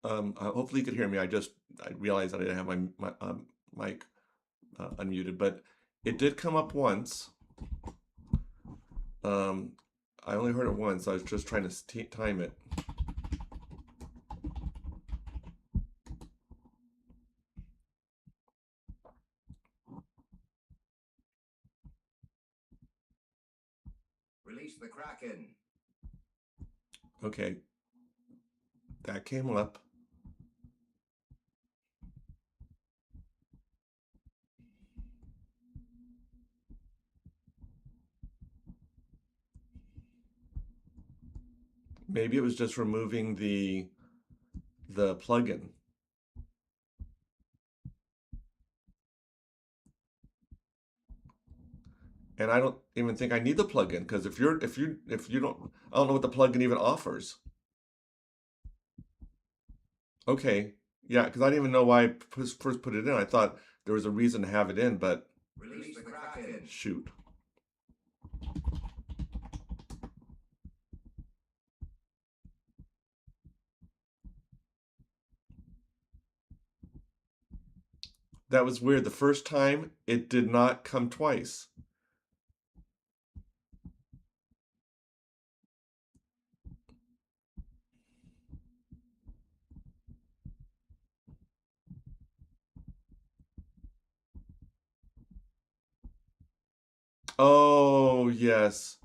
Hopefully you could hear me. I realized I didn't have my mic unmuted, but it did come up once. I only heard it once. I was just trying to time it. Release the Kraken. Okay, that came up. Maybe it was just removing the plugin. And I don't even think I need the plugin because if you don't, I don't know what the plugin even offers. Okay, yeah, because I didn't even know why I first put it in. I thought there was a reason to have it in, but Release the Kraken. shoot. That was weird. The first time it did not come twice. Oh, yes.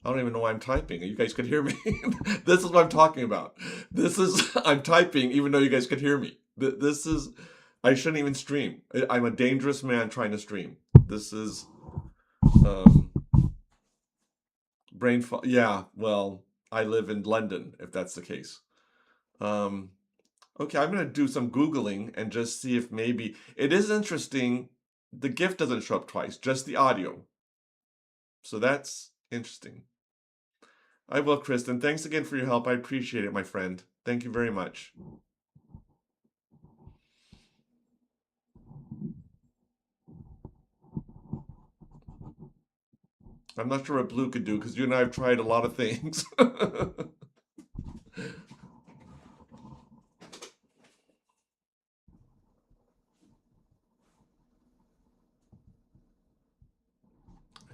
I don't even know why I'm typing. You guys could hear me. This is what I'm talking about. I'm typing even though you guys could hear me. This is, I shouldn't even stream. I'm a dangerous man trying to stream. This is, um, brain fog. Yeah, well, I live in London, if that's the case. Um, okay, I'm going to do some Googling and just see if maybe, it is interesting. The GIF doesn't show up twice, just the audio. So that's interesting. I will, Kristen. Thanks again for your help. I appreciate it, my friend. Thank you very much. I'm not sure what blue could do because you and I have tried a lot of things. I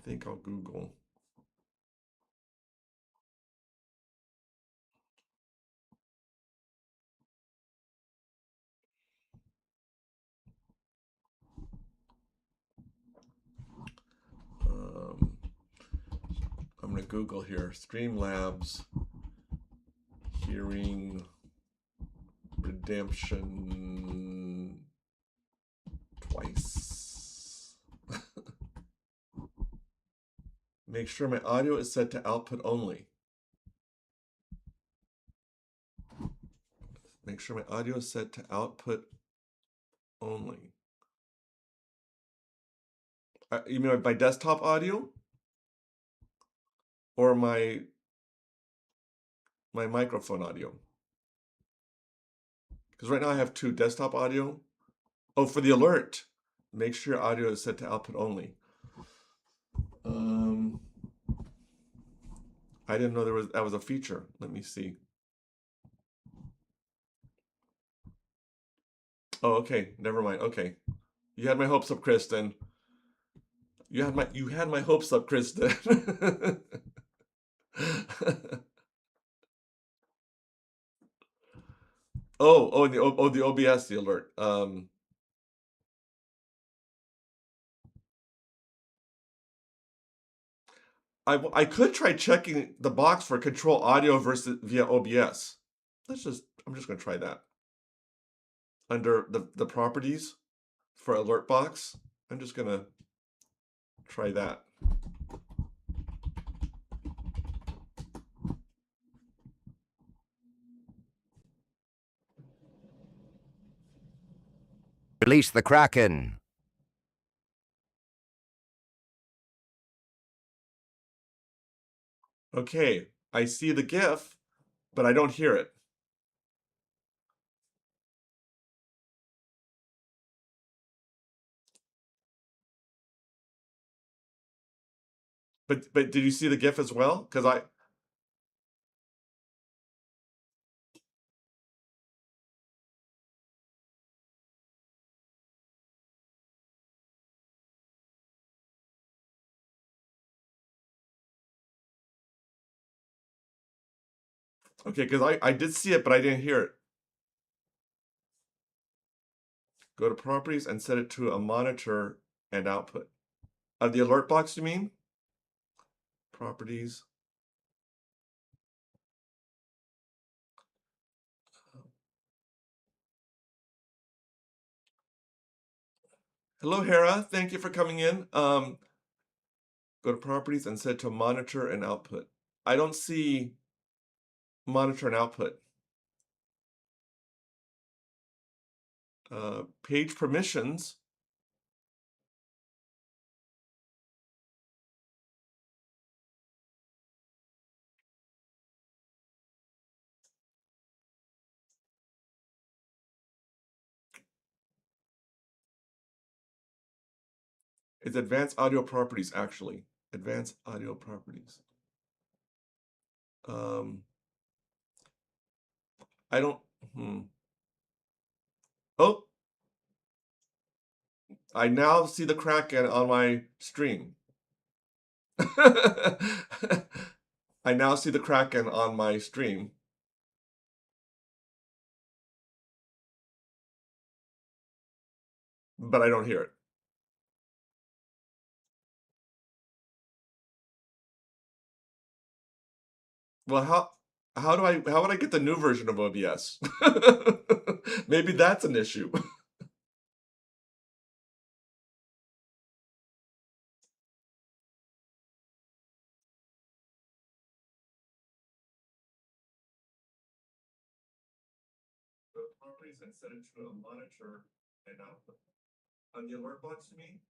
think I'll Google. I'm going to Google here. Streamlabs hearing redemption twice. Make sure my audio is set to output only. Make sure my audio is set to output only. You mean my desktop audio? Or my microphone audio? Because right now I have two: desktop audio. Oh, for the alert, make sure your audio is set to output only. I didn't know that was a feature. Let me see. Oh, okay. Never mind. Okay. You had my hopes up, Kristen. You had my hopes up, Kristen. the OBS, the alert. I could try checking the box for control audio versus via OBS. I'm just gonna try that. Under the properties for alert box, I'm just gonna try that. Release the Kraken. Okay, I see the GIF, but I don't hear it. But did you see the GIF as well? Because I okay, because I did see it, but I didn't hear it. Go to properties and set it to a monitor and output. Of the alert box, you mean? Properties. Hello, Hera. Thank you for coming in. Go to properties and set to monitor and output. I don't see monitor and output. Page permissions. It's advanced audio properties, actually. Advanced audio properties. I don't. Oh, I now see the Kraken on my stream. I now see the Kraken on my stream. But I don't hear it. Well, how would I get the new version of OBS? Maybe that's an issue. Properties and set it to a monitor and output. On the alert box, you mean?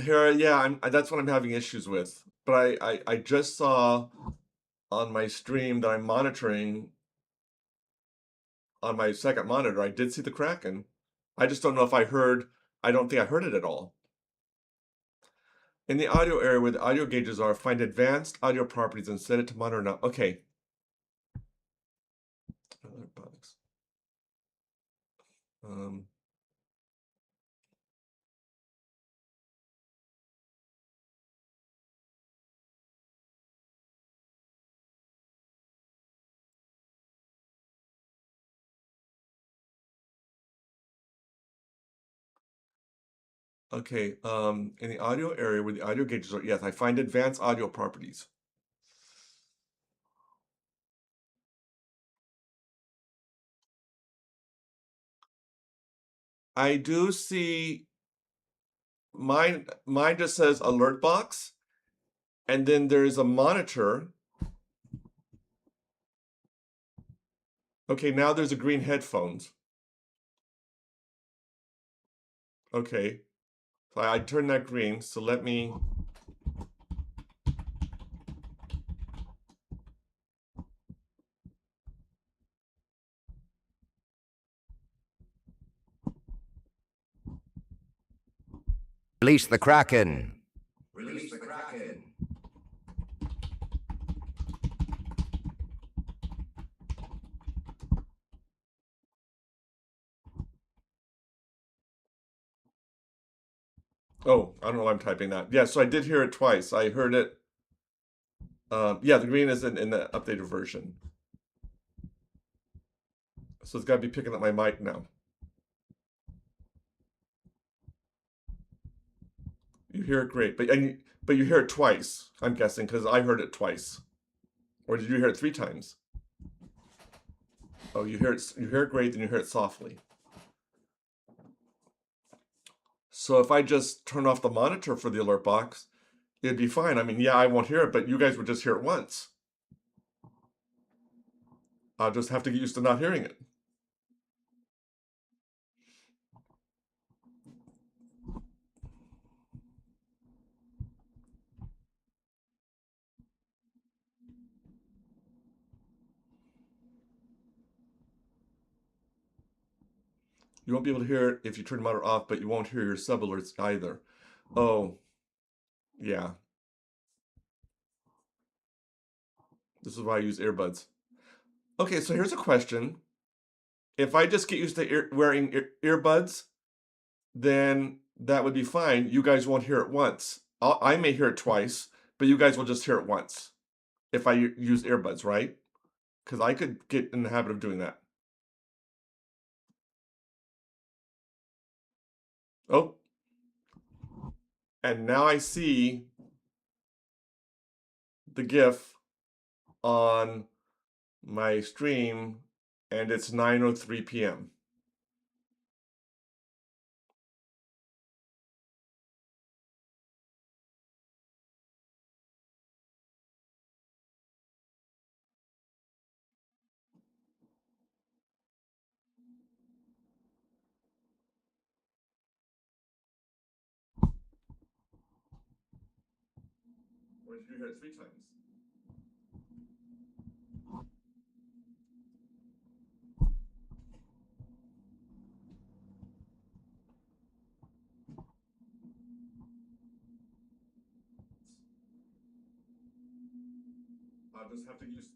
Here, yeah, that's what I'm having issues with. But I just saw on my stream that I'm monitoring on my second monitor. I did see the Kraken. I just don't know if I heard. I don't think I heard it at all. In the audio area where the audio gauges are, find advanced audio properties and set it to monitor now. Okay. Alert box. Okay, in the audio area where the audio gauges are, yes, I find advanced audio properties. I do see mine just says alert box, and then there's a monitor. Okay, now there's a green headphones. Okay, so I turned that green, so let me. Release the Kraken. Release the Kraken. Oh, I don't know why I'm typing that. Yeah, so I did hear it twice. I heard it. Yeah, the green is in the updated version. So it's got to be picking up my mic now. You hear it great, but you hear it twice. I'm guessing because I heard it twice, or did you hear it 3 times? Oh, you hear it great, then you hear it softly. So if I just turn off the monitor for the alert box, it'd be fine. I mean, yeah, I won't hear it, but you guys would just hear it once. I'll just have to get used to not hearing it. You won't be able to hear it if you turn the monitor off, but you won't hear your sub alerts either. Oh, yeah. This is why I use earbuds. Okay, so here's a question. If I just get used to wearing earbuds, then that would be fine. You guys won't hear it once. I may hear it twice, but you guys will just hear it once if I use earbuds, right? Because I could get in the habit of doing that. Oh, and now I see the GIF on my stream, and it's 9:03 p.m. Or did you hear it 3 times? I'll just have to use.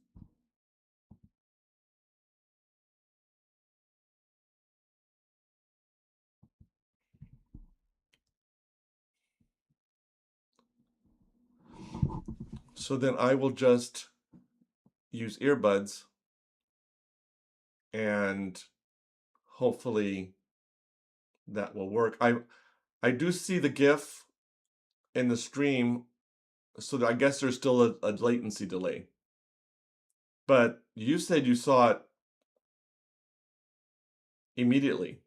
So then I will just use earbuds and hopefully that will work. I do see the GIF in the stream, so I guess there's still a latency delay. But you said you saw it immediately.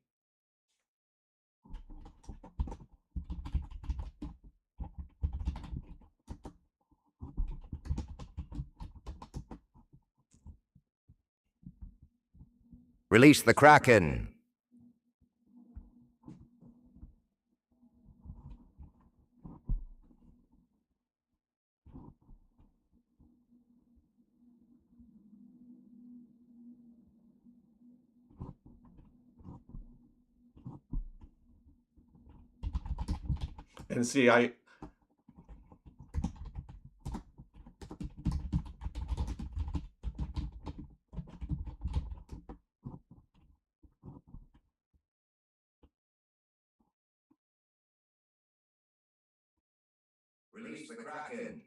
Release the Kraken. And see, Release the Kraken.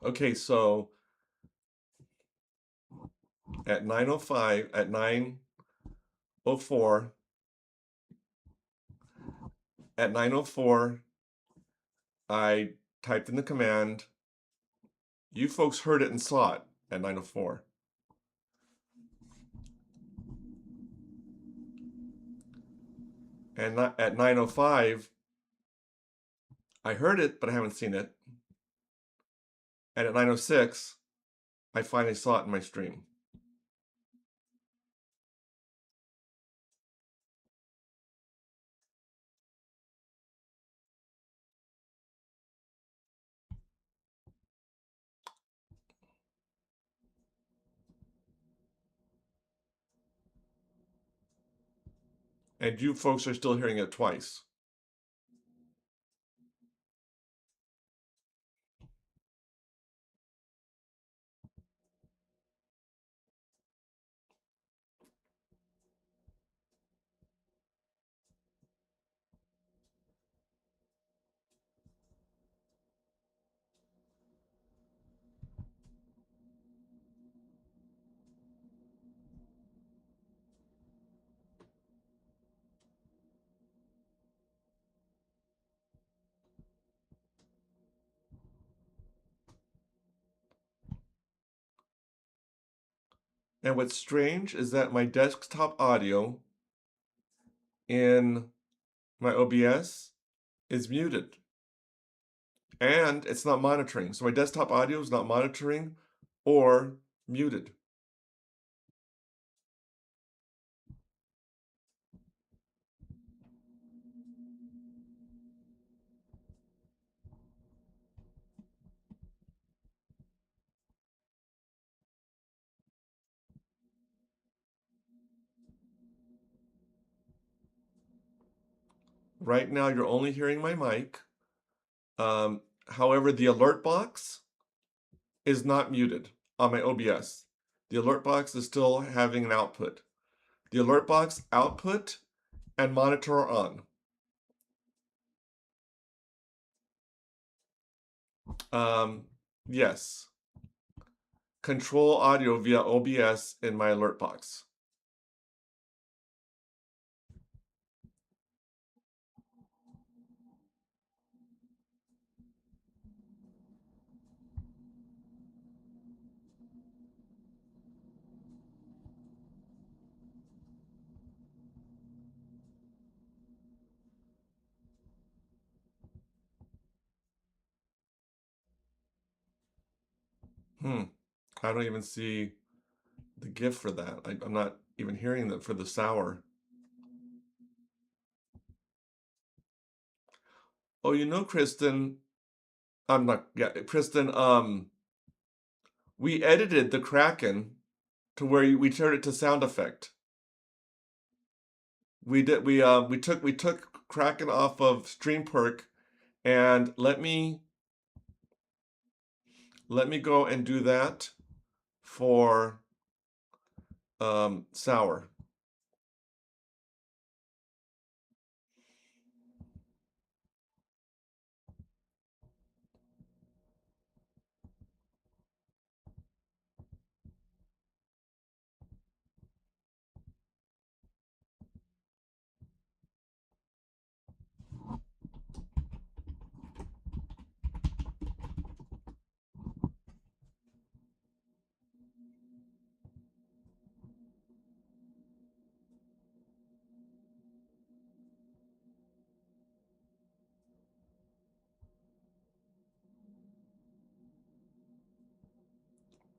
okay, so at 9:05, at 9:04, at 9:04, I typed in the command. You folks heard it and saw it at 9:04. And at 9:05, I heard it, but I haven't seen it. And at 9:06, I finally saw it in my stream. And you folks are still hearing it twice. And what's strange is that my desktop audio in my OBS is muted and it's not monitoring. So my desktop audio is not monitoring or muted. Right now, you're only hearing my mic. However, the alert box is not muted on my OBS. The alert box is still having an output. The alert box output and monitor are on. Yes. Control audio via OBS in my alert box. I don't even see the GIF for that. I'm not even hearing that for the sour. Oh, you know, Kristen, I'm not, yeah, Kristen, we edited the Kraken to where we turned it to sound effect. We took Kraken off of StreamPerk, and let me go and do that for sour.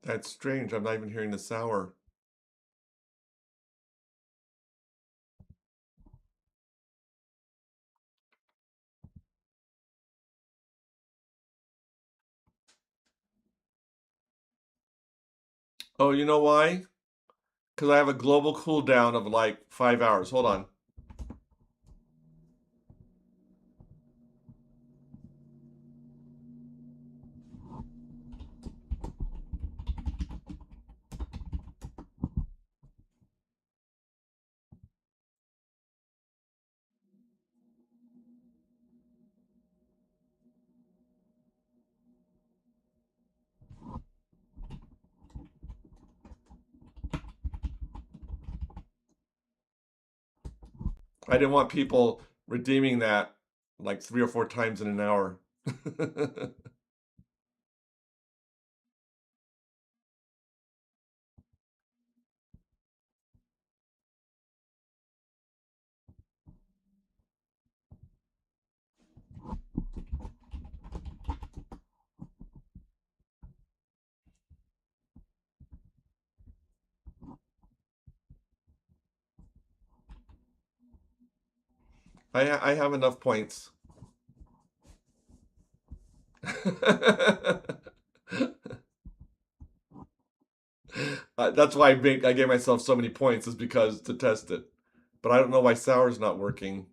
That's strange. I'm not even hearing the sour. Oh, you know why? Because I have a global cooldown of like 5 hours. Hold on. I didn't want people redeeming that like 3 or 4 times in an hour. I have enough points. That's why I gave myself so many points, is because to test it. But I don't know why sour's not working.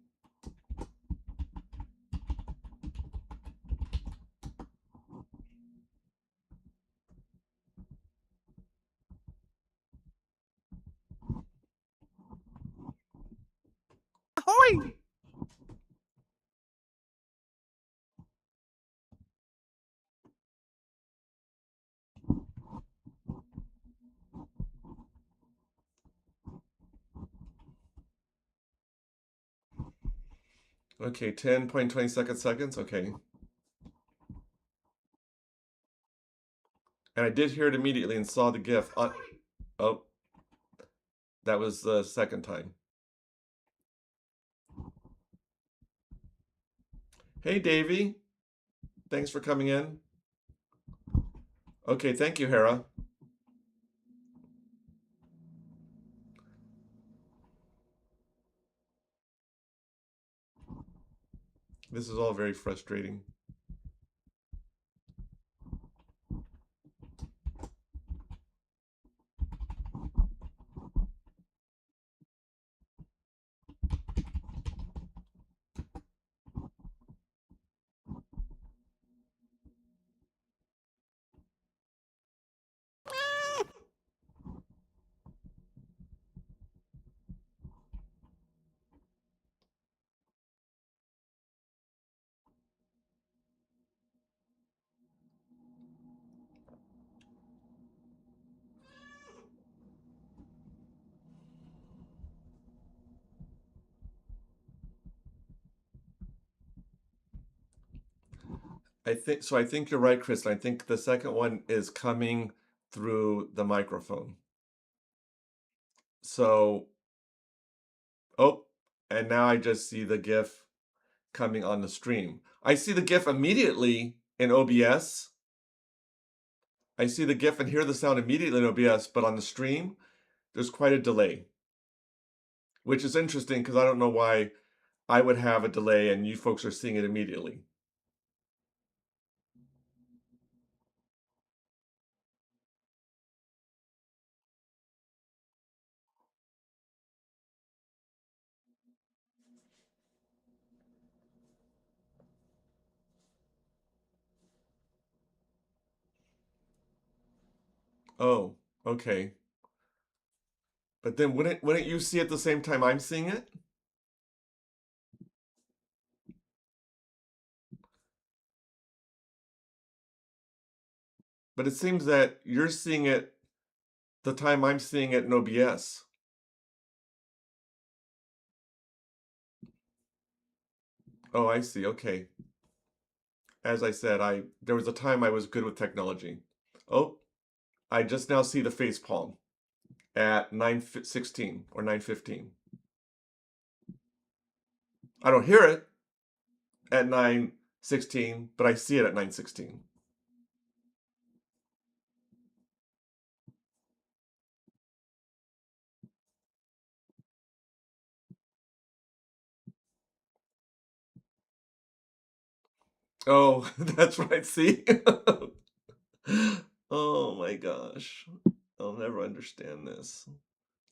Ahoy! Okay, 10.20 seconds. Okay. And I did hear it immediately and saw the GIF. Oh, that was the second time. Hey, Davey. Thanks for coming in. Okay, thank you, Hera. This is all very frustrating. I think you're right, Chris. I think the second one is coming through the microphone. So, oh, and now I just see the GIF coming on the stream. I see the GIF immediately in OBS. I see the GIF and hear the sound immediately in OBS, but on the stream, there's quite a delay, which is interesting because I don't know why I would have a delay and you folks are seeing it immediately. Oh, okay. But then wouldn't you see it the same time I'm seeing it? But it seems that you're seeing it the time I'm seeing it in OBS. Oh, I see. Okay. As I said, there was a time I was good with technology. Oh, I just now see the face palm at 9:16 or 9:15. I don't hear it at 9:16, but I see it at 9:16. Oh, that's right. See? Oh my gosh. I'll never understand this.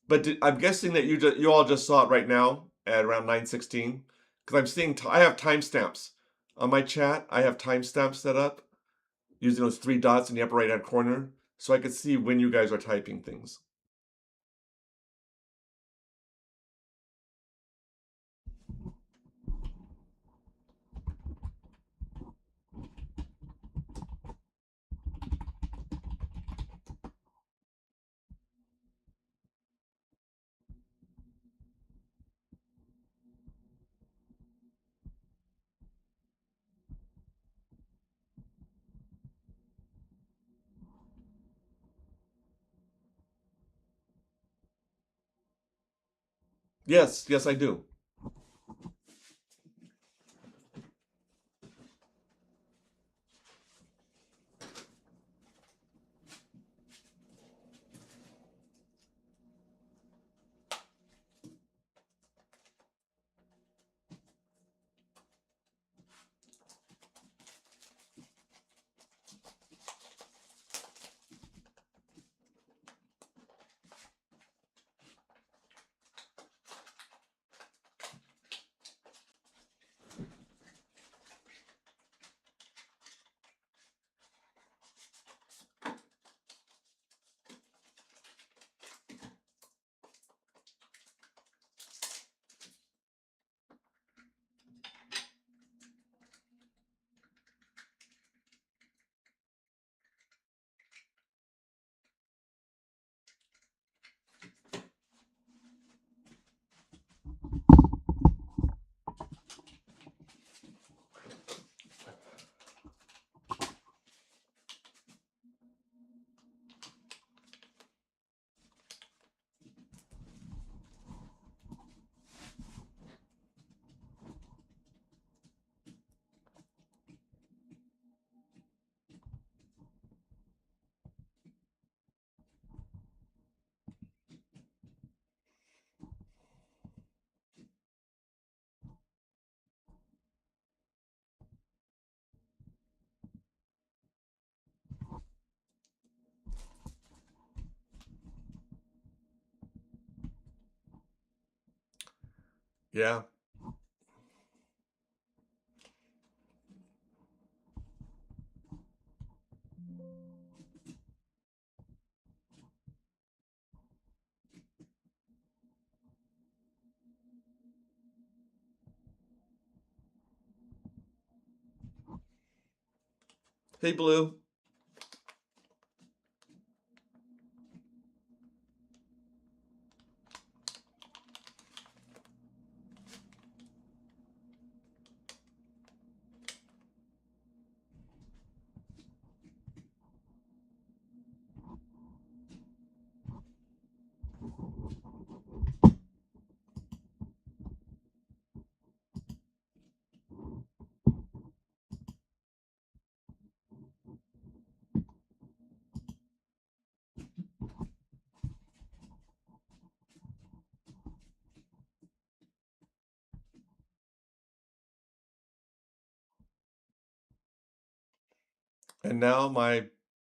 But I'm guessing that you all just saw it right now at around 9:16 because I'm seeing I have timestamps on my chat. I have timestamps set up using those three dots in the upper right hand corner so I could see when you guys are typing things. Yes, yes, I do. Yeah. Hey, Blue. And now my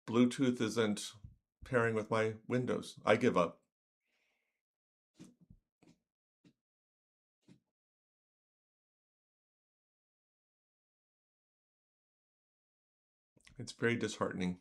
Bluetooth isn't pairing with my Windows. I give up. It's very disheartening.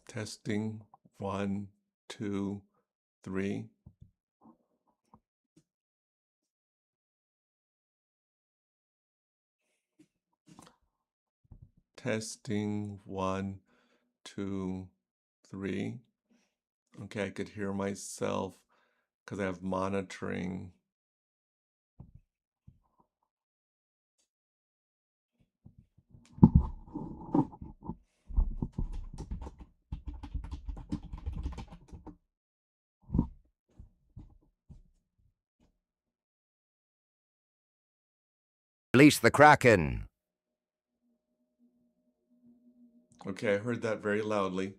Testing. 1, 2, 3. Testing. 1, 2, 3. Okay, I could hear myself because I have monitoring. Release the Kraken. Okay, I heard that very loudly.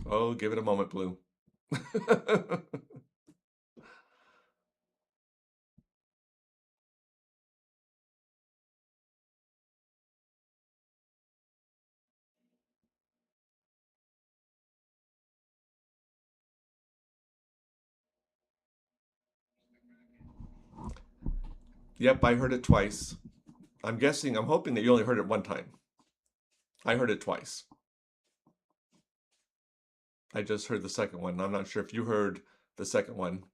Oh, give it a moment, Blue. Yep, I heard it twice. I'm hoping that you only heard it one time. I heard it twice. I just heard the second one. I'm not sure if you heard the second one.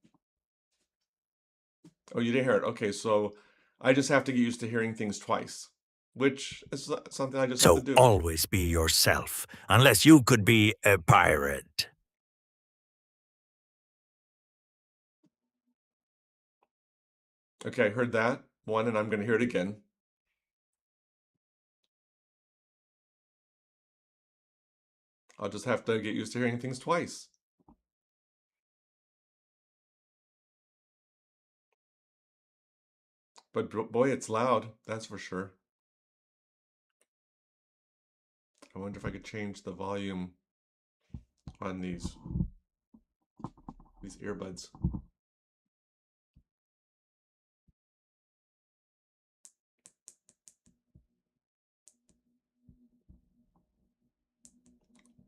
Oh, you didn't hear it. Okay, so I just have to get used to hearing things twice, which is something I just have to So do. always be yourself, unless you could be a pirate. Okay, I heard that one, and I'm going to hear it again. I'll just have to get used to hearing things twice. But boy, it's loud, that's for sure. I wonder if I could change the volume on these earbuds.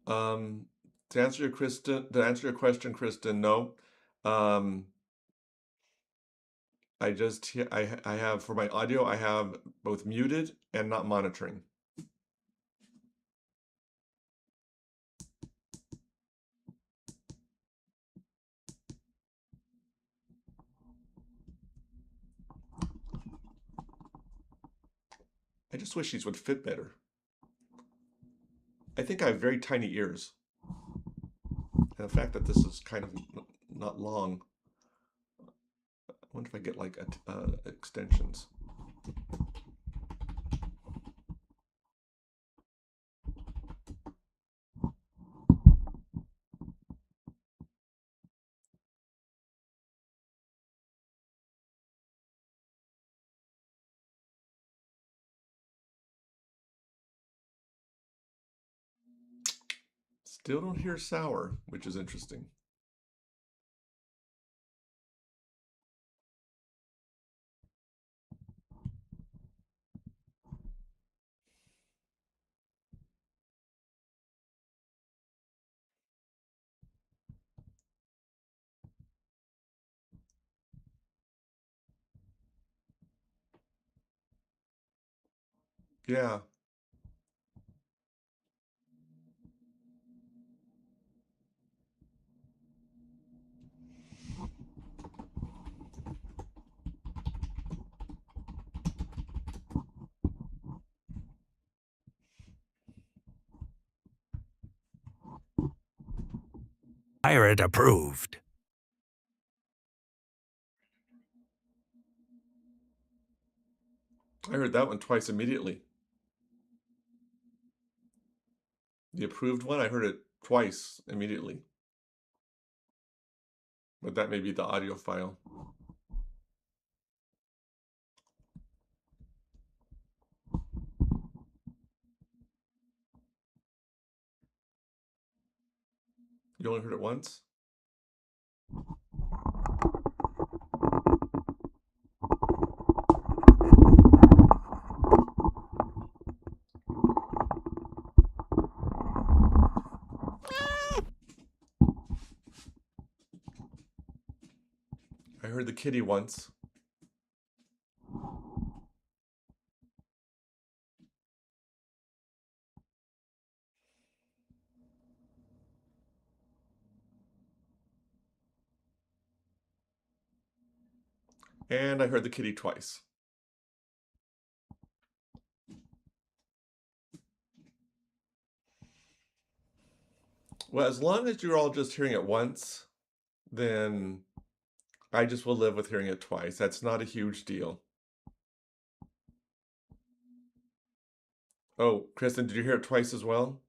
Um, to answer your question, Kristen, no. Um, I have for my audio, I have both muted and not monitoring. I just wish these would fit better. I think I have very tiny ears. And the fact that this is kind of not long, I wonder if I get like extensions. Still don't hear sour, which is interesting. Yeah. Pirate approved. I heard that one twice immediately. The approved one, I heard it twice immediately. But that may be the audio file. You only heard it once? I heard the kitty once. And I heard the kitty twice. Well, as long as you're all just hearing it once, then I just will live with hearing it twice. That's not a huge deal. Oh, Kristen, did you hear it twice as well?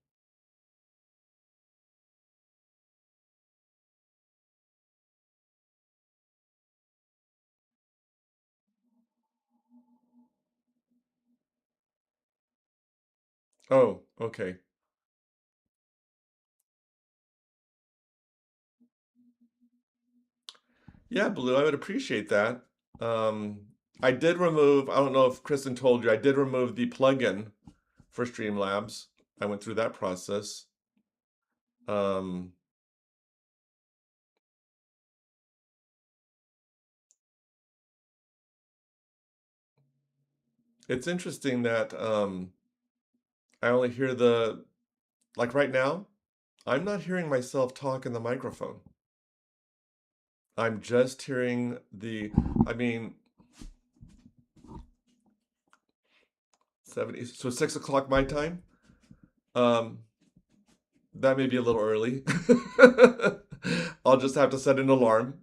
Oh, okay. Yeah, Blue, I would appreciate that. Um, I did remove, I don't know if Kristen told you, I did remove the plugin for Streamlabs. I went through that process. Um, it's interesting that I only hear like right now, I'm not hearing myself talk in the microphone. I'm just hearing I mean, 70, so 6 o'clock my time. Um, that may be a little early. I'll just have to set an alarm.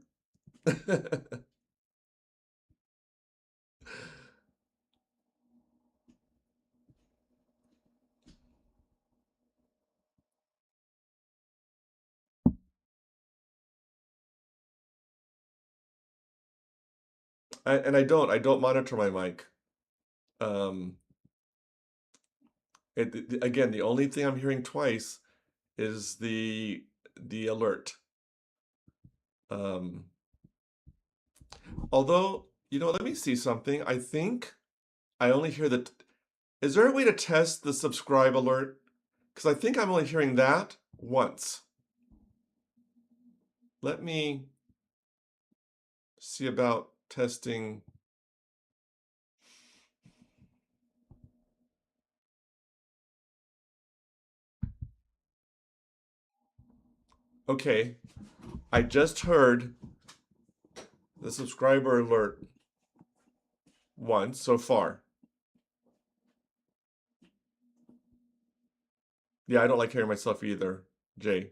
And I don't monitor my mic. Um, again, the only thing I'm hearing twice is the alert. Um, although, let me see something. I think I only hear the. Is there a way to test the subscribe alert? Because I think I'm only hearing that once. Let me see about testing. Okay, I just heard the subscriber alert once so far. Yeah, I don't like hearing myself either, Jay.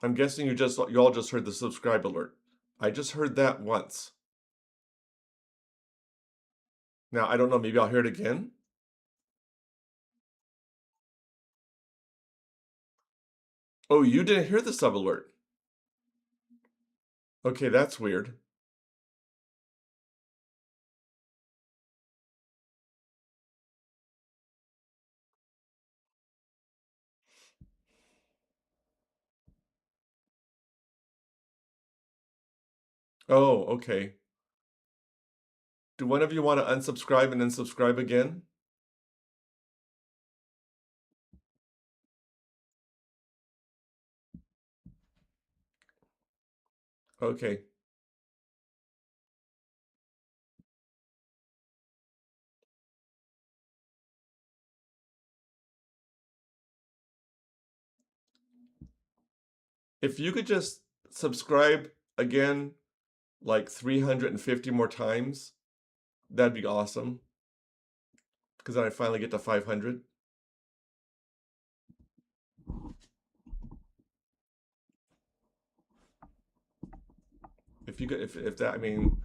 I'm guessing you all just heard the subscribe alert. I just heard that once. Now, I don't know, maybe I'll hear it again. Oh, you didn't hear the sub alert. Okay, that's weird. Oh, okay. Do one of you want to unsubscribe and then subscribe again? Okay. If you could just subscribe again like 350 more times, that'd be awesome. Because then I finally get to 500. If you could, if that, I mean,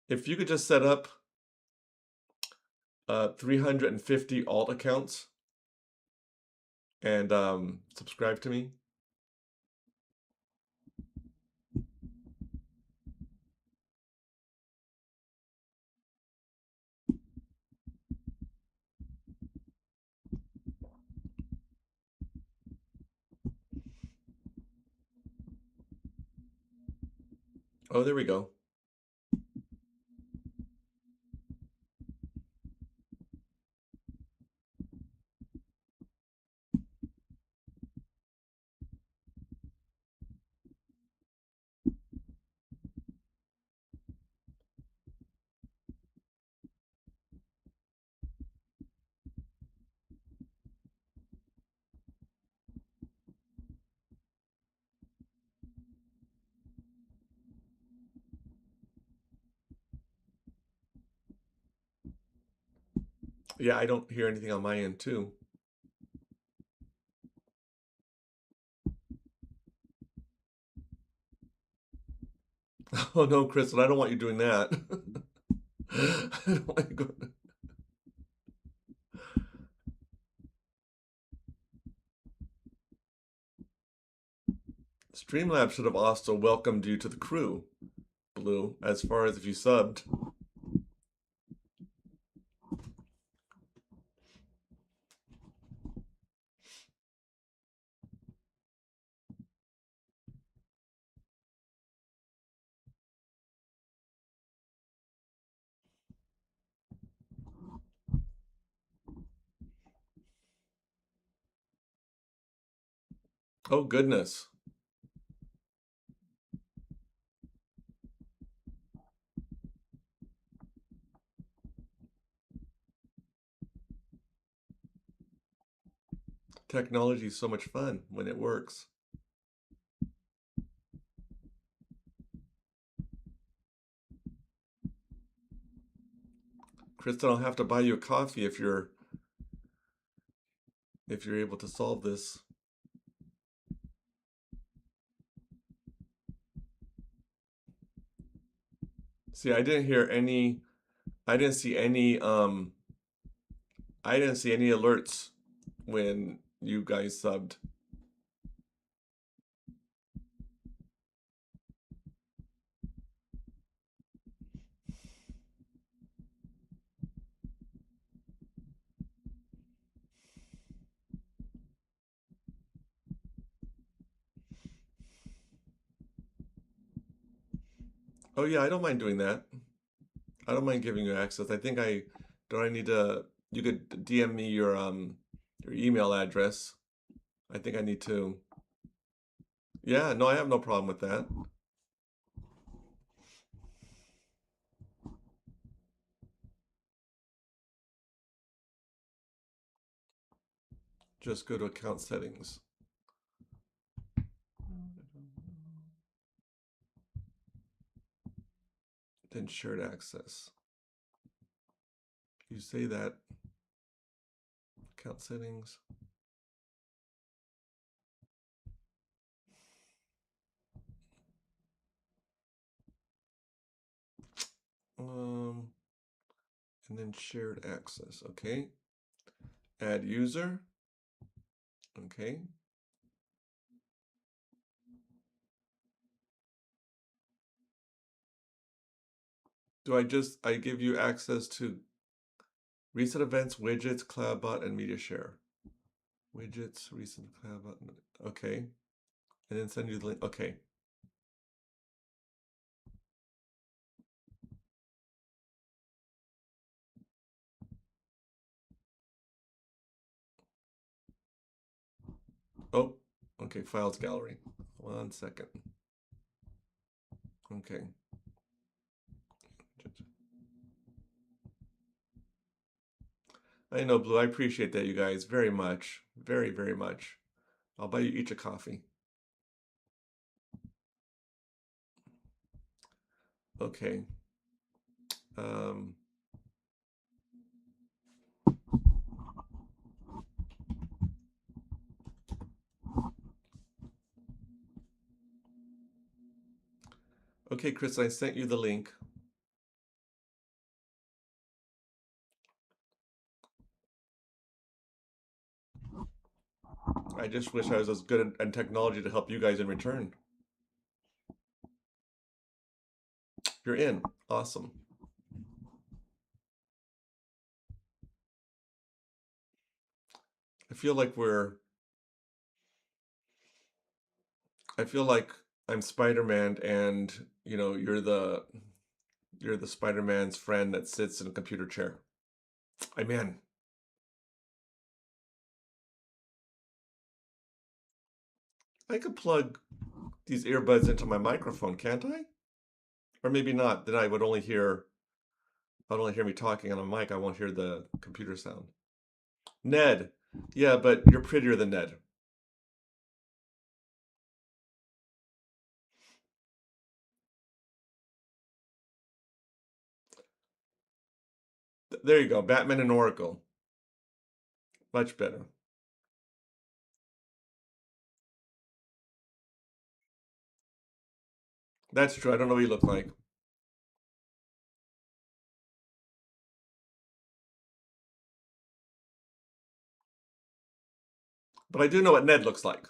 if you could just set up 350 alt accounts and subscribe to me. Oh, there we go. Yeah, I don't hear anything on my end too. Oh no, Kristen, I don't want you doing that. I don't want you going. Streamlabs should have also welcomed you to the crew, Blue, as far as if you subbed. Oh goodness. Technology is so much fun when it works. Kristen, I'll have to buy you a coffee if you're able to solve this. See, I didn't hear any I didn't see any I didn't see any alerts when you guys subbed. Oh yeah, I don't mind doing that. I don't mind giving you access. I think I don't I need to you could DM me your email address. I think I need to. Yeah, no, I have no problem with that. Just go to account settings. Then shared access. You say that account settings. Um, and then shared access. Okay. Add user. Okay. Do I give you access to recent events, widgets, CloudBot, and media share? Widgets, recent CloudBot. Okay. And then send you the link. Okay. Oh, okay. Files gallery. 1 second. Okay. I know, Blue. I appreciate that, you guys, very much. Very, very much. I'll buy you each a coffee. Okay. Um, okay, Chris, I sent you the link. I just wish I was as good in technology to help you guys in return. You're in. Awesome. I feel like I feel like I'm Spider-Man and, you're the Spider-Man's friend that sits in a computer chair. I'm in. I could plug these earbuds into my microphone, can't I? Or maybe not. Then I'd only hear me talking on a mic. I won't hear the computer sound. Ned. Yeah, but you're prettier than Ned. There you go. Batman and Oracle. Much better. That's true. I don't know what you look like. But I do know what Ned looks like.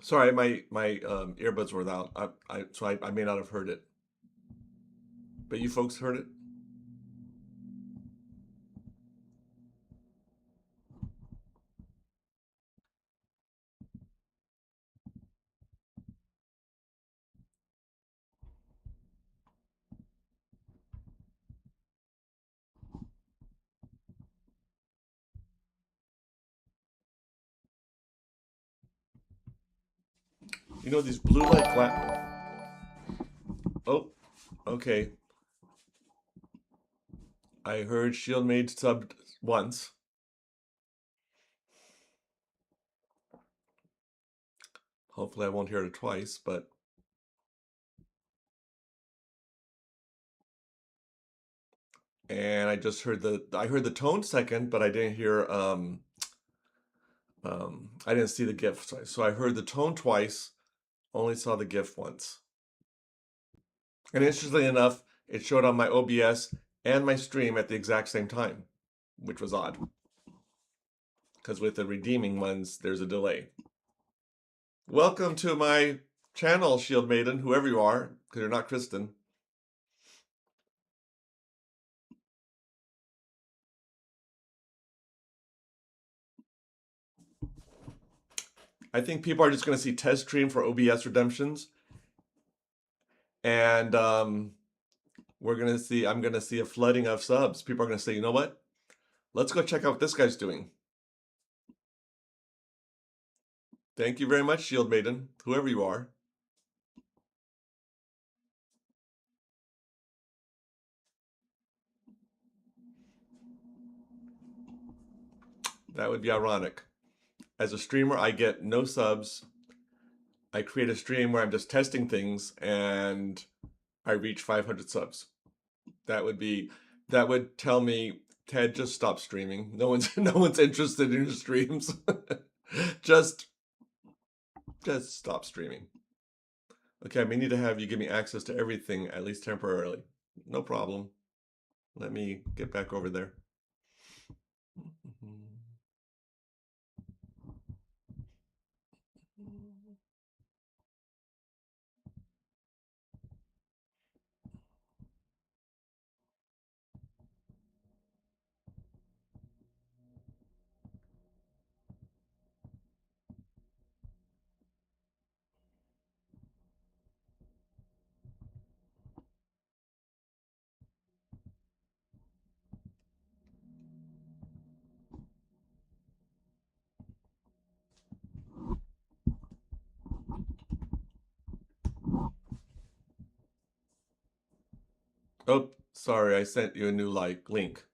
Sorry, my earbuds were without. So I may not have heard it, but you folks heard it. You know these blue light glass. Oh, okay. I heard Shield Maid subbed once. Hopefully I won't hear it twice, but and I just heard the tone second, but I didn't hear I didn't see the GIF. So I heard the tone twice, only saw the GIF once. And interestingly enough, it showed on my OBS and my stream at the exact same time, which was odd. Because with the redeeming ones, there's a delay. Welcome to my channel, Shield Maiden, whoever you are, because you're not Kristen. I think people are just going to see test stream for OBS redemptions. And I'm going to see a flooding of subs. People are going to say, you know what? Let's go check out what this guy's doing. Thank you very much, Shield Maiden, whoever you are. That would be ironic. As a streamer, I get no subs. I create a stream where I'm just testing things and I reach 500 subs. That would tell me, Ted, just stop streaming. No one's interested in your streams. just stop streaming. Okay, I may need to have you give me access to everything, at least temporarily. No problem. Let me get back over there. Oh, sorry, I sent you a new link.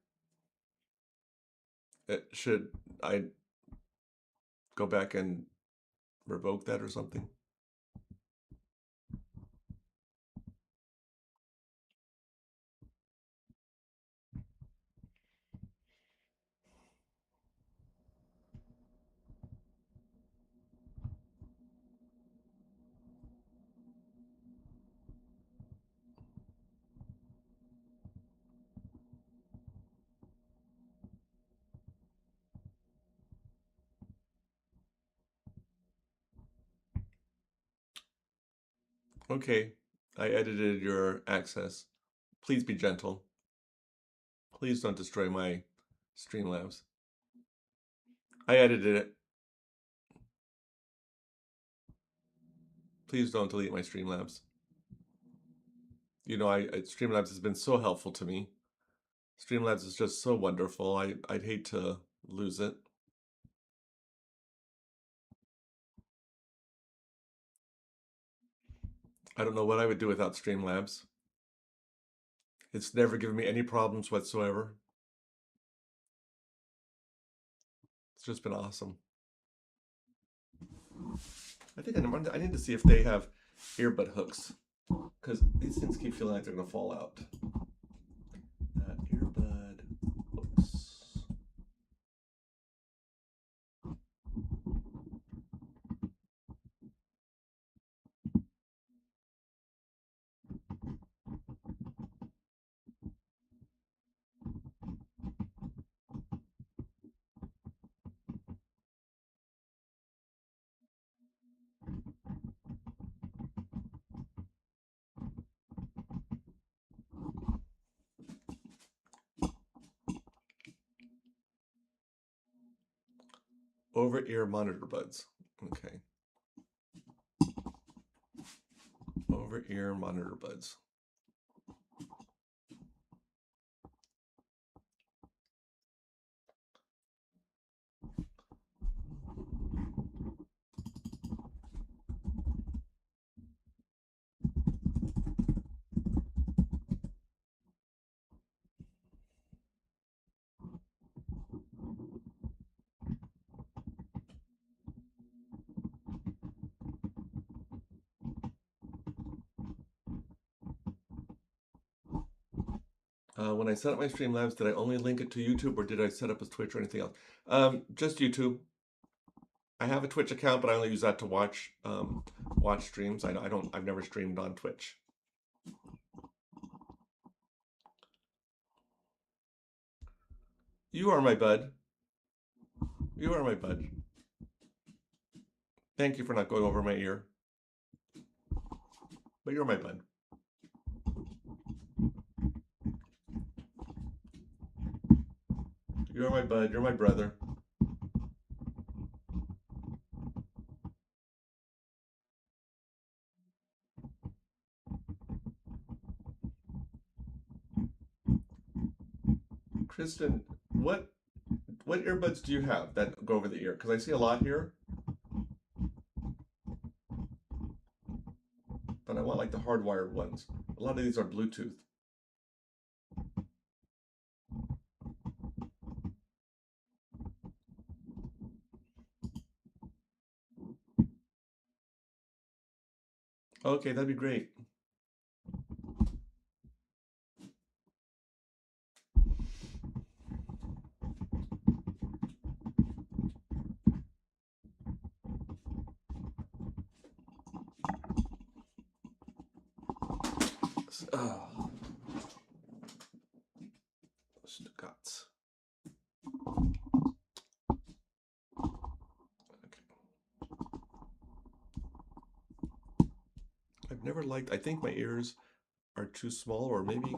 Should I go back and revoke that or something? Okay, I edited your access. Please be gentle. Please don't destroy my Streamlabs. I edited it. Please don't delete my Streamlabs. You know, Streamlabs has been so helpful to me. Streamlabs is just so wonderful. I'd hate to lose it. I don't know what I would do without Streamlabs. It's never given me any problems whatsoever. It's just been awesome. I think I need to see if they have earbud hooks, because these things keep feeling like they're going to fall out. Earbud hooks. Over-ear monitor buds. Okay. Over-ear monitor buds. When I set up my Streamlabs, did I only link it to YouTube or did I set up as Twitch or anything else? Just YouTube. I have a Twitch account, but I only use that to watch watch streams. I've never streamed on Twitch. You are my bud. You are my bud. Thank you for not going over my ear. But you're my bud. You're my bud. You're my brother. Kristen, what earbuds do you have that go over the ear? Because I see a lot here. But I want like the hardwired ones. A lot of these are Bluetooth. Okay, that'd be great. Oh. Stuttgart. Okay. I've never liked, I think my ears are too small, or maybe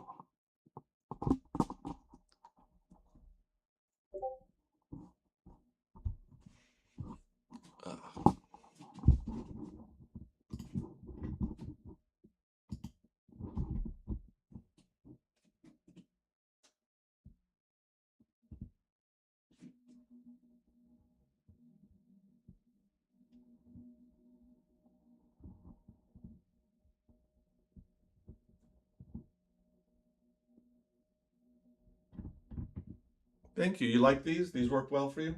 thank you. You like these? These work well for you?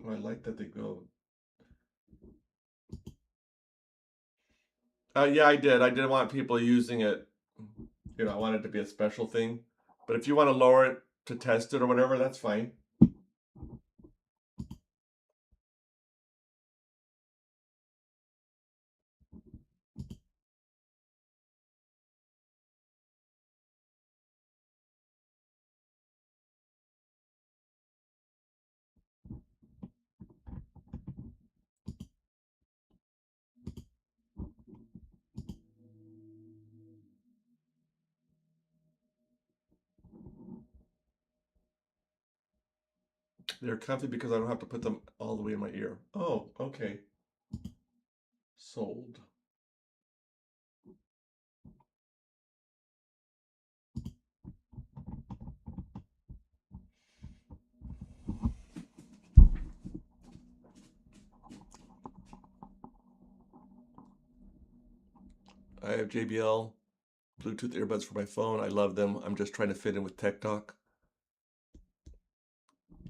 I like that they go. Yeah, I did. I didn't want people using it. You know, I want it to be a special thing. But if you want to lower it to test it or whatever, that's fine. They're comfy because I don't have to put them all the way in my ear. Oh, okay. Sold. I have JBL Bluetooth earbuds for my phone. I love them. I'm just trying to fit in with Tech Talk.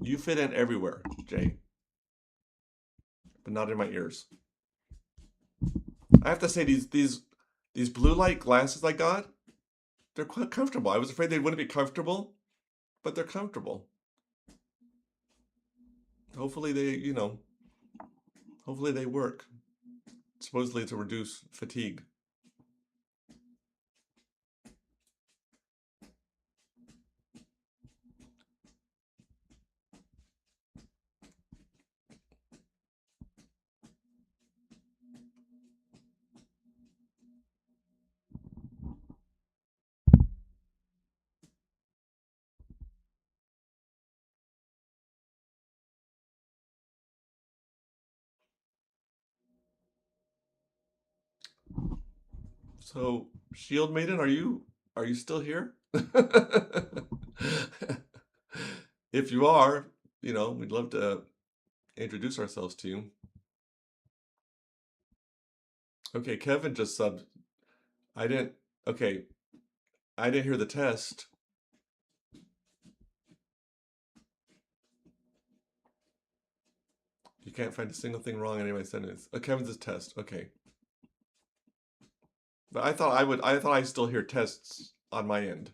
You fit in everywhere, Jay, but not in my ears. I have to say these blue light glasses I got, they're quite comfortable. I was afraid they wouldn't be comfortable, but they're comfortable. Hopefully hopefully they work. Supposedly to reduce fatigue. So, Shield Maiden, are you still here? If you are, we'd love to introduce ourselves to you. Okay, Kevin just subbed. Okay, I didn't hear the test. You can't find a single thing wrong in any of my sentences. Kevin's test. Okay. But I thought I still hear tests on my end.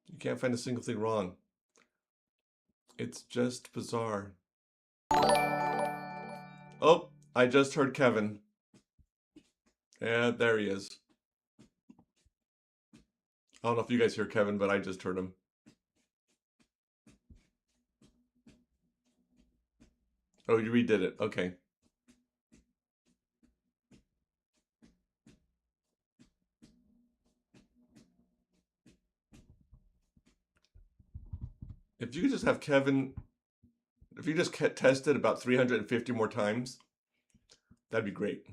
You can't find a single thing wrong. It's just bizarre. Oh, I just heard Kevin. Yeah, there he is. I don't know if you guys hear Kevin, but I just heard him. Oh, you redid it. Okay. If you could just have Kevin, if you just tested about 350 more times, that'd be great.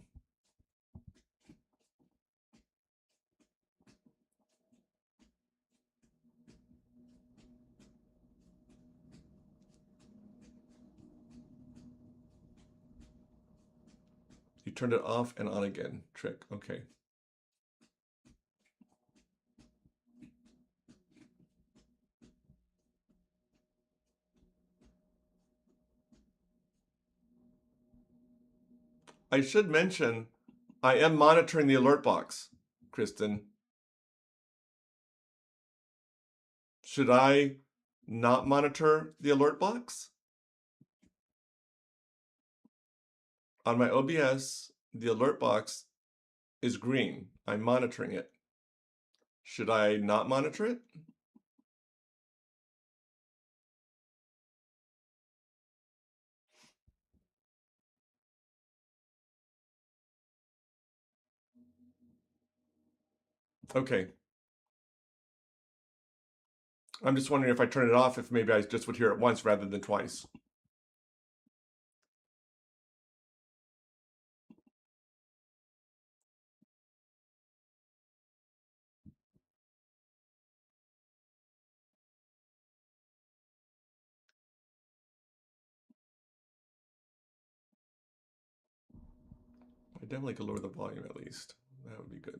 You turned it off and on again. Trick. Okay. I should mention, I am monitoring the alert box, Kristen. Should I not monitor the alert box? On my OBS, the alert box is green. I'm monitoring it. Should I not monitor it? Okay. I'm just wondering if I turn it off, if maybe I just would hear it once rather than twice. I definitely could lower the volume at least. That would be good.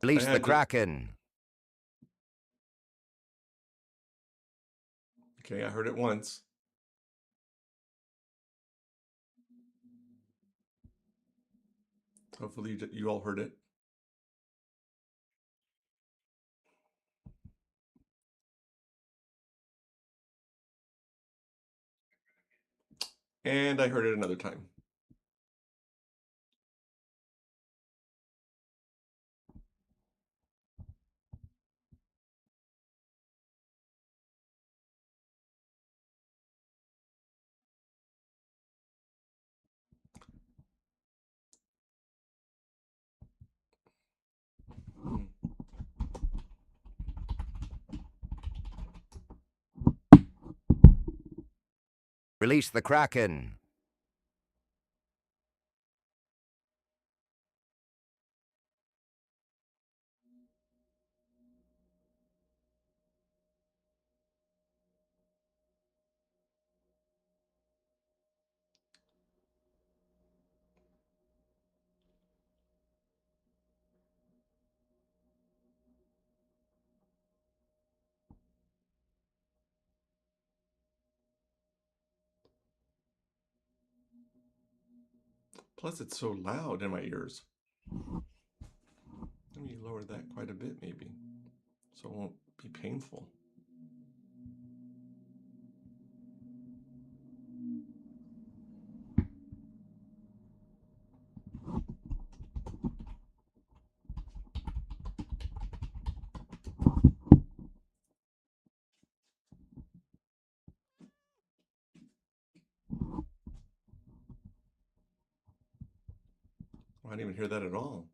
Release the Kraken. Okay, I heard it once. Hopefully you all heard it. And I heard it another time. Release the Kraken. Plus, it's so loud in my ears. Let me lower that quite a bit, maybe, so it won't be painful. I don't even hear that at all.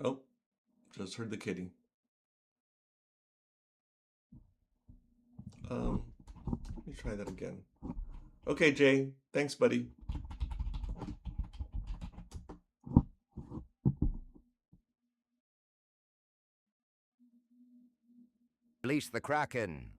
Oh, just heard the kitty. Let me try that again. Okay, Jay. Thanks, buddy. Release the Kraken.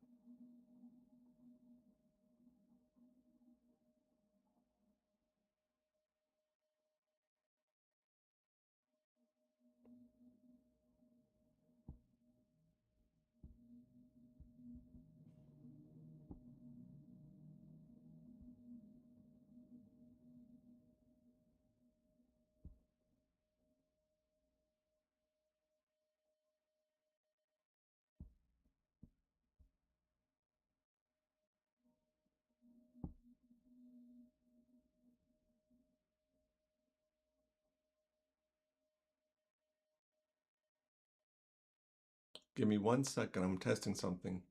Give me 1 second. I'm testing something.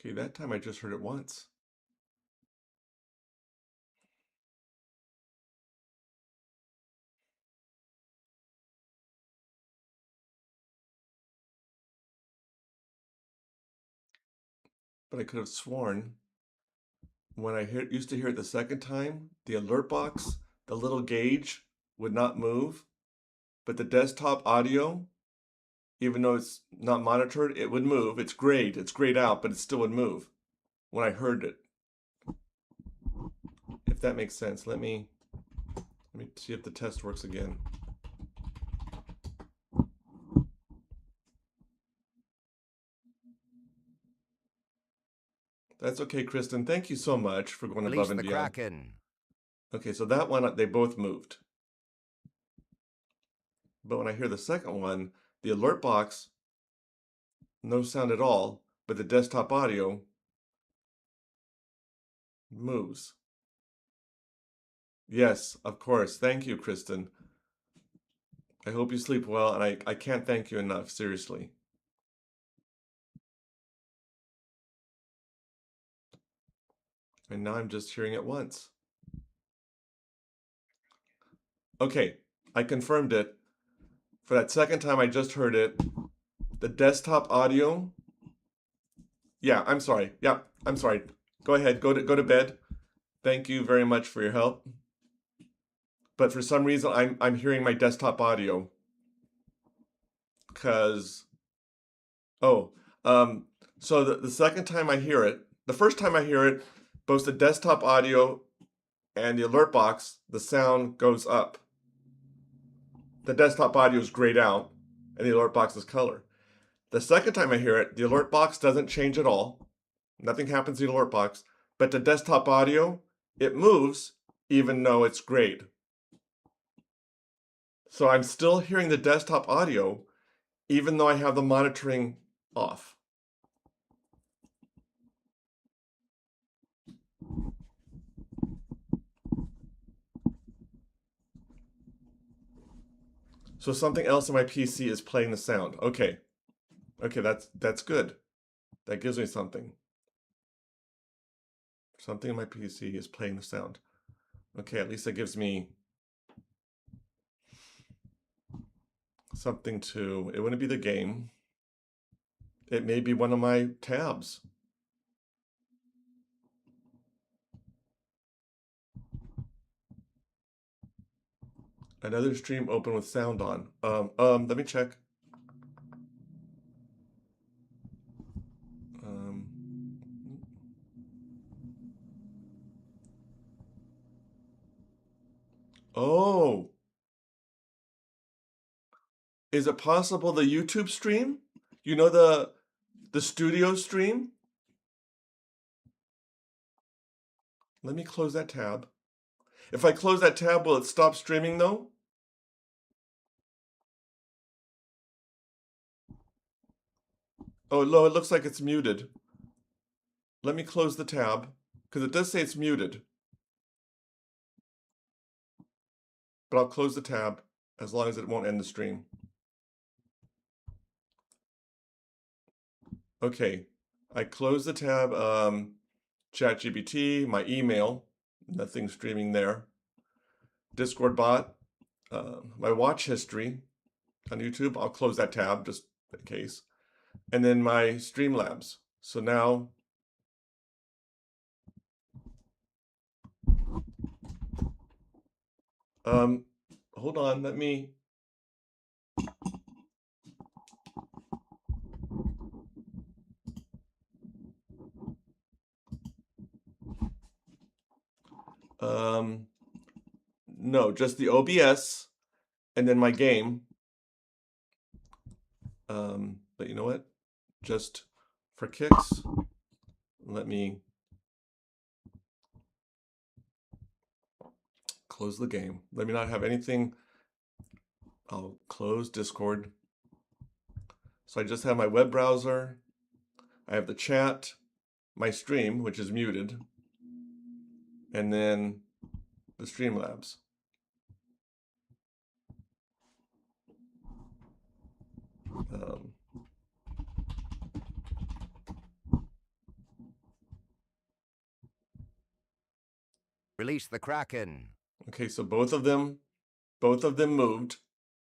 Okay, that time I just heard it once. But I could have sworn when I used to hear it the second time, the alert box, the little gauge would not move, but the desktop audio, even though it's not monitored, it would move. It's grayed out, but it still would move when I heard it. If that makes sense. Let me see if the test works again. That's okay, Kristen. Thank you so much for going Release above and the beyond. Kraken. Okay, so that one, they both moved. But when I hear the second one, the alert box, no sound at all, but the desktop audio moves. Yes, of course. Thank you, Kristen. I hope you sleep well, and I can't thank you enough, seriously. And now I'm just hearing it once. Okay, I confirmed it. For that second time I just heard it, the desktop audio. Yeah, I'm sorry. Yeah, I'm sorry. Go ahead, go to bed. Thank you very much for your help. But for some reason I'm hearing my desktop audio. Cause oh, so the second time I hear it, the first time I hear it, both the desktop audio and the alert box, the sound goes up. The desktop audio is grayed out, and the alert box is color. The second time I hear it, the alert box doesn't change at all. Nothing happens to the alert box, but the desktop audio, it moves even though it's grayed. So I'm still hearing the desktop audio even though I have the monitoring off. So something else on my PC is playing the sound. Okay. Okay, that's good. That gives me something. Something on my PC is playing the sound. Okay, at least that gives me something to, it wouldn't be the game. It may be one of my tabs. Another stream open with sound on. Let me check. Oh, is it possible the YouTube stream? You know the studio stream? Let me close that tab. If I close that tab, will it stop streaming though? Oh, no, it looks like it's muted. Let me close the tab, because it does say it's muted. But I'll close the tab as long as it won't end the stream. Okay, I closed the tab. ChatGPT, my email, nothing streaming there. Discord bot, my watch history on YouTube. I'll close that tab just in case. And then my Streamlabs. So now, hold on, let me. No, just the OBS and then my game. But you know what? Just for kicks, let me close the game. Let me not have anything. I'll close Discord. So I just have my web browser. I have the chat, my stream, which is muted, and then the Streamlabs. Release the Kraken. Okay, so both of them moved.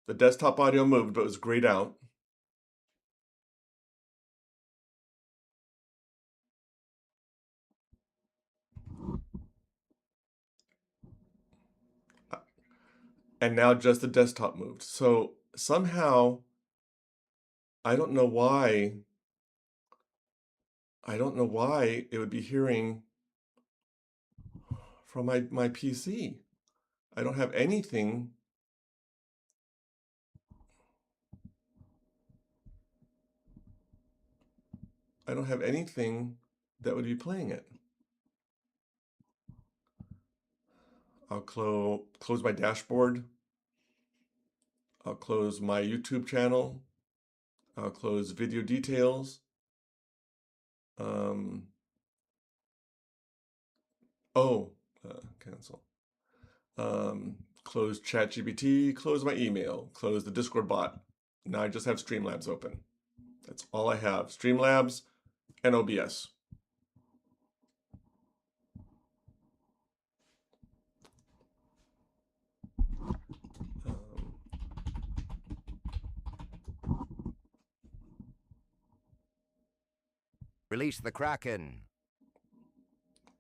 The desktop audio moved, but it was grayed out. And now just the desktop moved. So somehow, I don't know why it would be hearing from my PC. I don't have anything. I don't have anything that would be playing it. I'll close my dashboard. I'll close my YouTube channel. I'll close video details. Cancel. Close ChatGPT, close my email, close the Discord bot. Now I just have Streamlabs open. That's all I have. Streamlabs and OBS. Release the Kraken.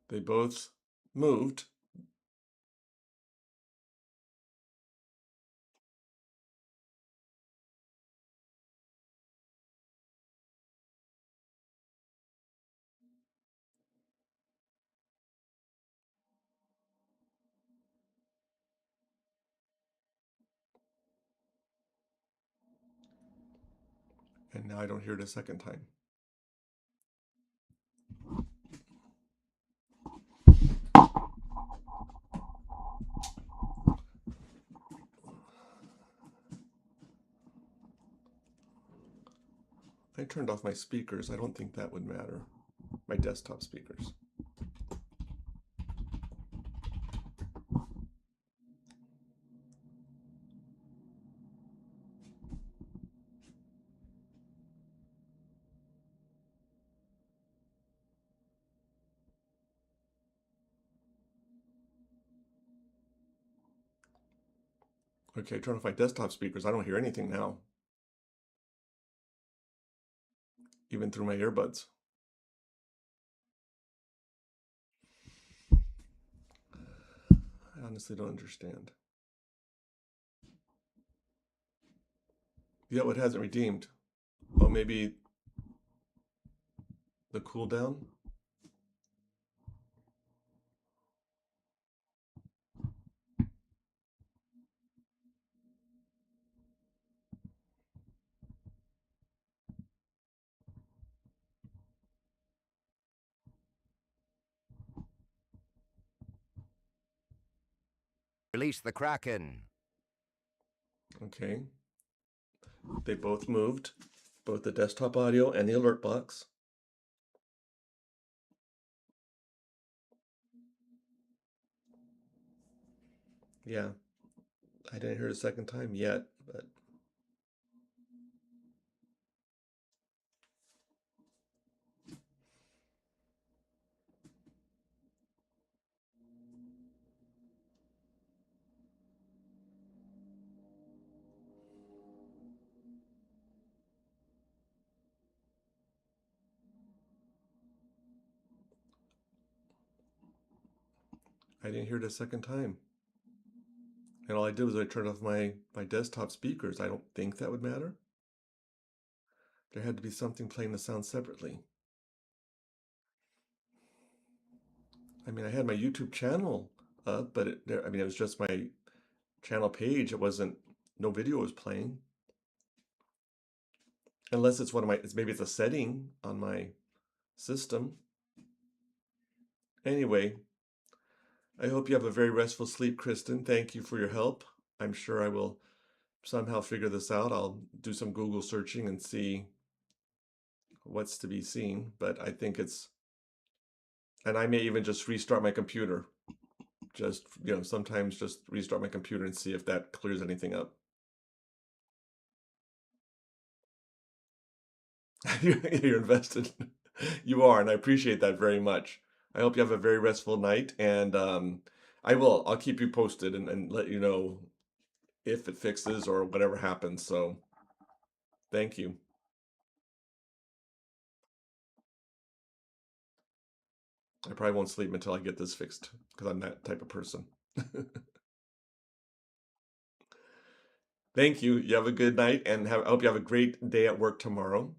They both moved. And now I don't hear it a second time. I turned off my speakers. I don't think that would matter. My desktop speakers. Okay, turn off my desktop speakers. I don't hear anything now. Even through my earbuds. I honestly don't understand. Yeah, it hasn't redeemed. Oh, maybe the cooldown? Release the Kraken. Okay. They both moved, both the desktop audio and the alert box. Yeah, I didn't hear it a second time yet, but I didn't hear it a second time. And all I did was I turned off my desktop speakers. I don't think that would matter. There had to be something playing the sound separately. I mean, I had my YouTube channel up, but it was just my channel page. It wasn't, no video was playing. Unless it's maybe it's a setting on my system. Anyway, I hope you have a very restful sleep, Kristen. Thank you for your help. I'm sure I will somehow figure this out. I'll do some Google searching and see what's to be seen, but I think and I may even just restart my computer. Just, sometimes just restart my computer and see if that clears anything up. You're invested. You are, and I appreciate that very much. I hope you have a very restful night, and I'll keep you posted and let you know if it fixes or whatever happens. So thank you. I probably won't sleep until I get this fixed because I'm that type of person. Thank you. You have a good night, and I hope you have a great day at work tomorrow.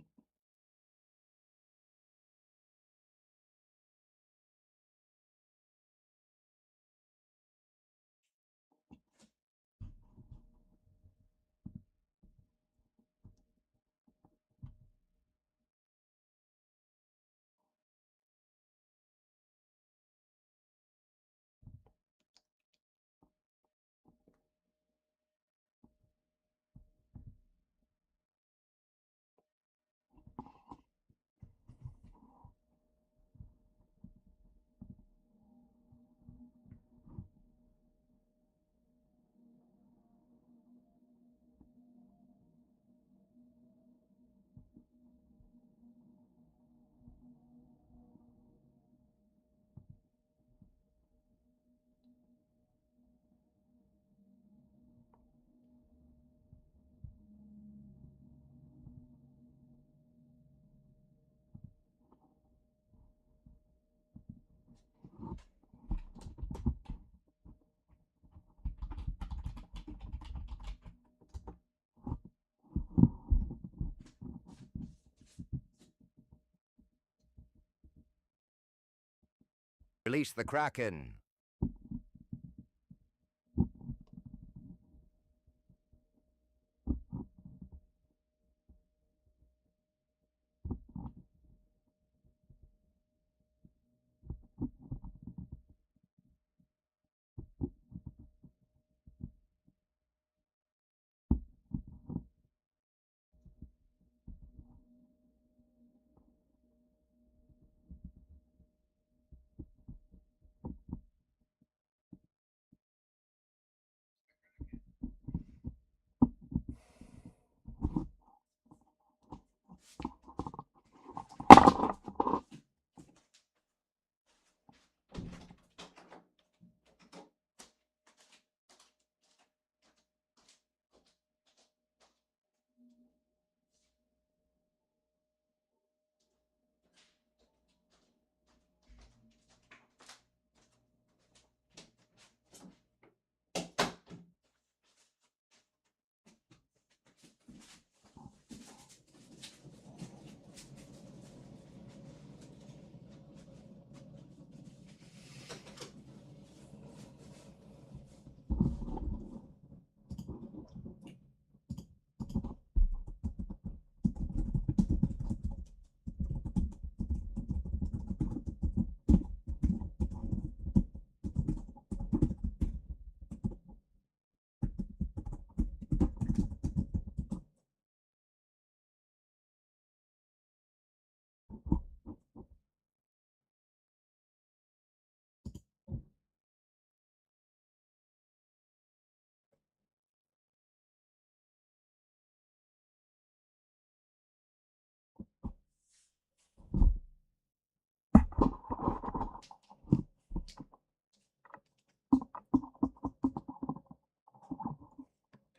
Release the Kraken.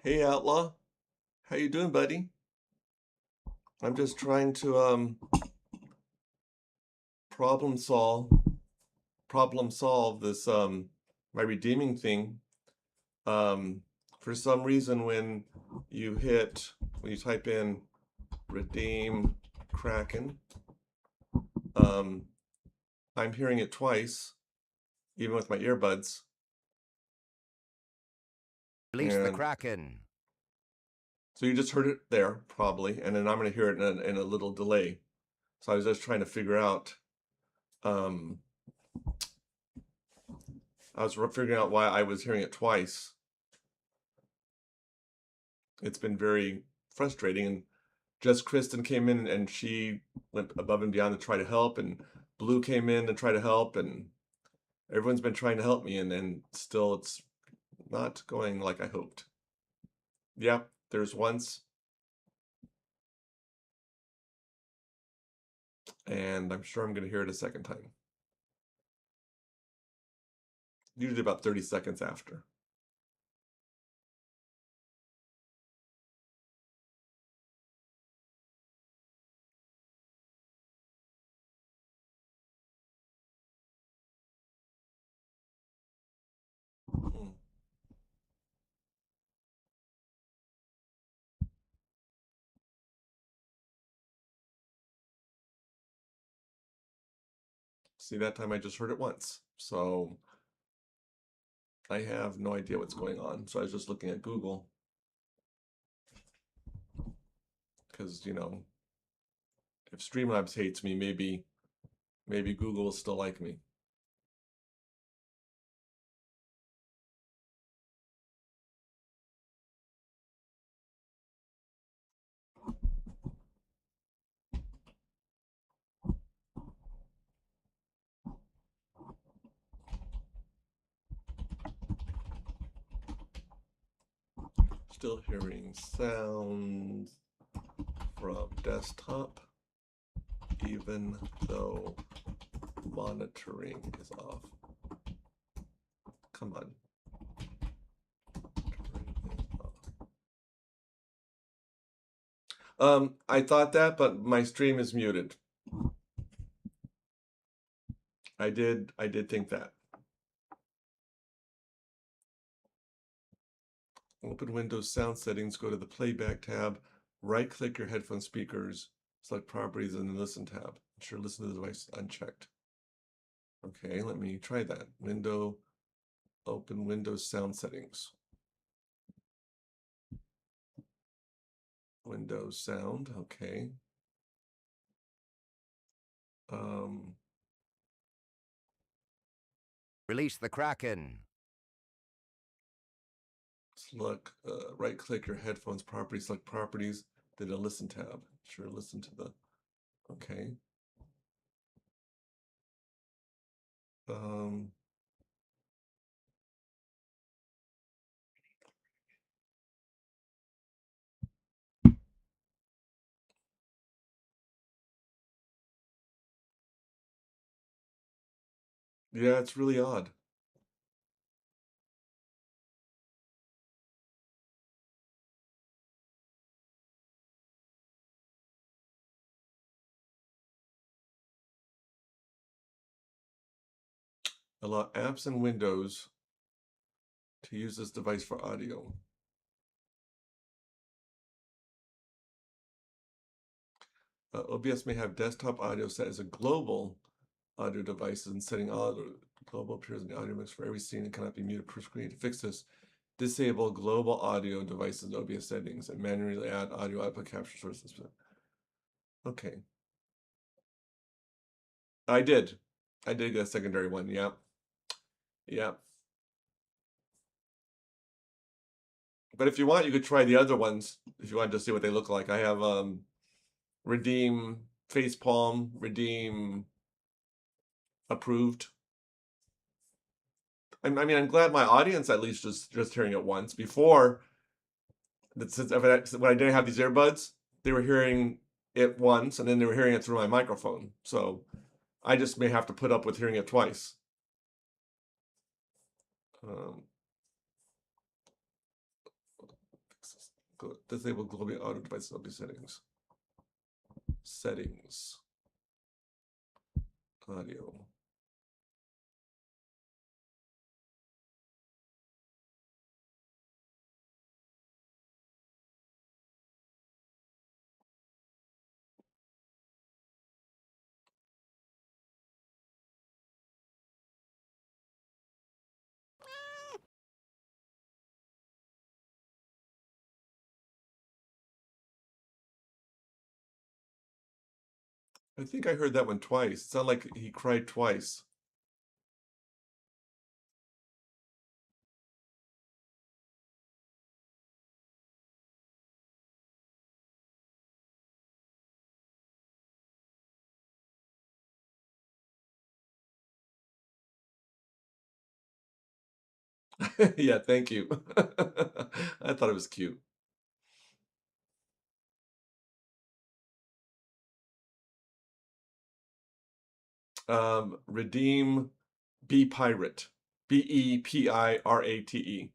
Hey, Outlaw. How you doing, buddy? I'm just trying to problem solve this my redeeming thing. Um, for some reason, when you type in redeem Kraken, um, I'm hearing it twice, even with my earbuds, Release the and Kraken. so you just heard it there probably, and then I'm going to hear it in a little delay. So I was just trying to figure out. Um, I was figuring out why I was hearing it twice. It's been very frustrating. And just Kristen came in and she went above and beyond to try to help, and Blue came in to try to help, and everyone's been trying to help me, and still it's not going like I hoped. Yeah, there's once, and I'm sure I'm going to hear it a second time. Usually about 30 seconds after. Mm. See, that time I just heard it once. So I have no idea what's going on. So I was just looking at Google because, if Streamlabs hates me, maybe Google will still like me. Still hearing sounds from desktop, even though monitoring is off. Come on. I thought that, but my stream is muted. I did think that. Open Windows sound settings, go to the playback tab, right click your headphone speakers, select properties, and then listen tab. Ensure listen to the device unchecked. Okay, let me try that. Open Windows sound settings. Windows sound, okay. Release the Kraken. Select, right click your headphones properties, select properties, then a listen tab. Sure, listen to the, okay. Um, yeah, it's really odd. Allow apps and Windows to use this device for audio. OBS may have desktop audio set as a global audio device and setting audio global appears in the audio mix for every scene and cannot be muted per screen. To fix this, disable global audio devices in OBS settings and manually add audio output capture sources. Okay. I did. I did get a secondary one. Yep. Yep. But if you want, you could try the other ones if you want to see what they look like. I have Redeem Facepalm, Redeem Approved. I mean, I'm glad my audience at least just hearing it once. Before, when I didn't have these earbuds, they were hearing it once, and then they were hearing it through my microphone. So I just may have to put up with hearing it twice. Um, Disable global auto device settings. Settings. Audio. I think I heard that one twice. It sounded like he cried twice. Yeah, thank you. I thought it was cute. Redeem Be Pirate. Bepirate.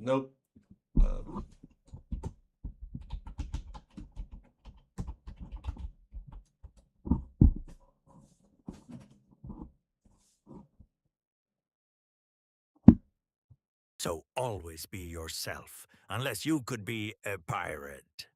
Nope. Um, So always be yourself, unless you could be a pirate.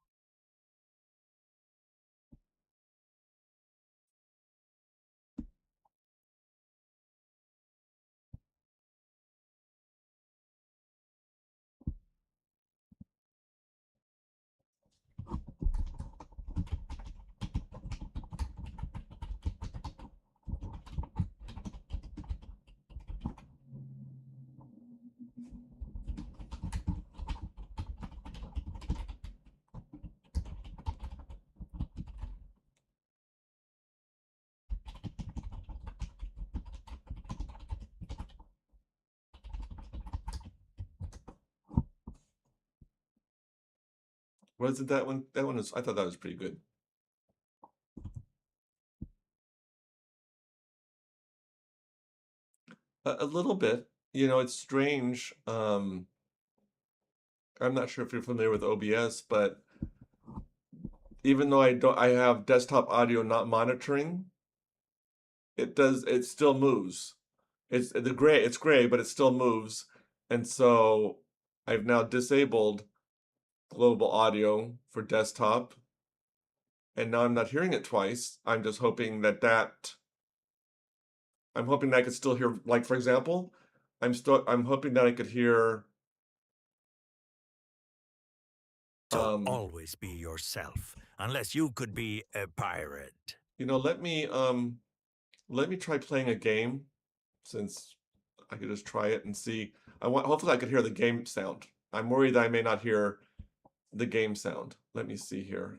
wasn't that one? That one was. I thought that was pretty good. A little bit. You know, it's strange. I'm not sure if you're familiar with OBS, but even though I have desktop audio not monitoring, it still moves. It's gray, but it still moves. And so I've now disabled global audio for desktop, and now I'm not hearing it twice. I'm just hoping I'm hoping that I could still hear, like, for example, I'm hoping that I could hear So always be yourself, unless you could be a pirate. you know, let me try playing a game, since I could just try it and see. Hopefully I could hear the game sound. I'm worried that I may not hear the game sound. Let me see here.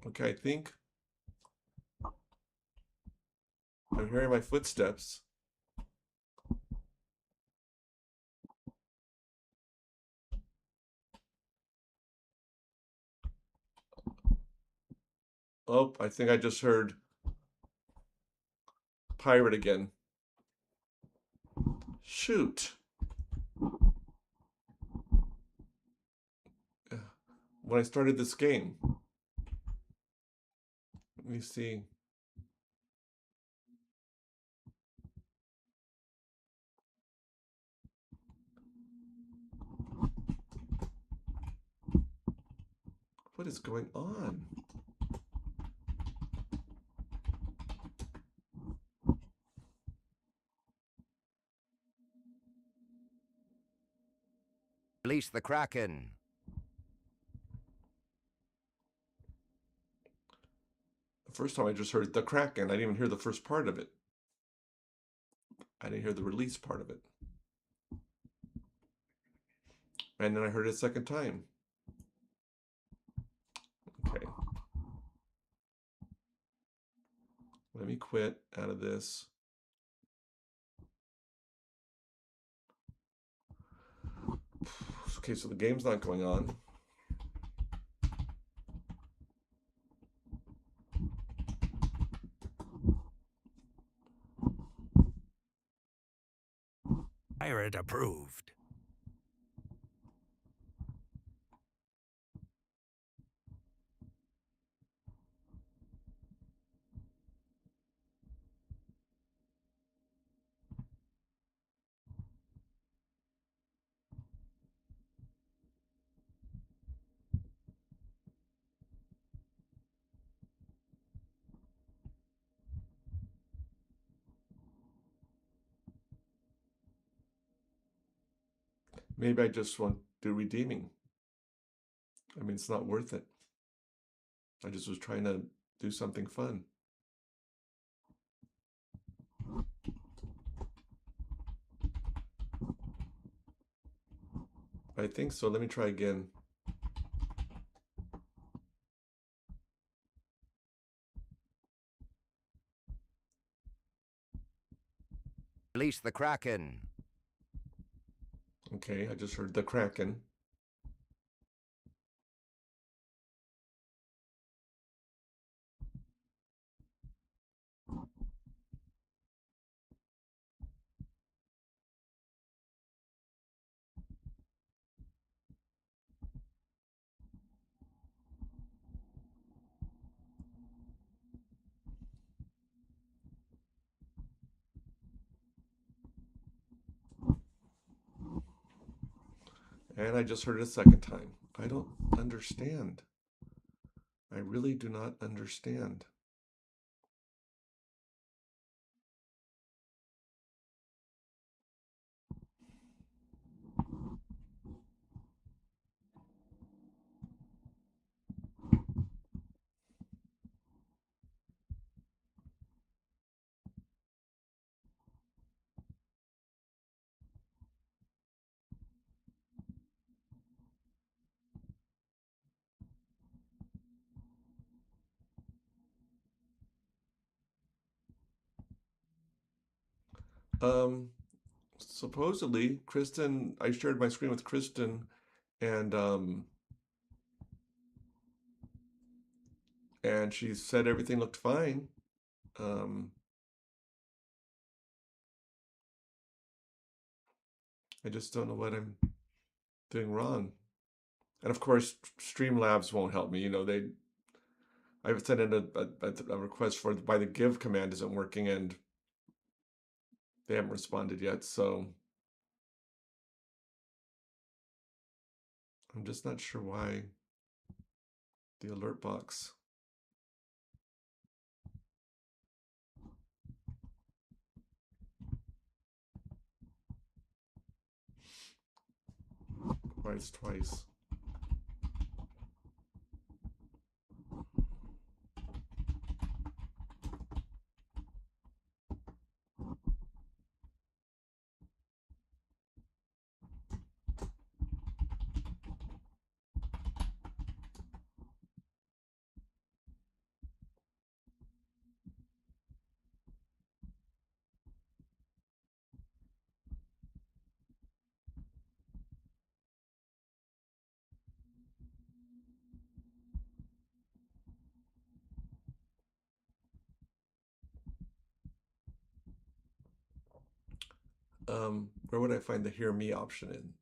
Okay, I think I'm hearing my footsteps. Oh, I think I just heard pirate again. Shoot. When I started this game. Let me see. is going on? Release the Kraken. The first time I just heard the Kraken. I didn't even hear the first part of it. I didn't hear the release part of it. And then I heard it a second time. Okay. Let me quit out of this. Okay, so the game's not going on. Pirate approved. Maybe I just want to do redeeming. I mean, it's not worth it. I just was trying to do something fun. I think so. Let me try again. Release the Kraken. Okay, I just heard the Kraken. And I just heard it a second time. I don't understand. I really do not understand. Supposedly, Kristen, I shared my screen with Kristen, and she said everything looked fine. I just don't know what I'm doing wrong. And of course, Streamlabs won't help me. You know, I've sent in a request for why the give command isn't working, and they haven't responded yet. So I'm just not sure why the alert box. Why it's twice. Where would I find the hear me option in?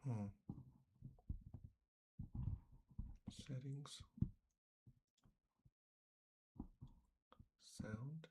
Hmm. Settings. Sound.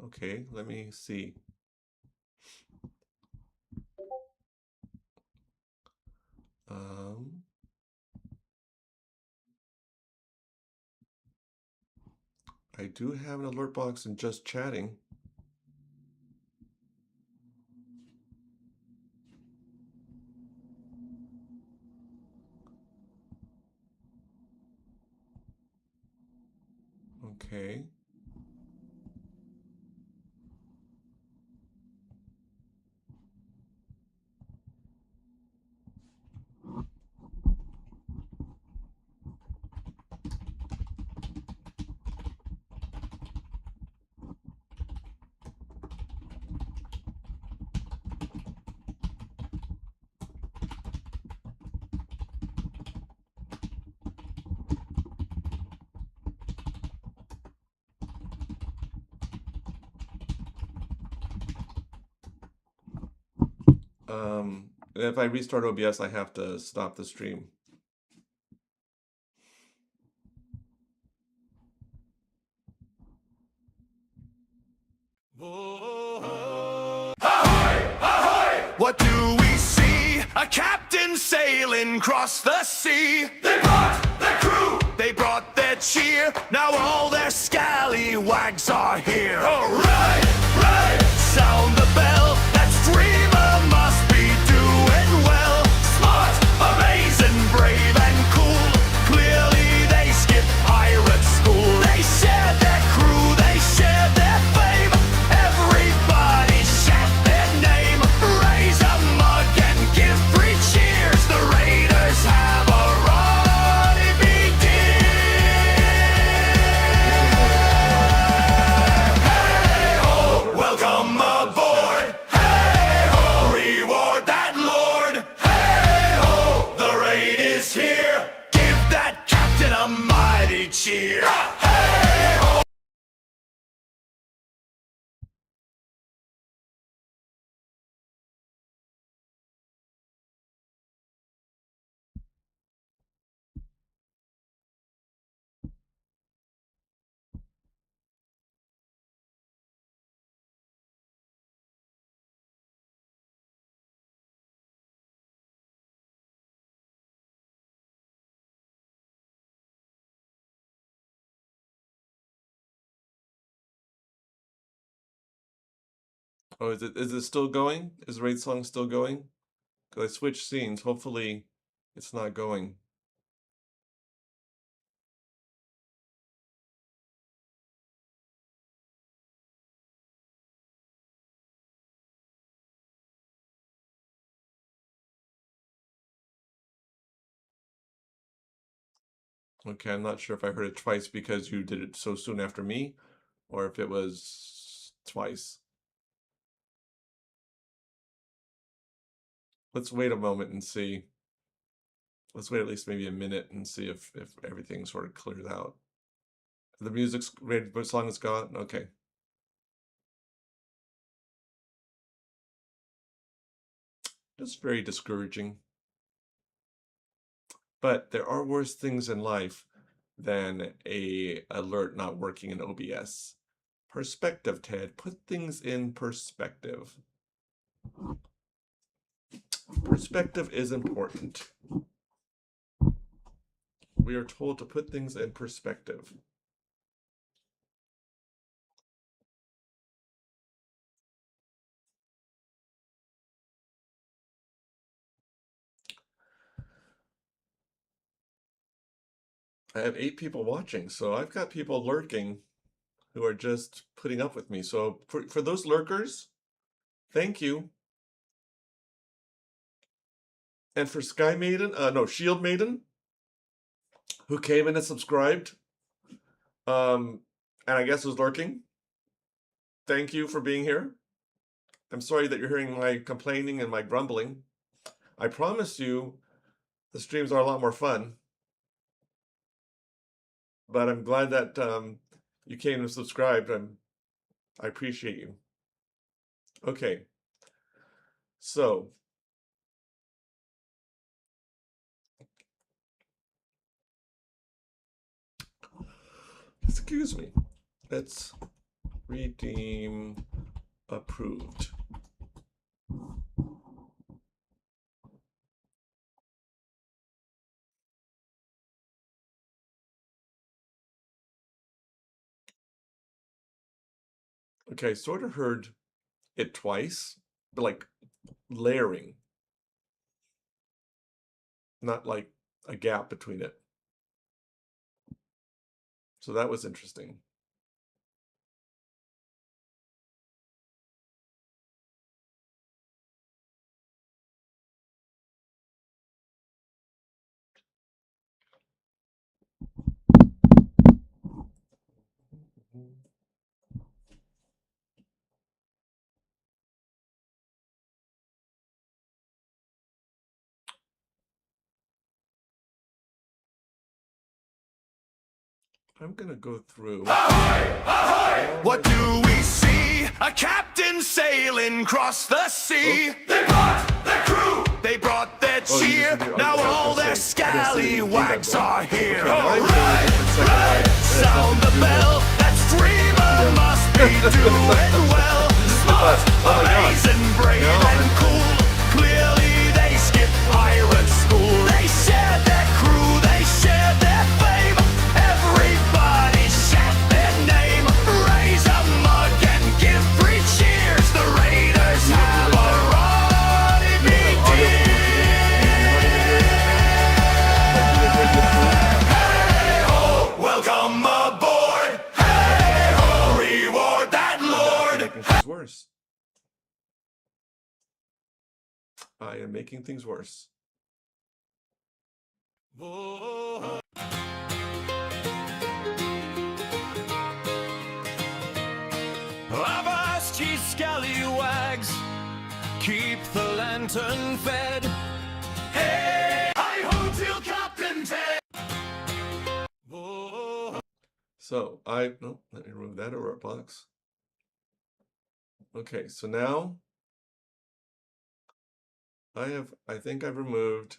Okay, let me see. Um, I do have an alert box in just chatting. Okay. If I restart OBS, I have to stop the stream. What do we see? A captain sailing across the sea. They brought their crew, they brought their cheer. Now all their scallywags are here. All right, right, sound the bell. That streamer must be doing well. Smart, amazing, brave and cool. Clearly they skipped pirate school. They shared their crew, they shared their fame. Everybody shout their name. Raise a mug and give 3 cheers. The Raiders have already begun. Hey ho, welcome aboard. Hey ho, reward that lord. Hey ho, the raid is here. Give that captain a mighty cheer. Hey ho. Oh, is it still going? Is Raid Song still going? Because I switched scenes. Hopefully it's not going. Okay, I'm not sure if I heard it twice because you did it so soon after me, or if it was twice. Let's wait a moment and see. Let's wait at least maybe a minute and see if everything sort of clears out. The music's ready, the song is gone? Okay. That's very discouraging. But there are worse things in life than a alert not working in OBS. Perspective, Ted. Put things in perspective. Perspective is important. We are told to put things in perspective. I have 8 people watching, so I've got people lurking who are just putting up with me. So for those lurkers, thank you. And for Sky Maiden, no, Shield Maiden, who came in and subscribed, and I guess was lurking. Thank you for being here. I'm sorry that you're hearing my complaining and my grumbling. I promise you the streams are a lot more fun. But I'm glad that you came and subscribed. I appreciate you. Okay. So, excuse me. Let's redeem approved. Okay, I sort of heard it twice, but like layering, not like a gap between it. So that was interesting. I'm gonna go through. What do we see? A captain sailing across the sea. They brought their crew, they brought their cheer. Now all their scallywags are here. Right, sound the bell. That streamer must be doing well. Smart, amazing, brave and cool. Clearly they skipped pirate school. They shared their crew, they shared their fame. Everybody shout their name. Raise a mug and give 3 cheers. The Raiders have already Hey ho, welcome aboard. Hey ho, reward that lord. Making things worse. I am making things worse. Avast ye scallywags, keep the lantern fed. Hey, hi-ho till Captain Ted. So let me remove that alert box. Okay, so now I think I've removed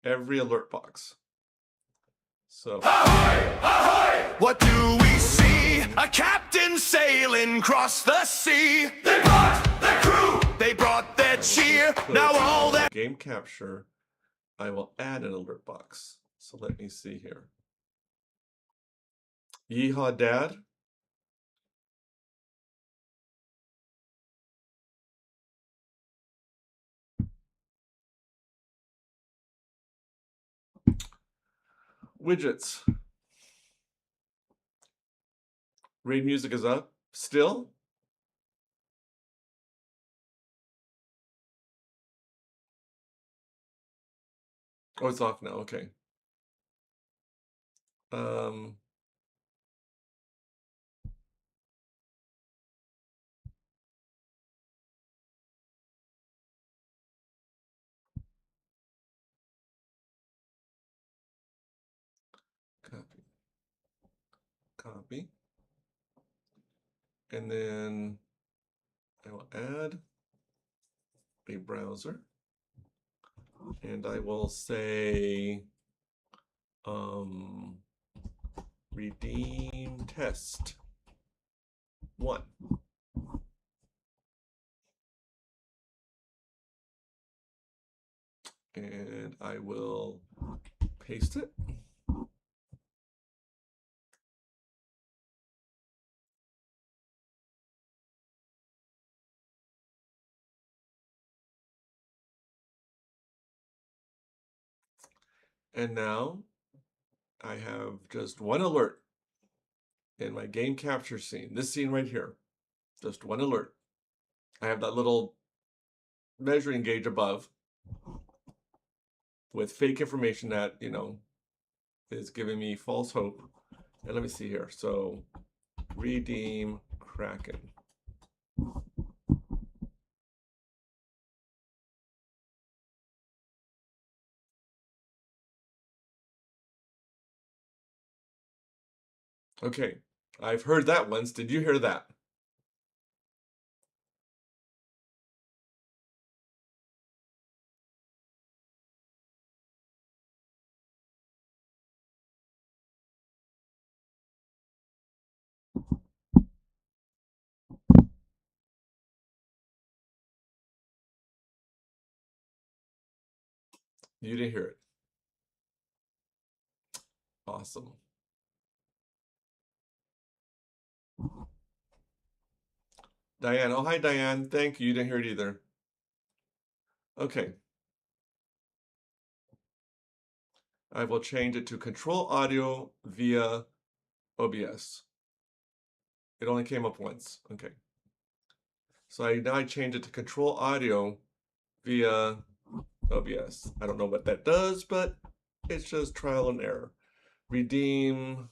every alert box. So What do we see? A captain sailing across the sea. They brought their crew, they brought their cheer. Now all their game capture, I will add an alert box. So let me see here. Yeehaw Dad. Widgets. Raid music is up. Still? Oh, it's off now. Okay. Copy. Copy. And then I will add a browser. And I will say redeem test 1. And I will paste it. And now I have just one alert in my game capture scene. This scene right here. Just one alert. I have that little measuring gauge above with fake information that, you know, is giving me false hope. And let me see here. So, redeem Kraken. Okay, I've heard that once. Did you hear that? You didn't hear it. Awesome. Diane. Oh, hi, Diane. Thank you. You didn't hear it either. Okay. I will change it to control audio via OBS. It only came up once. Okay. So now I change it to control audio via OBS. I don't know what that does, but it's just trial and error. Redeem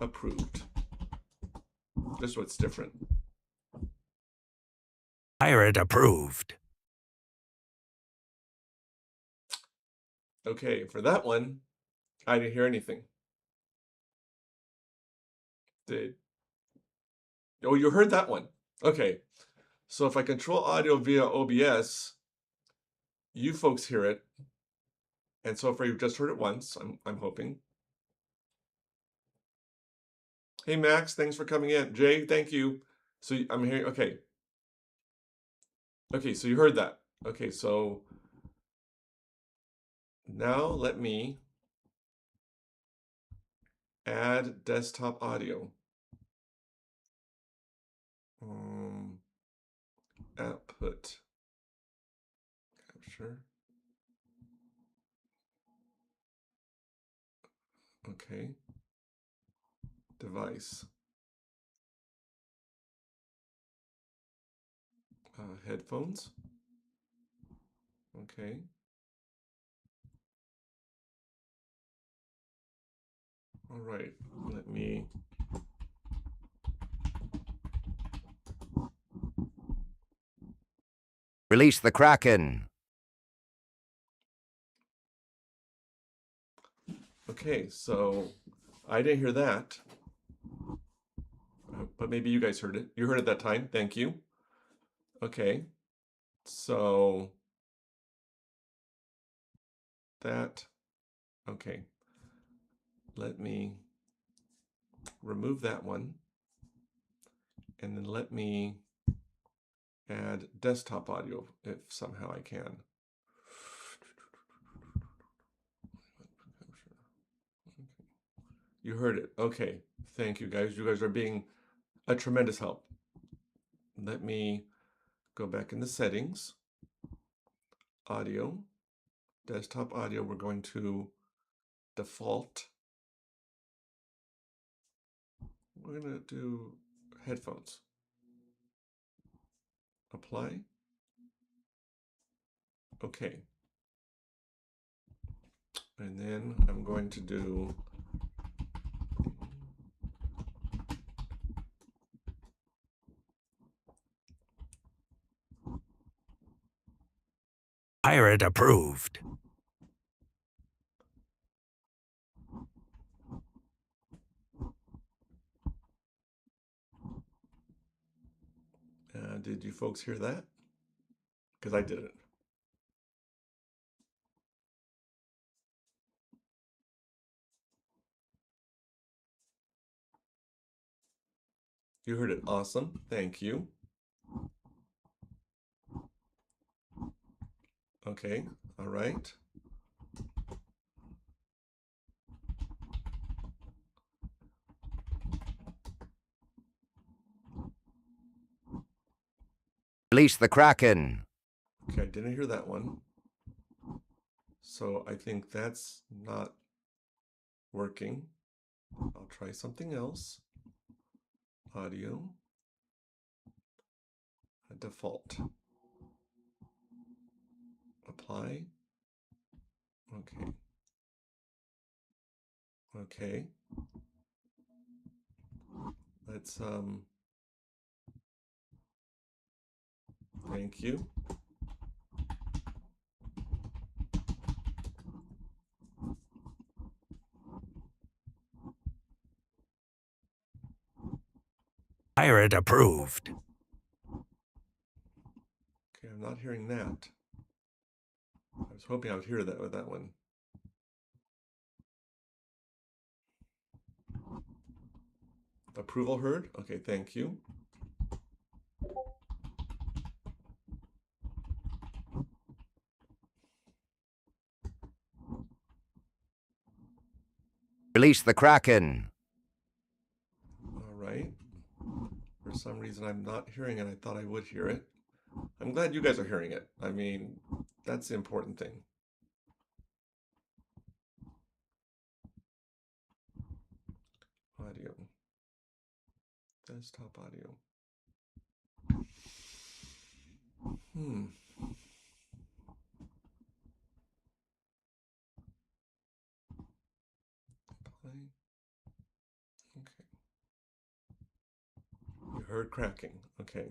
approved. Just what's different. Pirate approved. Okay, for that one, I didn't hear anything. Oh, you heard that one. Okay. So if I control audio via OBS, you folks hear it. And so far you've just heard it once, I'm hoping. Hey Max, thanks for coming in. Jay, thank you. So I'm hearing, okay. Okay, so you heard that. Okay, so now let me add desktop audio. Output capture. Okay. Device. Headphones. Okay. All right. Let me. Release the Kraken. Okay, so I didn't hear that. But maybe you guys heard it. You heard it that time. Thank you. Okay. So that, okay. Let me remove that one. And then let me add desktop audio if somehow I can. You heard it. Okay. Thank you guys. You guys are being a tremendous help. Let me go back in the settings. Audio. Desktop audio. We're going to default. We're going to do headphones. Apply. Okay. And then I'm going to do Pirate approved. did you folks hear that? Because I didn't. You heard it. Awesome. Thank you. Okay. All right. Release the Kraken. Okay, I didn't hear that one. So I think that's not working. I'll try something else. Audio. Default. Apply. Okay. Okay. Let's thank you. Pirate approved. Okay, I'm not hearing that. I was hoping I would hear that with that one. Approval heard? Okay, thank you. Release the Kraken. All right. For some reason, I'm not hearing it. I thought I would hear it. I'm glad you guys are hearing it. I mean, that's the important thing. Audio. Desktop audio. Play. Okay. You heard cracking. Okay.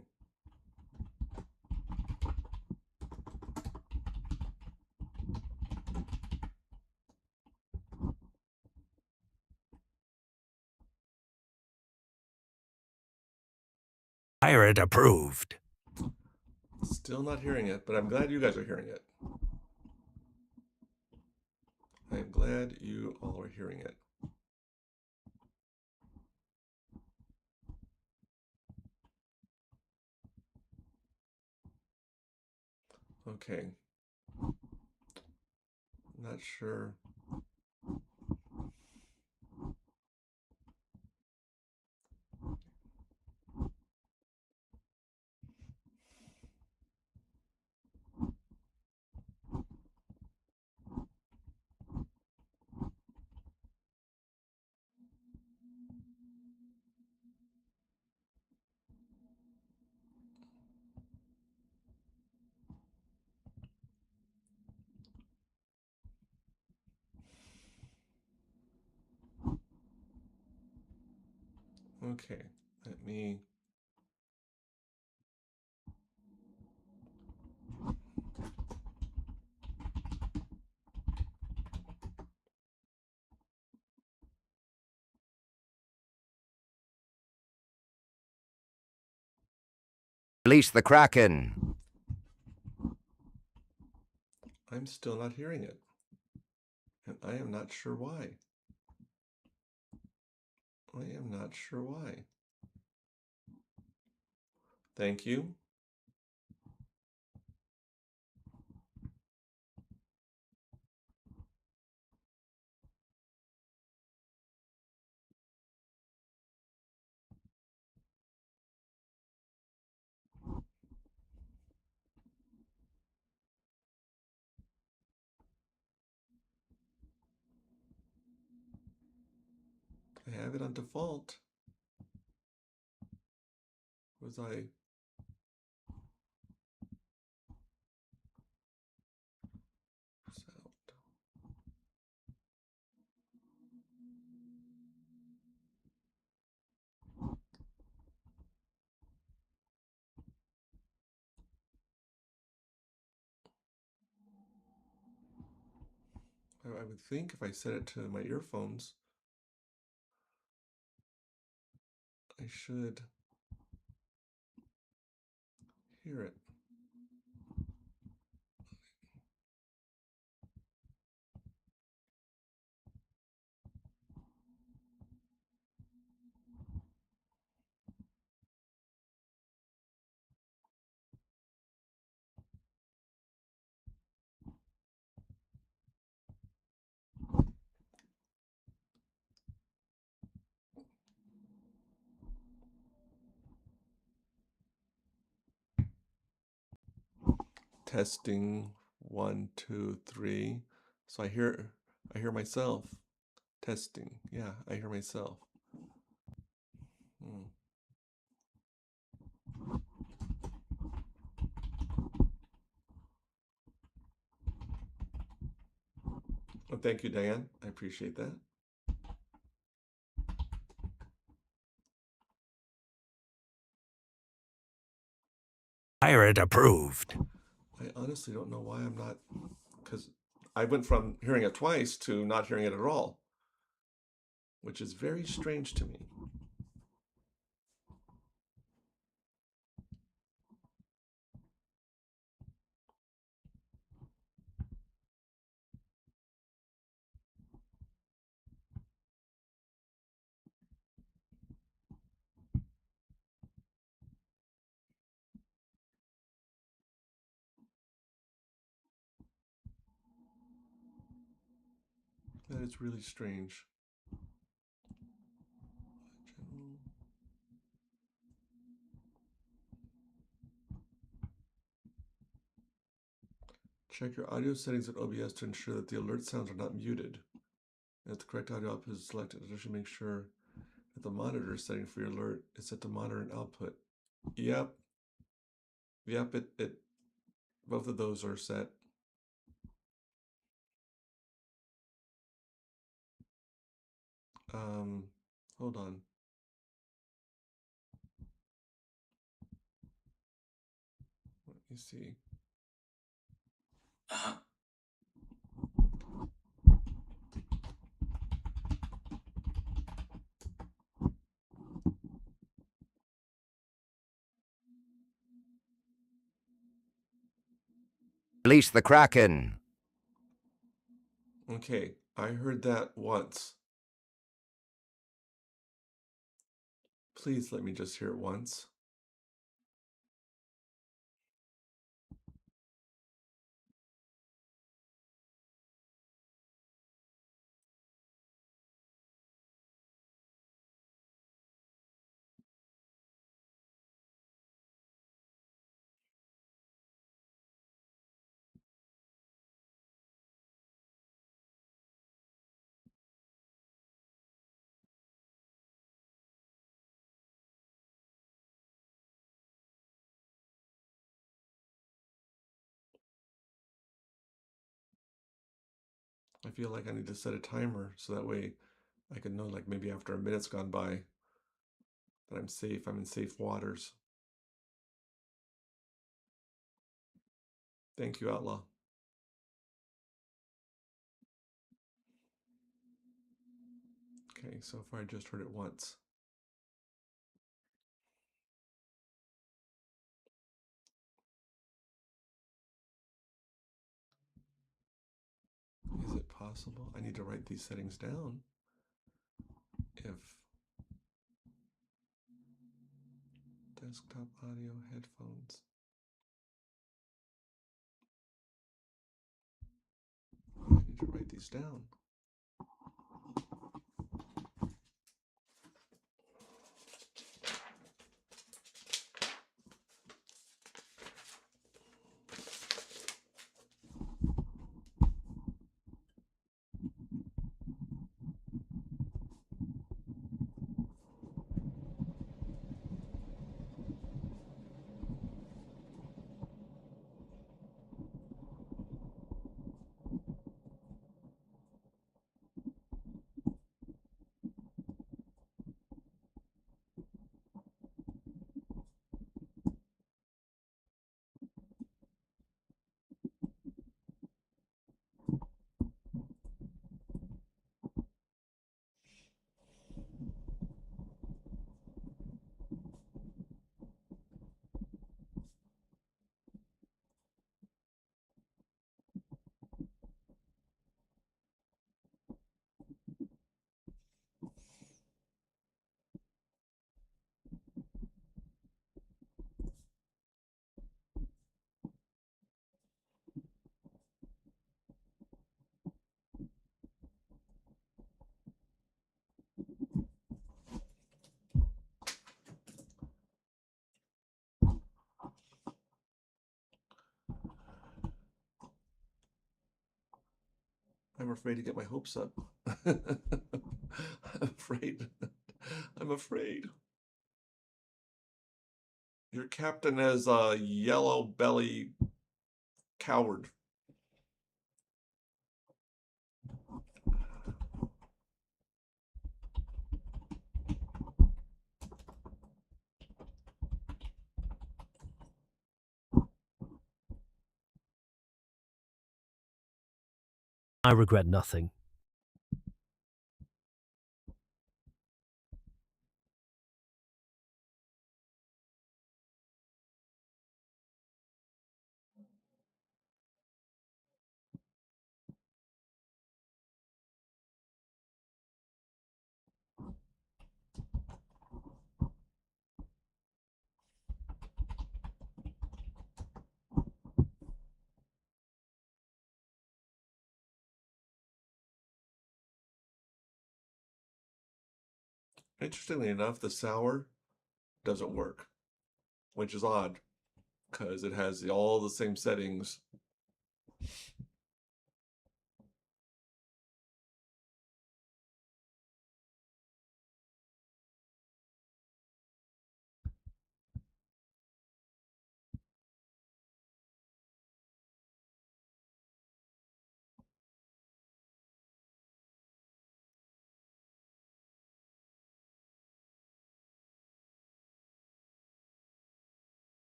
Pirate approved. Still not hearing it, but I'm glad you guys are hearing it. I'm glad you all are hearing it. Okay. Not sure. Okay, let me Release the Kraken. I'm still not hearing it. And I am not sure why. I am not sure why. Thank you. I have it on default. Was I? Sound. I would think if I set it to my earphones, I should hear it. Testing 1, 2, 3. So I hear myself testing. Yeah, I hear myself. Hmm. Well, thank you, Diane. I appreciate that. Pirate approved. I honestly don't know why I'm not, because I went from hearing it twice to not hearing it at all, which is very strange to me. That is really strange. General. Check your audio settings at OBS to ensure that the alert sounds are not muted. And if the correct audio output is selected, additionally make sure that the monitor setting for your alert is set to monitor and output. Yep. Yep, it both of those are set. Hold on. Let me see. Release the Kraken. Okay, I heard that once. Please let me just hear it once. I feel like I need to set a timer so that way I can know, like, maybe after a minute's gone by that I'm safe. I'm in safe waters. Thank you, Outlaw. Okay, so far I just heard it once. Is it possible? I need to write these settings down. If desktop audio headphones. I need to write these down. afraid to get my hopes up. I'm afraid. I'm afraid. Your captain is a yellow belly coward. I regret nothing. Interestingly enough, the sour doesn't work, which is odd because it has all the same settings.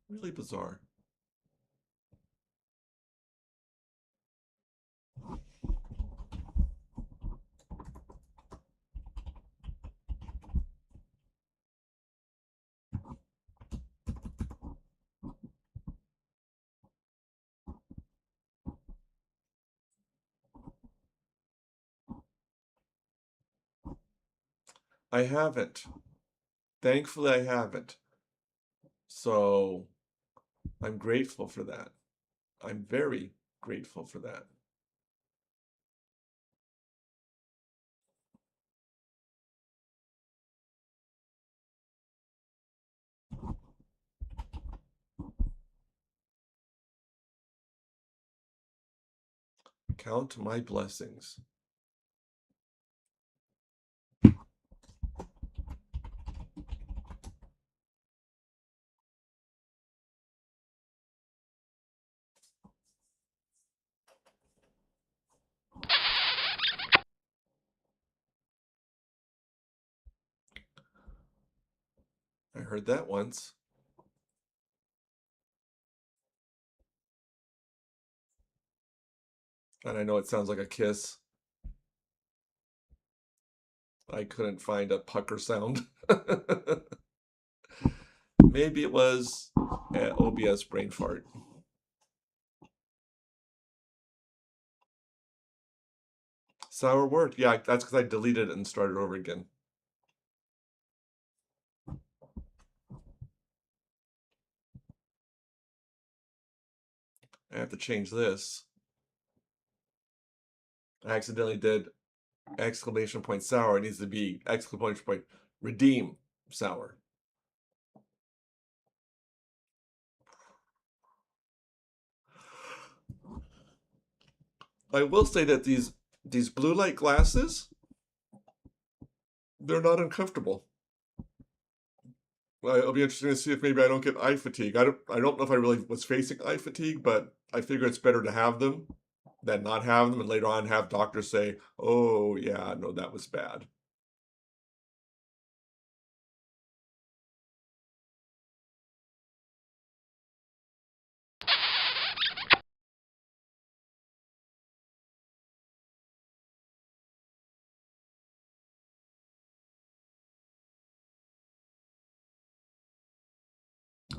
Really bizarre. I haven't. Thankfully, I haven't. So I'm grateful for that. I'm very grateful for that. Count my blessings. I heard that once. And I know it sounds like a kiss. I couldn't find a pucker sound. Maybe it was OBS brain fart. Sour word. Yeah, that's because I deleted it and started over again. I have to change this. I accidentally did exclamation point sour. It needs to be exclamation point redeem sour. I will say that these blue light glasses, they're not uncomfortable. It'll be interesting to see if maybe I don't get eye fatigue. I don't know if I really was facing eye fatigue, but I figure it's better to have them than not have them and later on have doctors say, "Oh yeah, no, that was bad."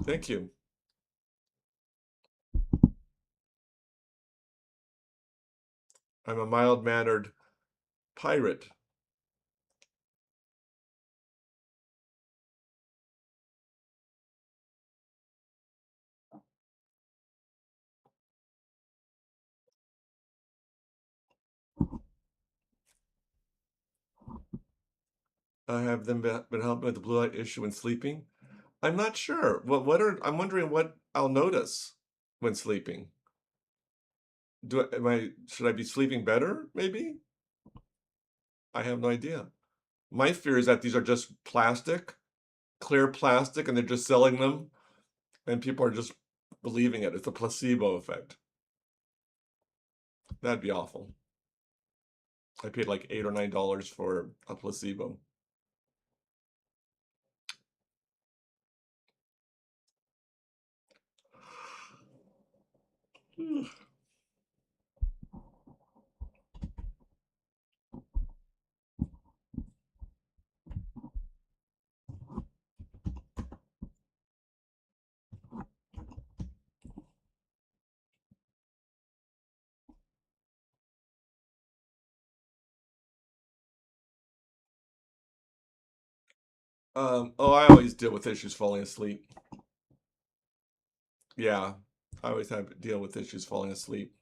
Thank you. I'm a mild-mannered pirate. Have them been helping with the blue light issue when sleeping? I'm not sure. I'm wondering what I'll notice when sleeping. Should I be sleeping better, maybe? I have no idea. My fear is that these are just plastic, clear plastic, and they're just selling them, and people are just believing it. It's a placebo effect. That'd be awful. I paid like $8 or $9 for a placebo. Oh, I always deal with issues falling asleep. Yeah, I always deal with issues falling asleep.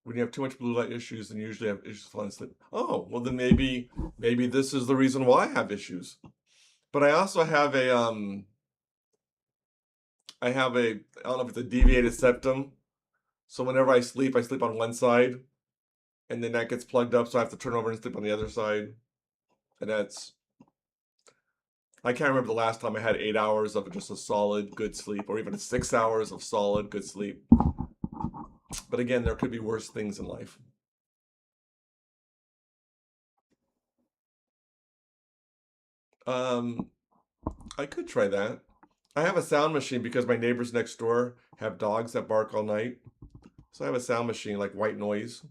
When you have too much blue light issues, then you usually have issues falling asleep. Oh, well then maybe this is the reason why I have issues. But I also have I don't know if it's a deviated septum. So whenever I sleep on one side, and then that gets plugged up, so I have to turn over and sleep on the other side. And I can't remember the last time I had 8 hours of just a solid good sleep, or even 6 hours of solid good sleep. But again, there could be worse things in life. Um, I could try that. I have a sound machine because my neighbors next door have dogs that bark all night. So I have a sound machine like white noise.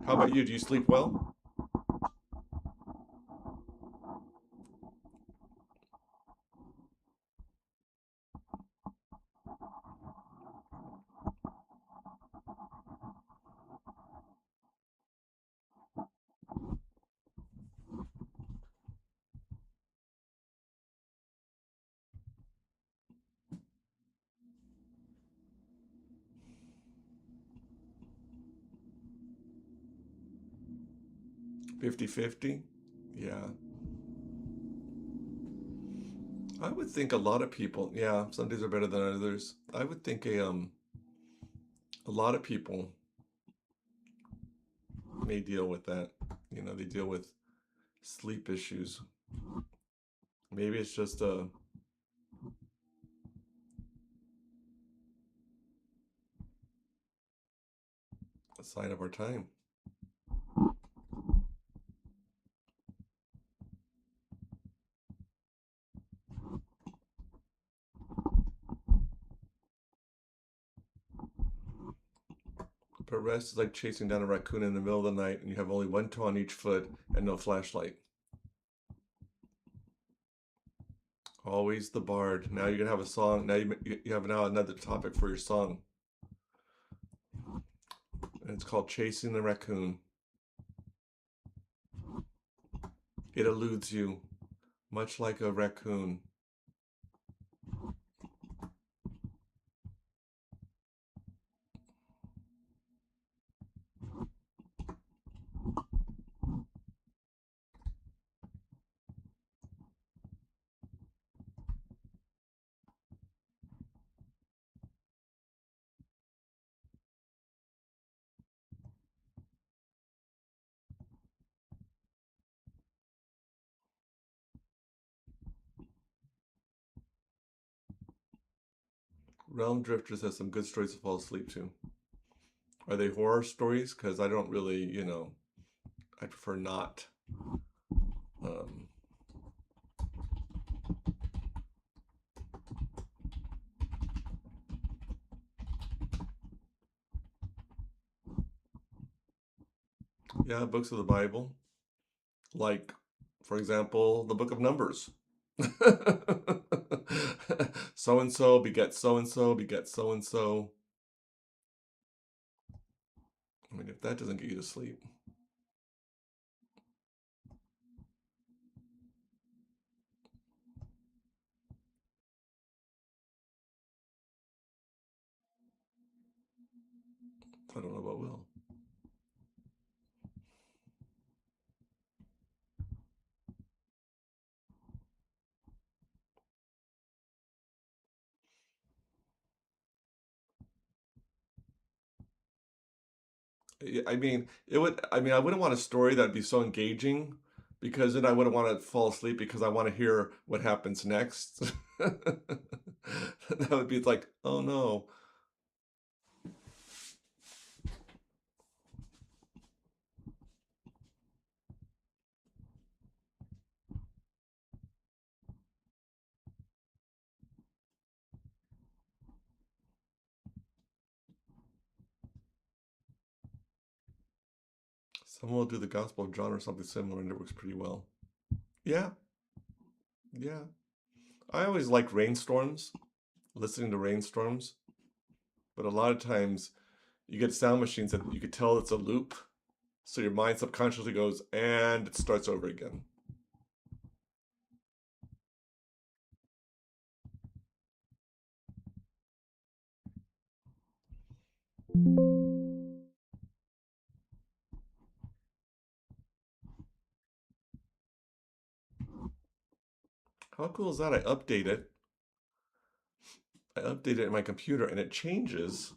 How about you? Do you sleep well? Fifty-fifty. Yeah. I would think a lot of people, yeah, some days are better than others. I would think a lot of people may deal with that. They deal with sleep issues. Maybe it's just a sign of our time. But rest is like chasing down a raccoon in the middle of the night and you have only one toe on each foot and no flashlight. Always the bard. Now you're gonna have a song. Now you have now another topic for your song. And it's called Chasing the Raccoon. It eludes you, much like a raccoon. Realm Drifters has some good stories to fall asleep to. Are they horror stories? Because I don't really, you know, I prefer not. Um, yeah, books of the Bible. Like, for example, the book of Numbers. So and so begets so and so begets so and so. I mean, if that doesn't get you to sleep. I don't know what will. I mean, it would. I mean, I wouldn't want a story that'd be so engaging, because then I wouldn't want to fall asleep because I want to hear what happens next. That would be like, oh no. Someone will do the Gospel of John or something similar, and it works pretty well. Yeah, yeah. I always like rainstorms, listening to rainstorms, but a lot of times you get sound machines that you could tell it's a loop, so your mind subconsciously goes and it starts over again. How cool is that? I update it. I update it in my computer and it changes.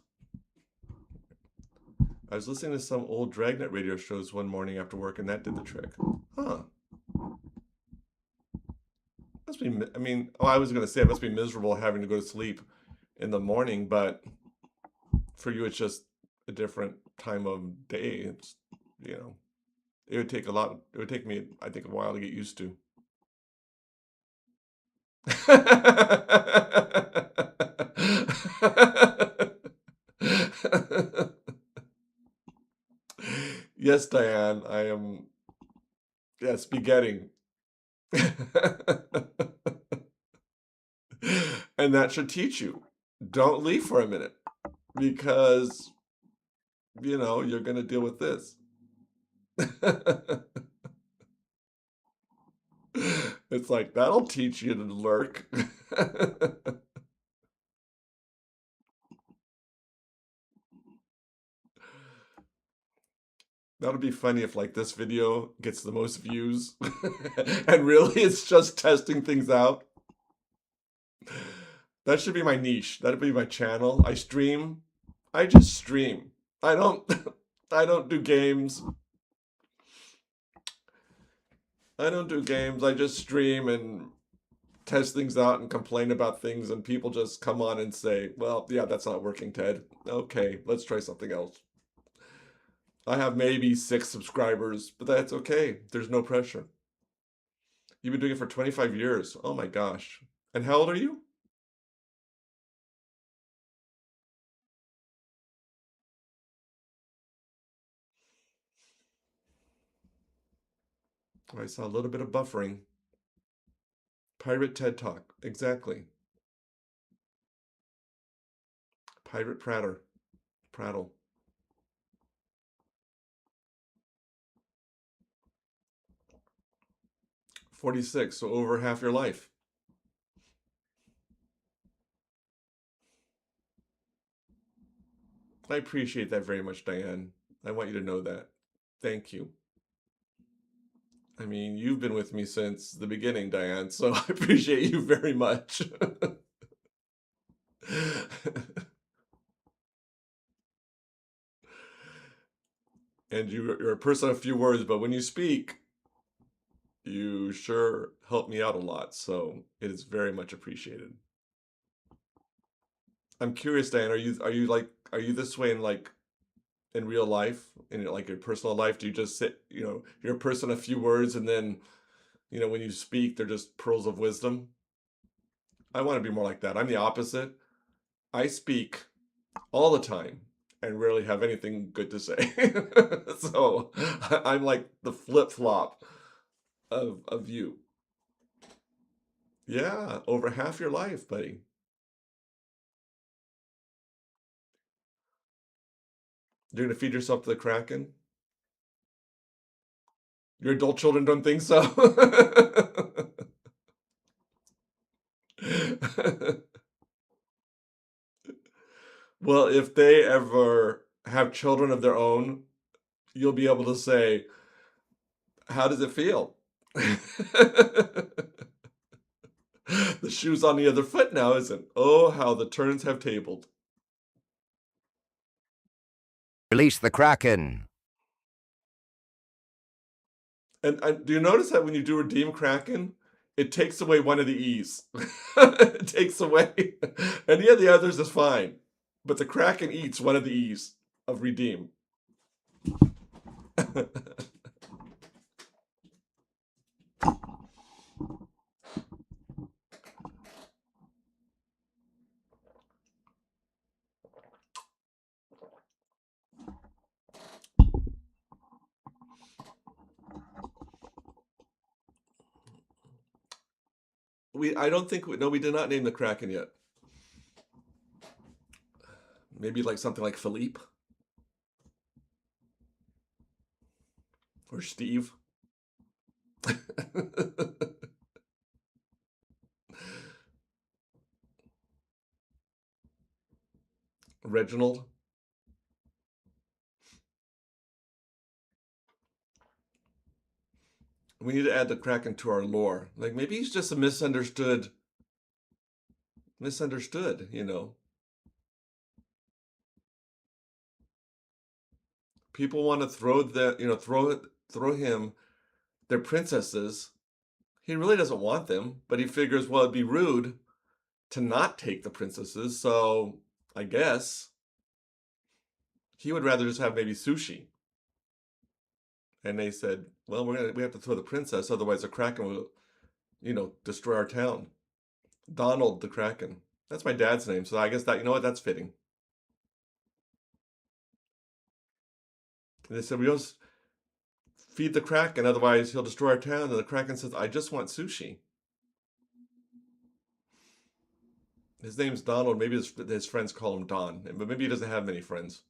I was listening to some old Dragnet radio shows one morning after work, and that did the trick. Huh. Must be, I mean, oh, I was going to say it must be miserable having to go to sleep in the morning, but for you, it's just a different time of day. It's, you know, it would take it would take me, I think, a while to get used to. Yes, Diane, I am, yes, begetting. And that should teach you. Don't leave for a minute, because, you know, you're going to deal with this. It's like, that'll teach you to lurk. That'll be funny if, like, this video gets the most views and really it's just testing things out. That should be my niche. That'd be my channel. I stream. I just stream. I don't I don't do games. I don't do games. I just stream and test things out and complain about things, and people just come on and say, well, yeah, that's not working, Ted. Okay, let's try something else. I have maybe 6 subscribers, but that's okay. There's no pressure. You've been doing it for 25 years. Oh my gosh. And how old are you? Oh, I saw a little bit of buffering. Pirate TED Talk. Exactly. Pirate Prattle. 46, so over half your life. I appreciate that very much, Diane. I want you to know that. Thank you. I mean, you've been with me since the beginning, Diane, so I appreciate you very much. And you're a person of few words, but when you speak, you sure help me out a lot, so it is very much appreciated. I'm curious, Dan, are you this way in like in real life, in like your personal life? Do you just sit, you're a person a few words and then, when you speak, they're just pearls of wisdom? I want to be more like that. I'm the opposite. I speak all the time and rarely have anything good to say. So I'm like the flip-flop of you. Yeah, over half your life, buddy. You're gonna feed yourself to the Kraken? Your adult children don't think so? Well, if they ever have children of their own, you'll be able to say, how does it feel? The shoe's on the other foot now, isn't it? Oh, how the turns have tabled. Release the Kraken. And do you notice that when you do redeem Kraken, it takes away one of the E's. It takes away, any of the others is fine. But the Kraken eats one of the E's of redeem. I don't think, no, we did not name the Kraken yet. Maybe like something like Philippe or Steve. Reginald. We need to add the Kraken to our lore. Like maybe he's just a misunderstood, People want to throw him their princesses. He really doesn't want them, but he figures, well, it'd be rude to not take the princesses, so I guess he would rather just have maybe sushi. And they said, well, we have to throw the princess, otherwise the Kraken will, destroy our town. Donald the Kraken. That's my dad's name, so I guess that, that's fitting. And they said, we don't feed the Kraken, otherwise he'll destroy our town. And the Kraken says, I just want sushi. His name's Donald. Maybe his friends call him Don, but maybe he doesn't have many friends.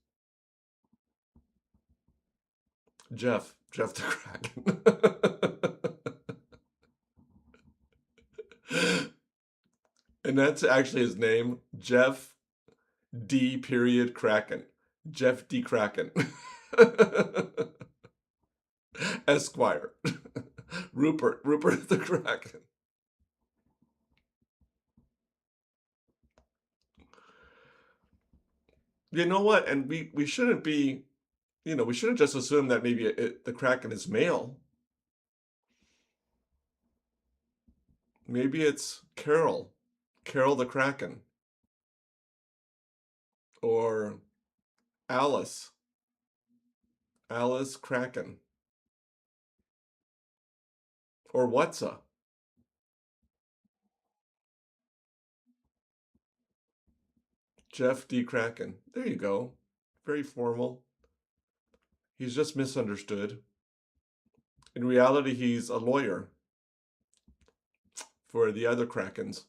Jeff the Kraken. And that's actually his name, Jeff D. Kraken. Jeff D. Kraken. Esquire. Rupert the Kraken. You know what? And we shouldn't be, we shouldn't just assume that maybe the Kraken is male. Maybe it's Carol the Kraken. Or Alice Kraken. Or Whatsa. Jeff D. Kraken. There you go. Very formal. He's just misunderstood. In reality, he's a lawyer for the other Krakens.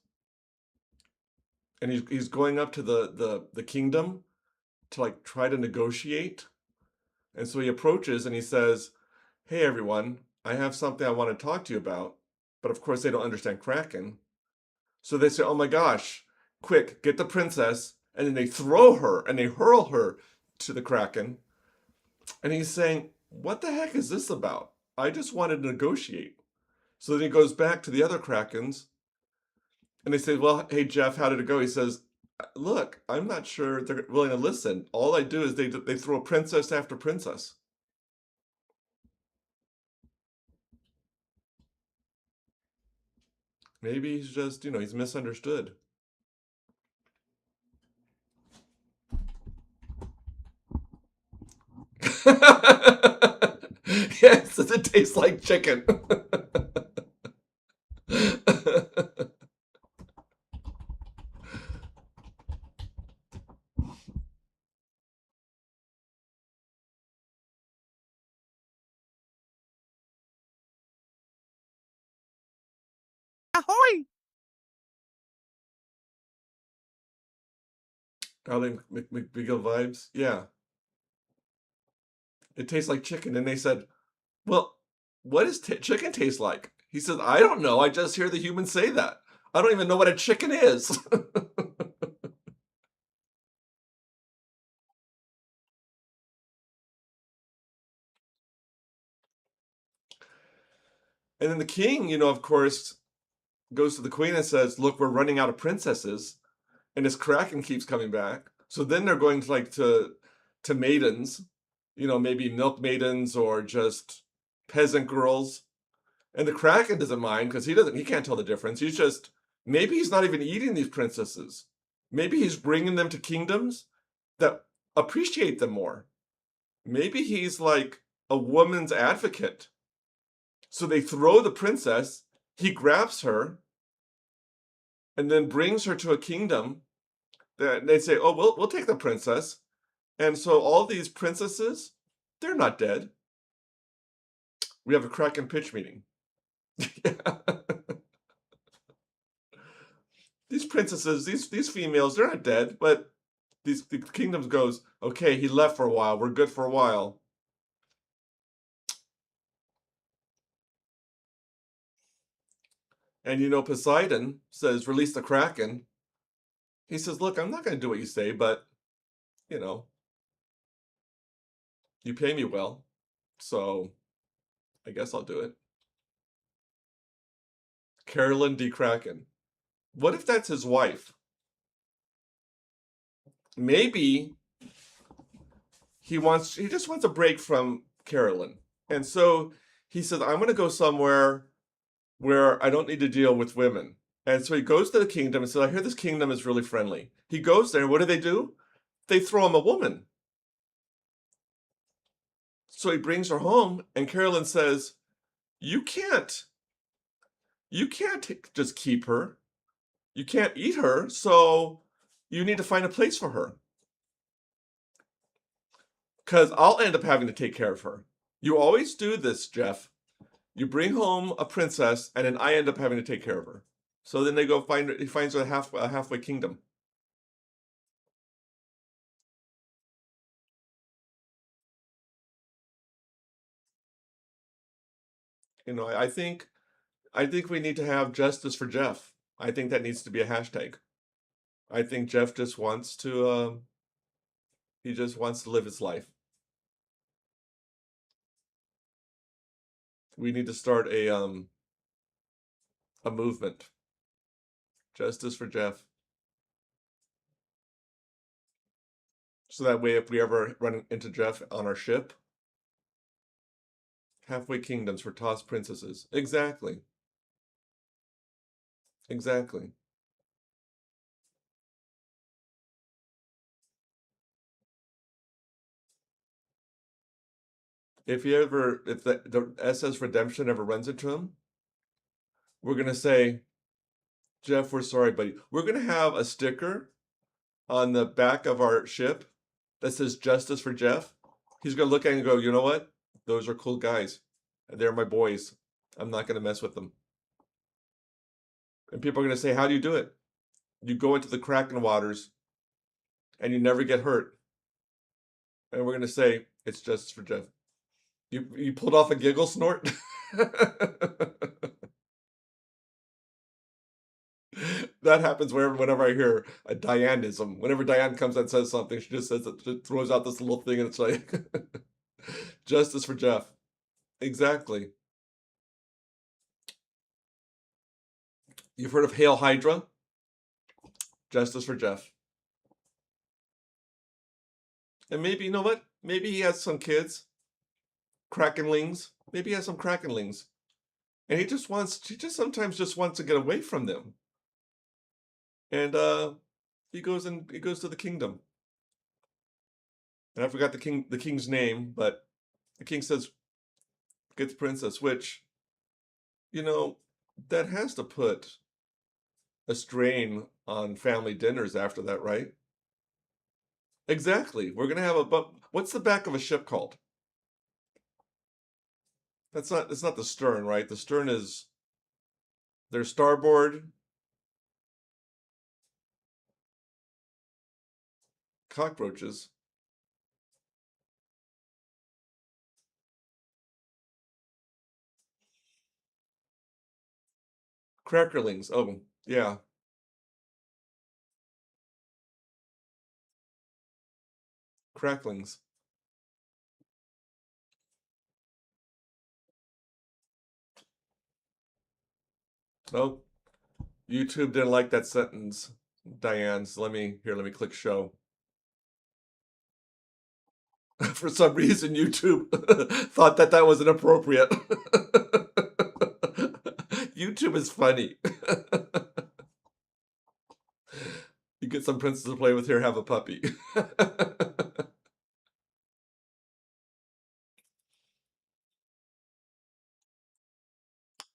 And he's going up to the kingdom to like try to negotiate. And so he approaches and he says, hey everyone, I have something I want to talk to you about. But of course they don't understand Kraken. So they say, oh my gosh, quick, get the princess. And then they throw her and they hurl her to the Kraken. And he's saying, what the heck is this about? I just wanted to negotiate. So then he goes back to the other Krakens. And they say, well, hey, Jeff, how did it go? He says, look, I'm not sure they're willing to listen. All I do is they throw princess after princess. Maybe he's just, he's misunderstood. Yes, does it taste like chicken? Ahoy! Ally McBeagle vibes? Yeah. It tastes like chicken. And they said, well, what does chicken taste like? He says, I don't know. I just hear the humans say that. I don't even know what a chicken is. And then the king, of course, goes to the queen and says, look, we're running out of princesses. And this kraken keeps coming back. So then they're going to to maidens, maybe milk maidens or just peasant girls. And the kraken doesn't mind because he can't tell the difference. Maybe he's not even eating these princesses. Maybe he's bringing them to kingdoms that appreciate them more. Maybe he's like a woman's advocate. So they throw the princess, he grabs her, and then brings her to a kingdom that they say, oh, we'll take the princess. And so all these princesses, they're not dead. We have a kraken pitch meeting. These princesses, these females, they're not dead, but the kingdoms goes, okay, he left for a while. We're good for a while. And Poseidon says, release the kraken. He says, look, I'm not going to do what you say, but you pay me well, so I guess I'll do it. Carolyn D. Kraken. What if that's his wife? Maybe he just wants a break from Carolyn. And so he says, I'm going to go somewhere where I don't need to deal with women. And so he goes to the kingdom and says, I hear this kingdom is really friendly. He goes there, and what do? They throw him a woman. So he brings her home, and Carolyn says, you can't just keep her. You can't eat her, so you need to find a place for her. Because I'll end up having to take care of her. You always do this, Jeff. You bring home a princess, and then I end up having to take care of her. So then they go find her. He finds her a halfway kingdom. I think we need to have justice for Jeff. I think that needs to be a hashtag. I think Jeff just wants to. He just wants to live his life. We need to start a movement. Justice for Jeff. So that way, if we ever run into Jeff on our ship, halfway kingdoms for tossed princesses. Exactly. Exactly. If the SS Redemption ever runs into him, we're gonna say, Jeff, we're sorry, buddy. We're gonna have a sticker on the back of our ship that says "Justice for Jeff." He's gonna look at it and go, you know what? Those are cool guys. They're my boys. I'm not gonna mess with them. And people are gonna say, how do you do it? You go into the Kraken waters, and you never get hurt. And we're gonna say, it's justice for Jeff. You pulled off a giggle snort? That happens whenever I hear a Dianism. Whenever Diane comes and says something, she just she throws out this little thing and it's like, justice for Jeff. Exactly. You've heard of Hail Hydra? Justice for Jeff. And maybe, you know what? Maybe he has some kids. Krakenlings. Maybe he has some Krakenlings. And he just sometimes just wants to get away from them. And he goes to the kingdom. And I forgot the king's name, but the king says, "Get the princess," which, you know, that has to put a strain on family dinners after that, right? Exactly. We're gonna have but what's the back of a ship called? It's not the stern, right? The stern is their starboard cockroaches. Crackerlings. Oh, yeah. Cracklings. Oh, YouTube didn't like that sentence, Diane. So let me click show. For some reason, YouTube thought that was inappropriate. YouTube is funny. You get some princess to play with here, have a puppy.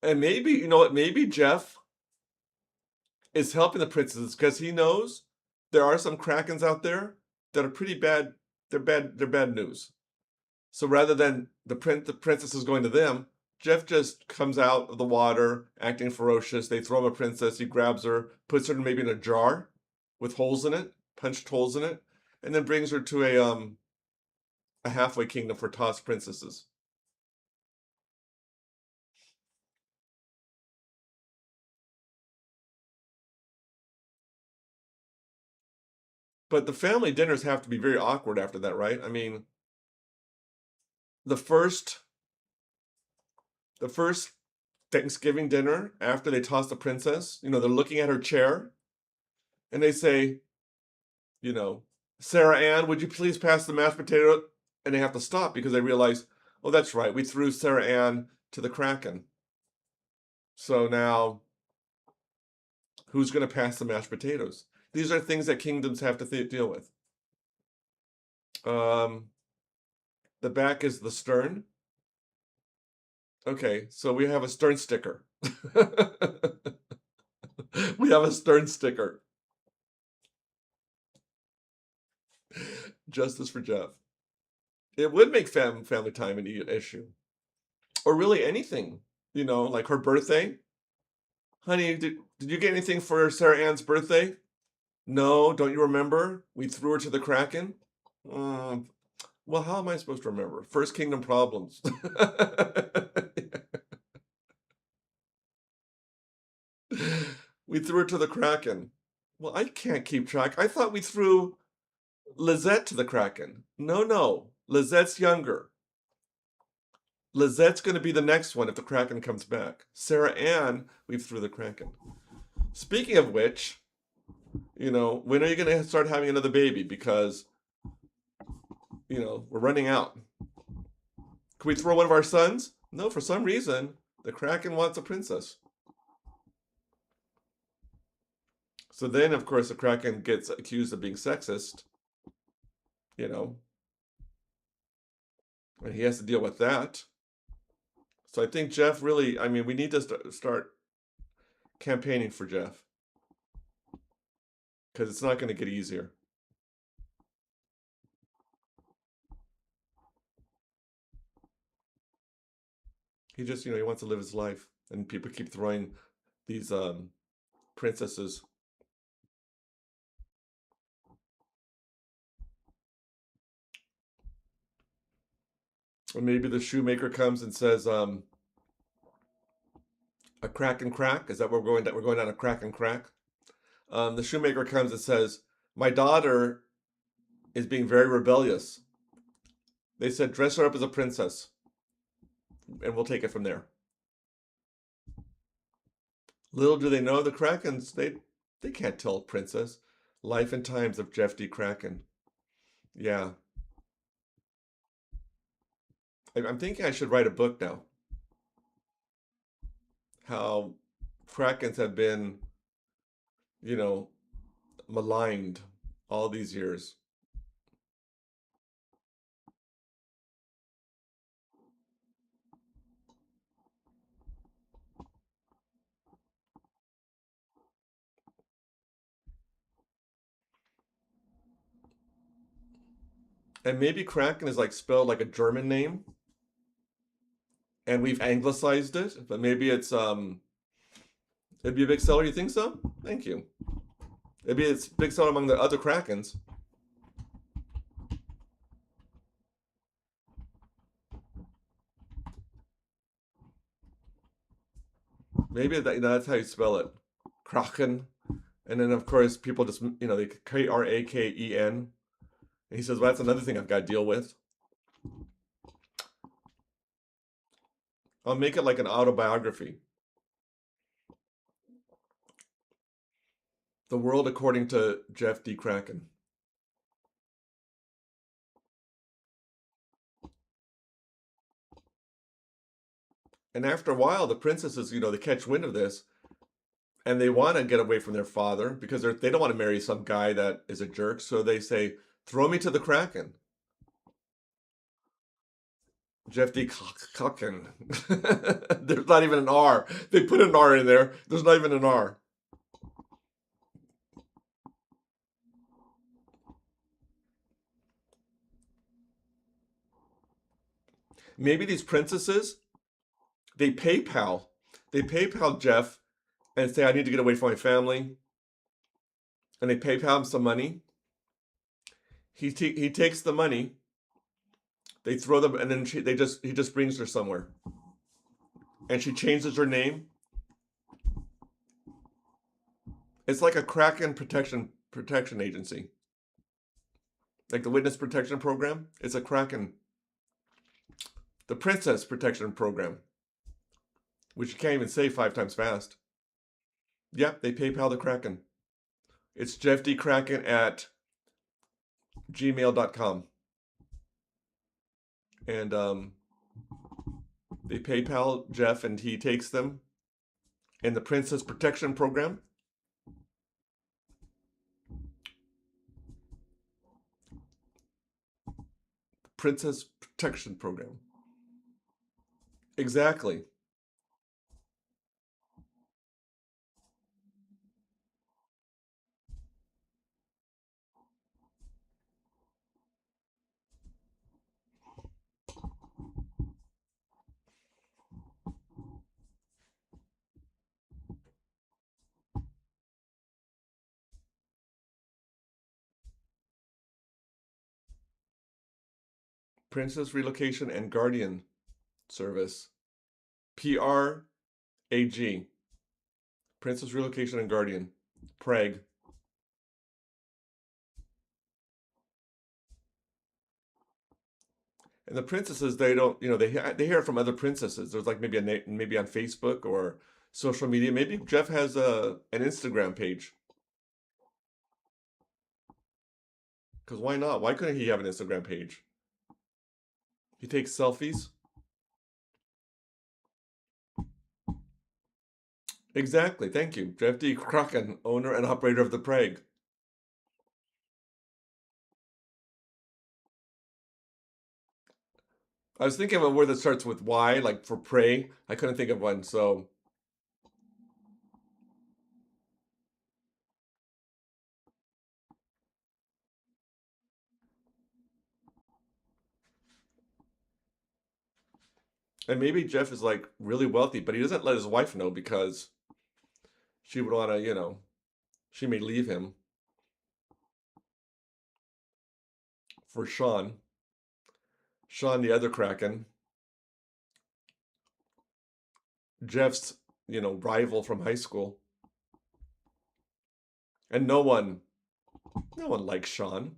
And maybe, you know what, maybe Jeff is helping the princesses because he knows there are some krakens out there that are pretty bad. They're bad news. So rather than the princesses going to them, Jeff just comes out of the water acting ferocious. They throw him a princess. He grabs her, puts her maybe in a jar with holes in it, punched holes in it, and then brings her to a halfway kingdom for tossed princesses. But the family dinners have to be very awkward after that, right? I mean, the first the first Thanksgiving dinner after they toss the princess, you know, they're looking at her chair and they say, you know, "Sarah Ann, would you please pass the mashed potato?" And they have to stop because they realize, oh, that's right, we threw Sarah Ann to the Kraken. So now, who's going to pass the mashed potatoes? These are things that kingdoms have to deal with. The back is the stern. Okay, so we have a stern sticker. We have a stern sticker. Justice for Jeff. It would make family time an issue. Or really anything, you know, like her birthday. Honey, did you get anything for Sarah Ann's birthday? No, don't you remember? We threw her to the Kraken? Well, how am I supposed to remember? First Kingdom problems. We threw her to the Kraken. Well, I can't keep track. I thought we threw Lizette to the Kraken. No. Lizette's younger. Lizette's going to be the next one if the Kraken comes back. Sarah Ann, we threw the Kraken. Speaking of which, you know, when are you going to start having another baby? Because, you know, we're running out. Can we throw one of our sons? No, for some reason, the Kraken wants a princess. So then, of course, the Kraken gets accused of being sexist, you know, and he has to deal with that. So I think Jeff really, I mean, we need to start campaigning for Jeff because it's not going to get easier. He just, you know, he wants to live his life, and people keep throwing these princesses. Or maybe the shoemaker comes and says, a crack and crack. Is that what we're going? We're going down a crack and crack. The shoemaker comes and says, "My daughter is being very rebellious." They said, "Dress her up as a princess, and we'll take it from there." Little do they know the Krakens, they can't tell a princess. Life and Times of Jeff D. Kraken. Yeah. I'm thinking I should write a book now. How Krakens have been, you know, maligned all these years. And maybe Kraken is like spelled like a German name, and we've anglicized it, but maybe it'd be a big seller. You think so? Thank you. Maybe it's a big seller among the other Krakens. Maybe that's how you spell it. Kraken. And then of course people just they Kraken. And he says, well, that's another thing I've got to deal with. I'll make it like an autobiography. The World According to Jeff D. Kraken. And after a while, the princesses, they catch wind of this and they want to get away from their father because they don't want to marry some guy that is a jerk. So they say, throw me to the Kraken. Jeff D. Kraken. There's not even an R. They put an R in there. There's not even an R. Maybe these princesses, they PayPal. They PayPal Jeff and say, I need to get away from my family. And they PayPal him some money. He takes the money. They throw them, and then he just brings her somewhere. And she changes her name. It's like a Kraken protection agency. Like the Witness Protection Program. It's a Kraken. The Princess Protection Program. Which you can't even say 5 times fast. Yep, they PayPal the Kraken. It's jeffdkraken at gmail.com. And they PayPal Jeff and he takes them in the Princess Protection Program. Princess Protection Program. Exactly. Princess Relocation and Guardian Service. PRAG. Princess Relocation and Guardian. Prague. And the princesses, they don't, they hear it from other princesses. There's like maybe on Facebook or social media. Maybe Jeff has an Instagram page. Because why not? Why couldn't he have an Instagram page? He takes selfies. Exactly. Thank you. Jeff D. Kraken, owner and operator of the Prague. I was thinking of a word that starts with Y, like for prey. I couldn't think of one, so. And maybe Jeff is like really wealthy, but he doesn't let his wife know because she would want to, she may leave him for Sean. Sean, the other Kraken. Jeff's, rival from high school. And no one likes Sean.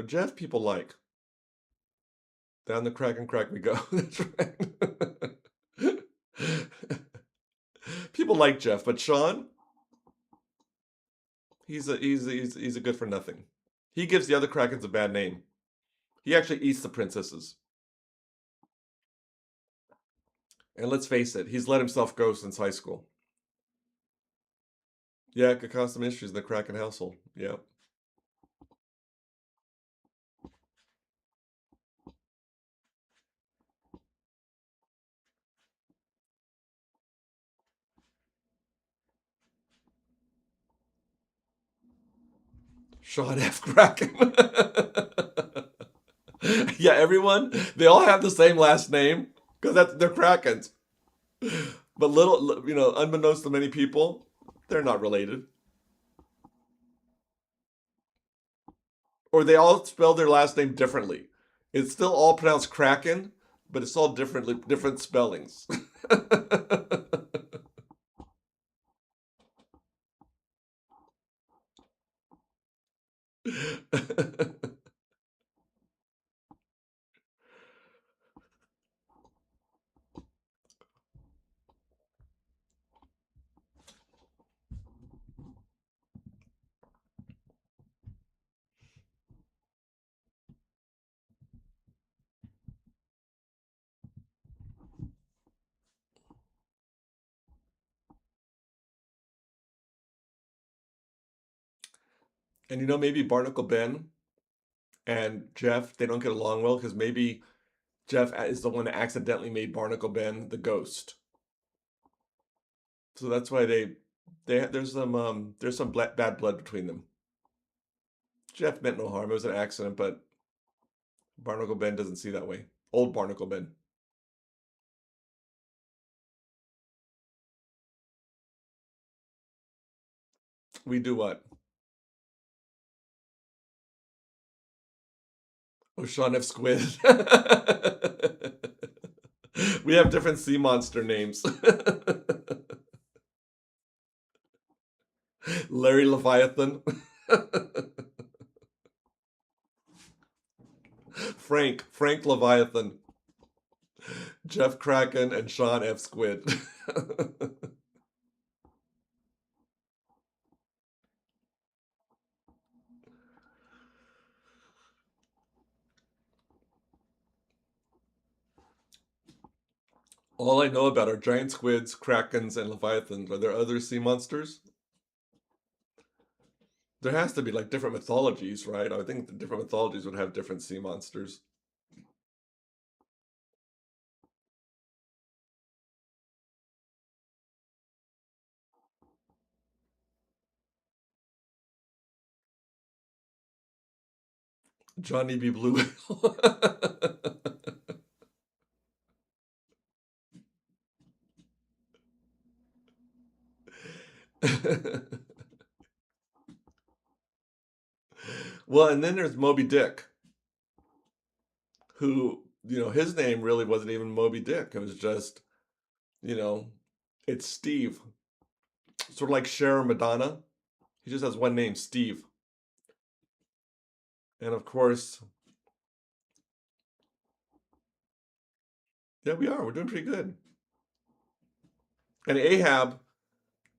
Jeff people like. Down the Kraken crack we go. That's right. People like Jeff, but Sean, he's a good for nothing. He gives the other Krakens a bad name. He actually eats the princesses. And let's face it, he's let himself go since high school. Yeah, it could cause some issues in the Kraken household. Yeah. Sean F. Kraken. Yeah, everyone, they all have the same last name because they're Krakens. But little, unbeknownst to many people, they're not related. Or they all spell their last name differently. It's still all pronounced Kraken, but it's all different spellings. And maybe Barnacle Ben and Jeff, they don't get along well because maybe Jeff is the one that accidentally made Barnacle Ben the ghost. So that's why there's some bad blood between them. Jeff meant no harm. It was an accident, but Barnacle Ben doesn't see that way. Old Barnacle Ben. We do what? Oh, Sean F. Squid. We have different sea monster names. Larry Leviathan. Frank Leviathan. Jeff Kraken and Sean F. Squid. All I know about are giant squids, krakens, and leviathans. Are there other sea monsters? There has to be like different mythologies, right? I would think the different mythologies would have different sea monsters. Johnny B. Blue Whale. Well, and then there's Moby Dick, who, his name really wasn't even Moby Dick. It was just, it's Steve. Sort of like Cher or Madonna. He just has one name, Steve. And of course, yeah, we are. We're doing pretty good. And Ahab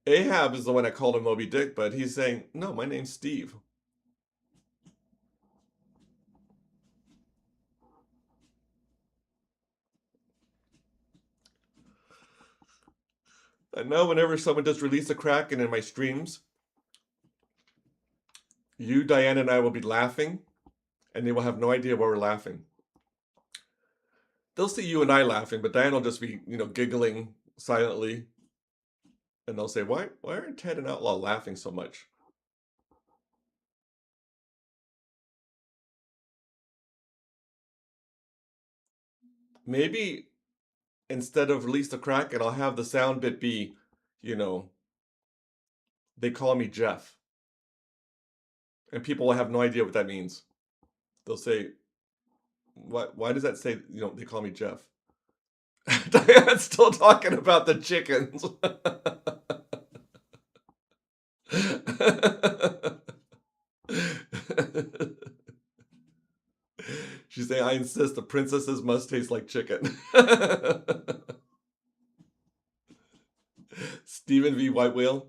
is the one that called him Moby Dick, but he's saying, no, my name's Steve. I know whenever someone does release a Kraken in my streams, you, Diane, and I will be laughing, and they will have no idea why we're laughing. They'll see you and I laughing, but Diane will just be, giggling silently. And they'll say, why aren't Ted and Outlaw laughing so much? Maybe instead of release the Kraken, I'll have the sound bit be, they call me Jeff. And people will have no idea what that means. They'll say, why does that say, they call me Jeff? Diane's still talking about the chickens. She's saying, I insist the princesses must taste like chicken. Stephen V. White Whale.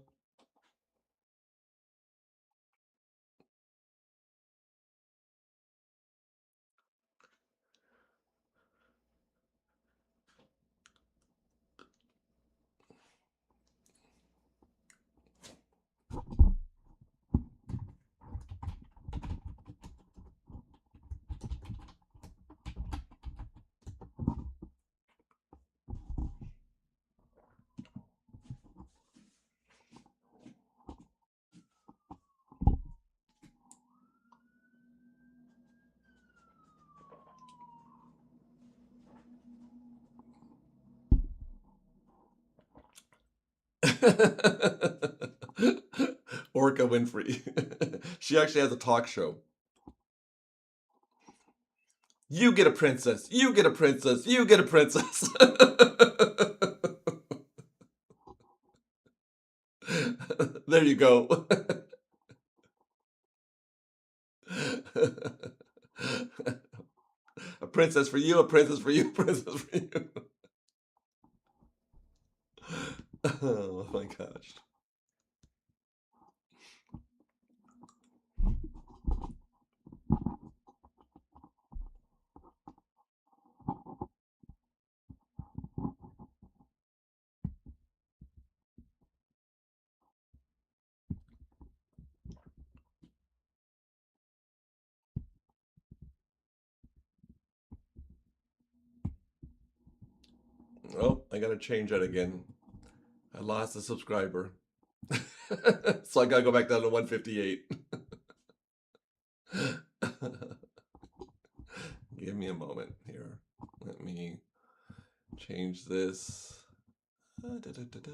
Orca Winfrey. She actually has a talk show. You get a princess. You get a princess. You get a princess. There you go. A princess for you, a princess for you, a princess for you. Oh my gosh. Oh, I gotta change that again. I lost a subscriber. So I gotta go back down to 158. Give me a moment here. Let me change this. Da-da-da-da-da.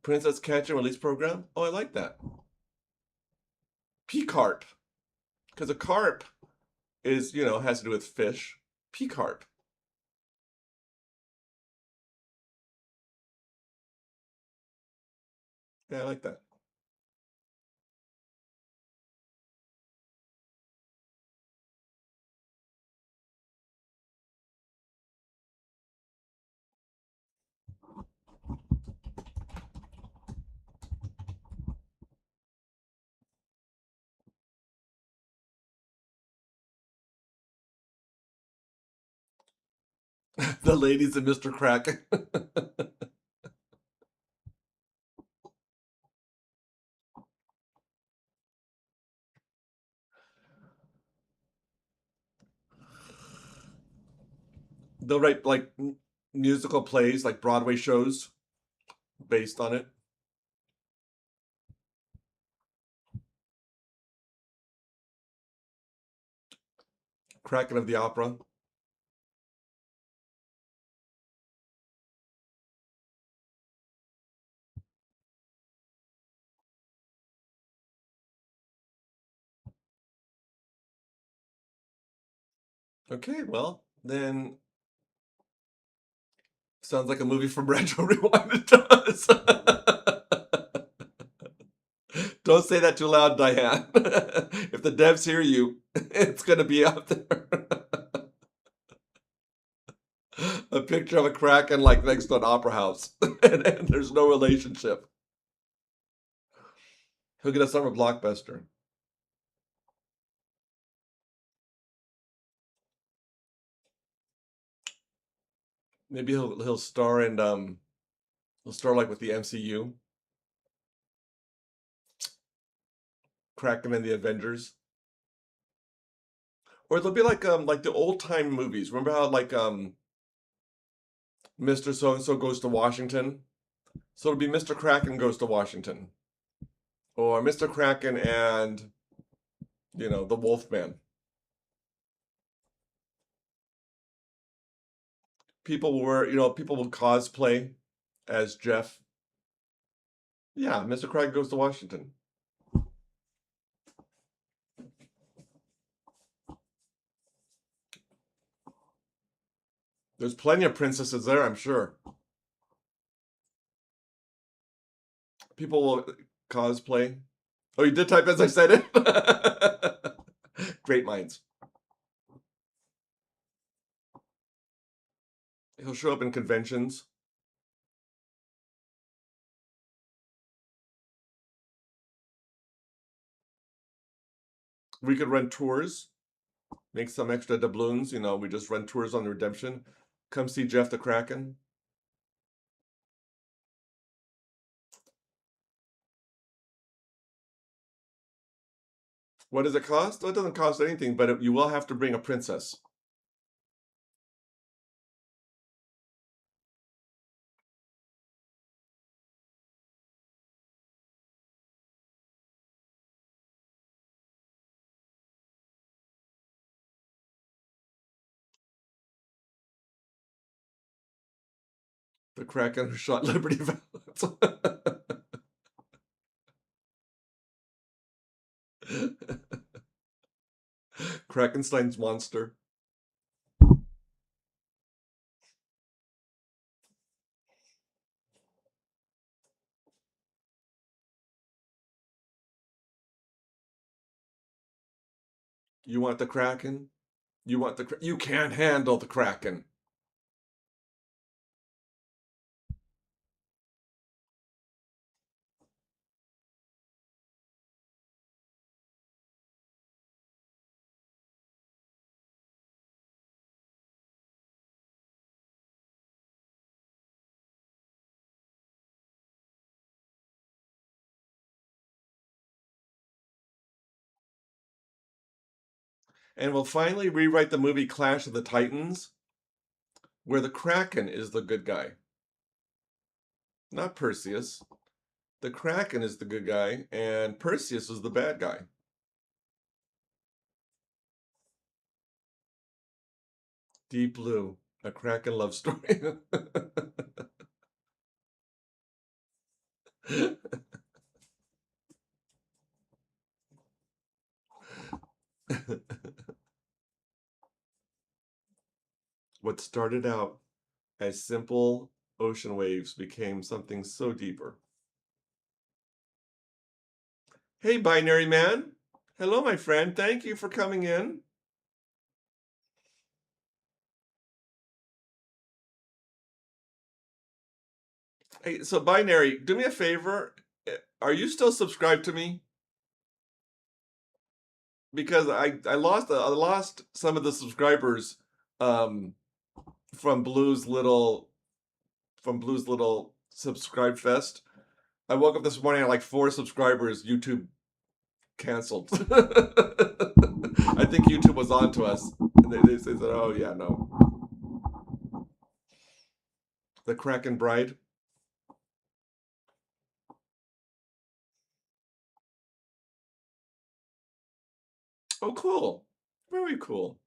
Princess Catch and Release Program. Oh, I like that. P-carp. Because a carp is, has to do with fish. P-carp. Yeah, I like that. The ladies and Mr. Kraken. They'll write like musical plays, like Broadway shows based on it. Kraken of the Opera. Okay, well, then sounds like a movie from Retro Rewind. It does. Don't say that too loud, Diane. If the devs hear you, it's going to be out there. A picture of a Kraken like next to an opera house, and there's no relationship. He'll get a summer blockbuster. Maybe he'll star in he'll star like with the MCU. Kraken and the Avengers. Or it'll be like the old time movies. Remember how like Mr. So and so goes to Washington? So it'll be Mr. Kraken goes to Washington. Or Mr. Kraken and the Wolfman. People will wear, people will cosplay as Jeff. Yeah, Mr. Kraken goes to Washington. There's plenty of princesses there, I'm sure. People will cosplay. Oh, you did type as I said it? Great minds. He'll show up in conventions. We could run tours, make some extra doubloons. We just run tours on the Redemption. Come see Jeff the Kraken. What does it cost? Well, it doesn't cost anything, but you will have to bring a princess. The Kraken who shot Liberty Valance. Krakenstein's monster. You want the Kraken? You can't handle the Kraken. And we'll finally rewrite the movie Clash of the Titans, where the Kraken is the good guy. Not Perseus. The Kraken is the good guy, and Perseus is the bad guy. Deep Blue, a Kraken love story. What started out as simple ocean waves became something so deeper. Hey, Binary Man. Hello, my friend. Thank you for coming in. Hey, so Binary, do me a favor. Are you still subscribed to me? Because I lost some of the subscribers um, from Blue's little subscribe fest. I woke up this morning at like 4 subscribers. YouTube canceled. I think YouTube was on to us. And they said, "Oh yeah, no." The Kraken Bride. Oh, cool. Very cool.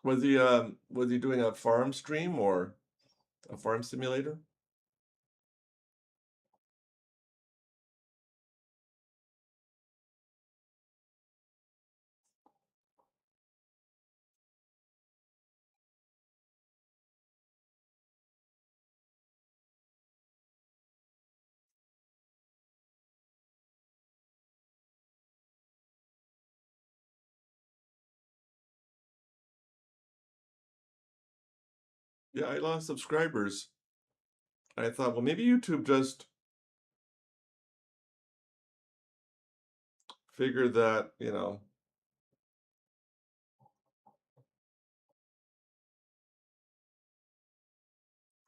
Was he doing a farm stream or a farm simulator? Yeah, I lost subscribers. I thought, well, maybe YouTube just figured that,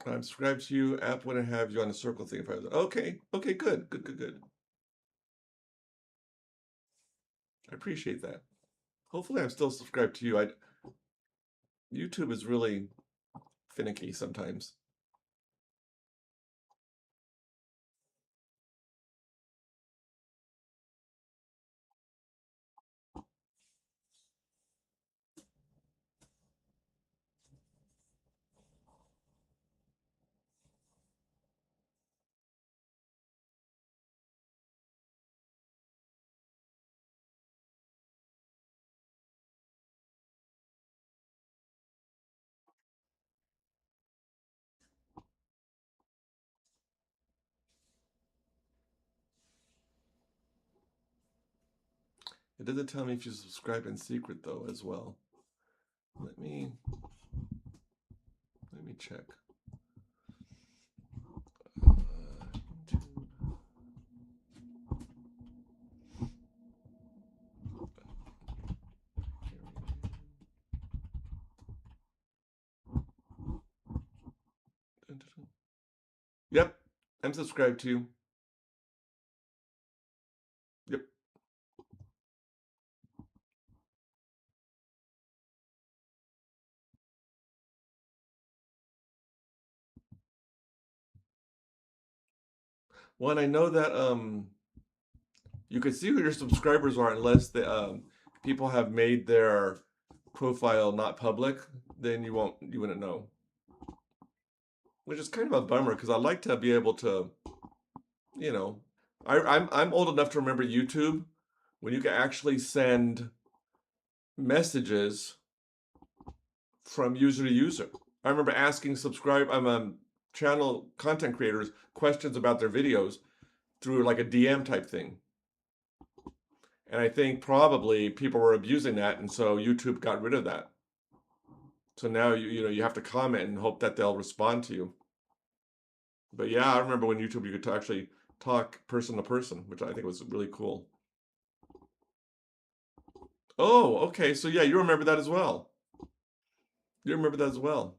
I'm subscribed to you. App wouldn't have you on the circle thing if I was okay. Okay, good. I appreciate that. Hopefully, I'm still subscribed to you. YouTube is really finicky sometimes. It doesn't tell me if you subscribe in secret though as well. Let me check. YouTube. I'm subscribed to. Yep. Well, and I know that you can see who your subscribers are unless the people have made their profile not public, then you wouldn't know. Which is kind of a bummer because I like to be able to, you know, I'm old enough to remember YouTube when you could actually send messages from user to user. I remember asking channel content creators questions about their videos through like a DM type thing. And I think probably people were abusing that, and so YouTube got rid of that. So now you have to comment and hope that they'll respond to you. But yeah, I remember when YouTube you could actually talk person to person, which I think was really cool. Oh, okay. So yeah, you remember that as well. You remember that as well.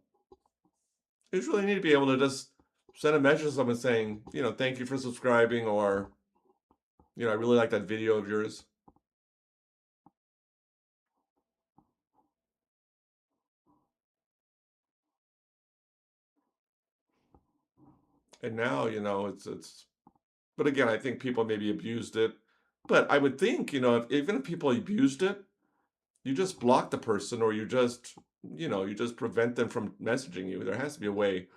It's really neat to be able to just send a message to someone saying, thank you for subscribing, or, I really like that video of yours. And now, but again, I think people maybe abused it. But I would think, even if people abused it, you just block the person, or you just prevent them from messaging you. There has to be a way,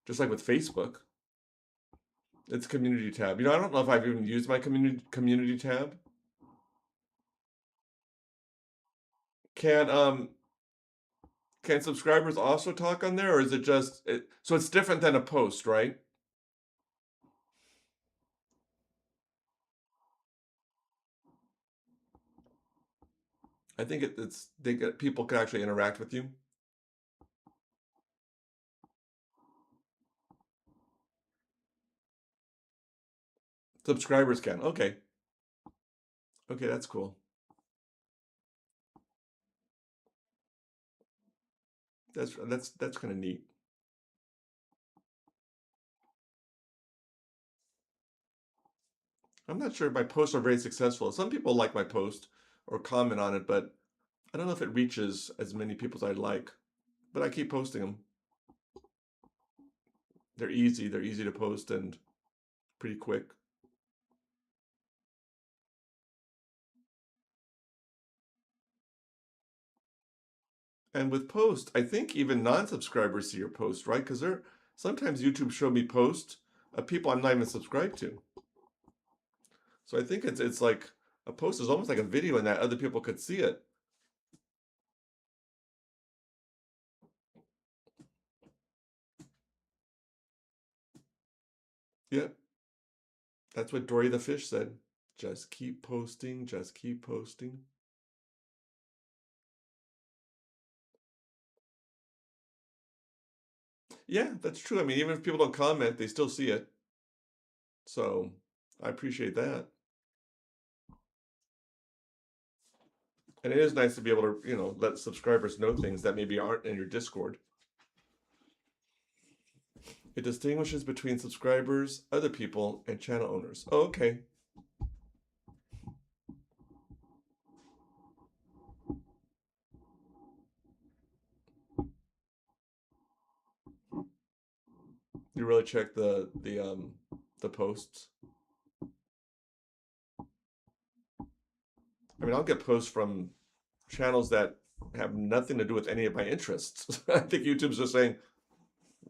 just like with Facebook. It's community tab. I don't know if I've even used my community tab. Can can subscribers also talk on there, or is it just so it's different than a post, right? I think people can actually interact with you. Subscribers can. Okay. Okay, that's cool. That's kind of neat. I'm not sure if my posts are very successful. Some people like my post or comment on it, but I don't know if it reaches as many people as I'd like. But I keep posting them. They're easy. They're easy to post and pretty quick. And with posts, I think even non-subscribers see your post, right? Because sometimes YouTube show me posts of people I'm not even subscribed to. So I think it's like a post is almost like a video in that other people could see it. Yeah, that's what Dory the fish said. Just keep posting, just keep posting. Yeah, that's true. I mean, even if people don't comment, they still see it. So I appreciate that. And it is nice to be able to, let subscribers know things that maybe aren't in your Discord. It distinguishes between subscribers, other people, and channel owners. Oh, okay. You really check the posts. I mean, I'll get posts from channels that have nothing to do with any of my interests. I think YouTube's just saying,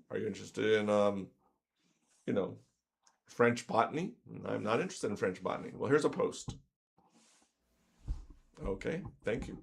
"Are you interested in you know, French botany?" I'm not interested in French botany. Well, here's a post. Okay, thank you.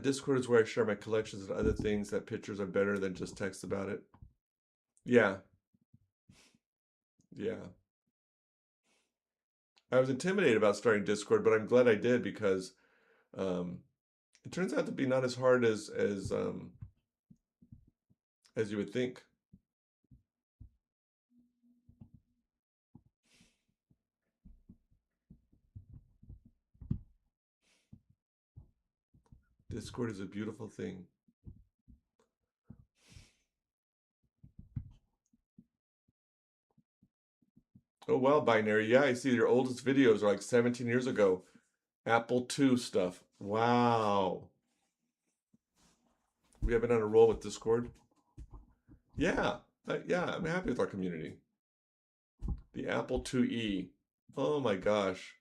Discord is where I share my collections and other things. That pictures are better than just text about it. Yeah. Yeah. I was intimidated about starting Discord, but I'm glad I did because um, it turns out to be not as hard as you would think. Discord is a beautiful thing. Oh wow, Binary. Yeah, I see your oldest videos are like 17 years ago. Apple II stuff. Wow. We have been on a roll with Discord. Yeah. Yeah, I'm happy with our community. The Apple IIe. Oh my gosh.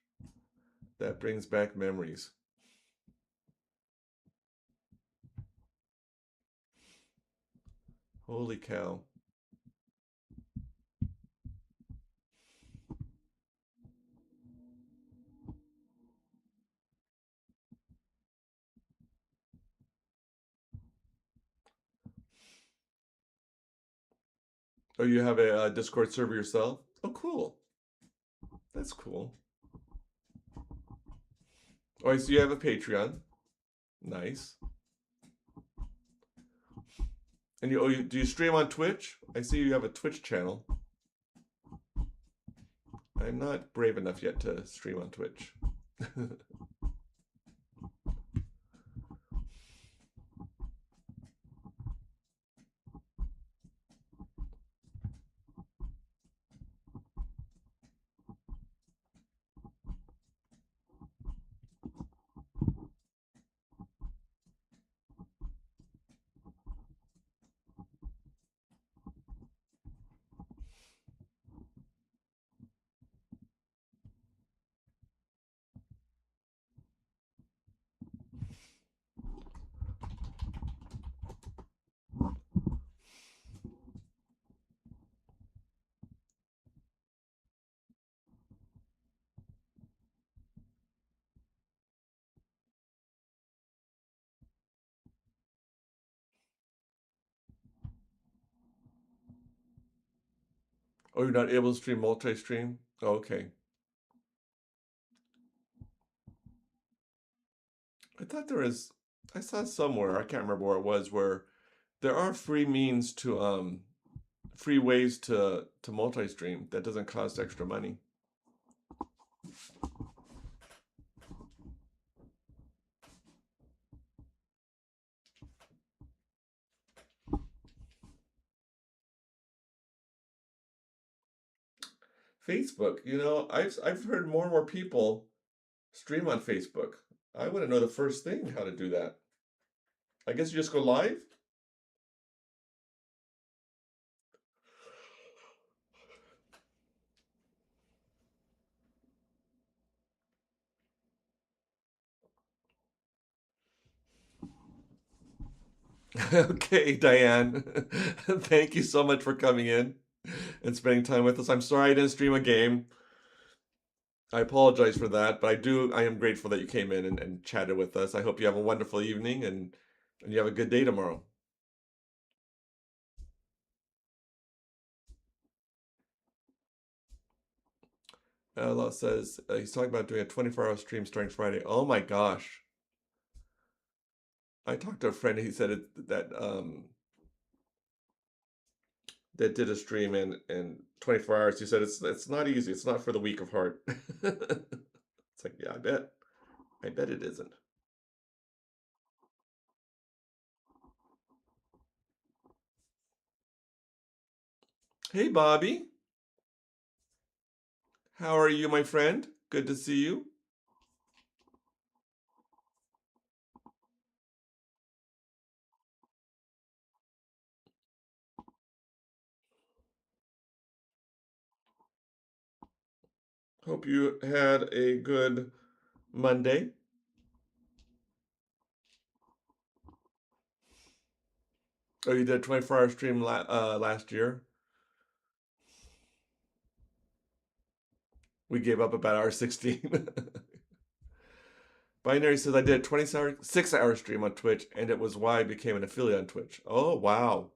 That brings back memories. Holy cow. Oh, you have a Discord server yourself? Oh, cool. That's cool. Oh, I see you have a Patreon. Nice. And do you stream on Twitch? I see you have a Twitch channel. I'm not brave enough yet to stream on Twitch. Oh, you're not able to stream multi-stream? Oh, okay. I thought there was, I saw somewhere, I can't remember where it was, where there are free means to, free ways to multi-stream that doesn't cost extra money. Facebook, I've heard more and more people stream on Facebook. I want to know the first thing how to do that. I guess you just go live? Okay, Diane. Thank you so much for coming in and spending time with us. I'm sorry I didn't stream a game. I apologize for that, but I am grateful that you came in and chatted with us. I hope you have a wonderful evening and you have a good day tomorrow. Ella says he's talking about doing a 24-hour stream starting Friday. Oh my gosh. I talked to a friend, he said that did a stream in 24 hours. He said it's not easy. It's not for the weak of heart. It's like, yeah, I bet. I bet it isn't. Hey, Bobby. How are you, my friend? Good to see you. Hope you had a good Monday. Oh, you did a 24-hour stream last year? We gave up about hour 16. Binary says I did a 26-hour stream on Twitch, and it was why I became an affiliate on Twitch. Oh, wow.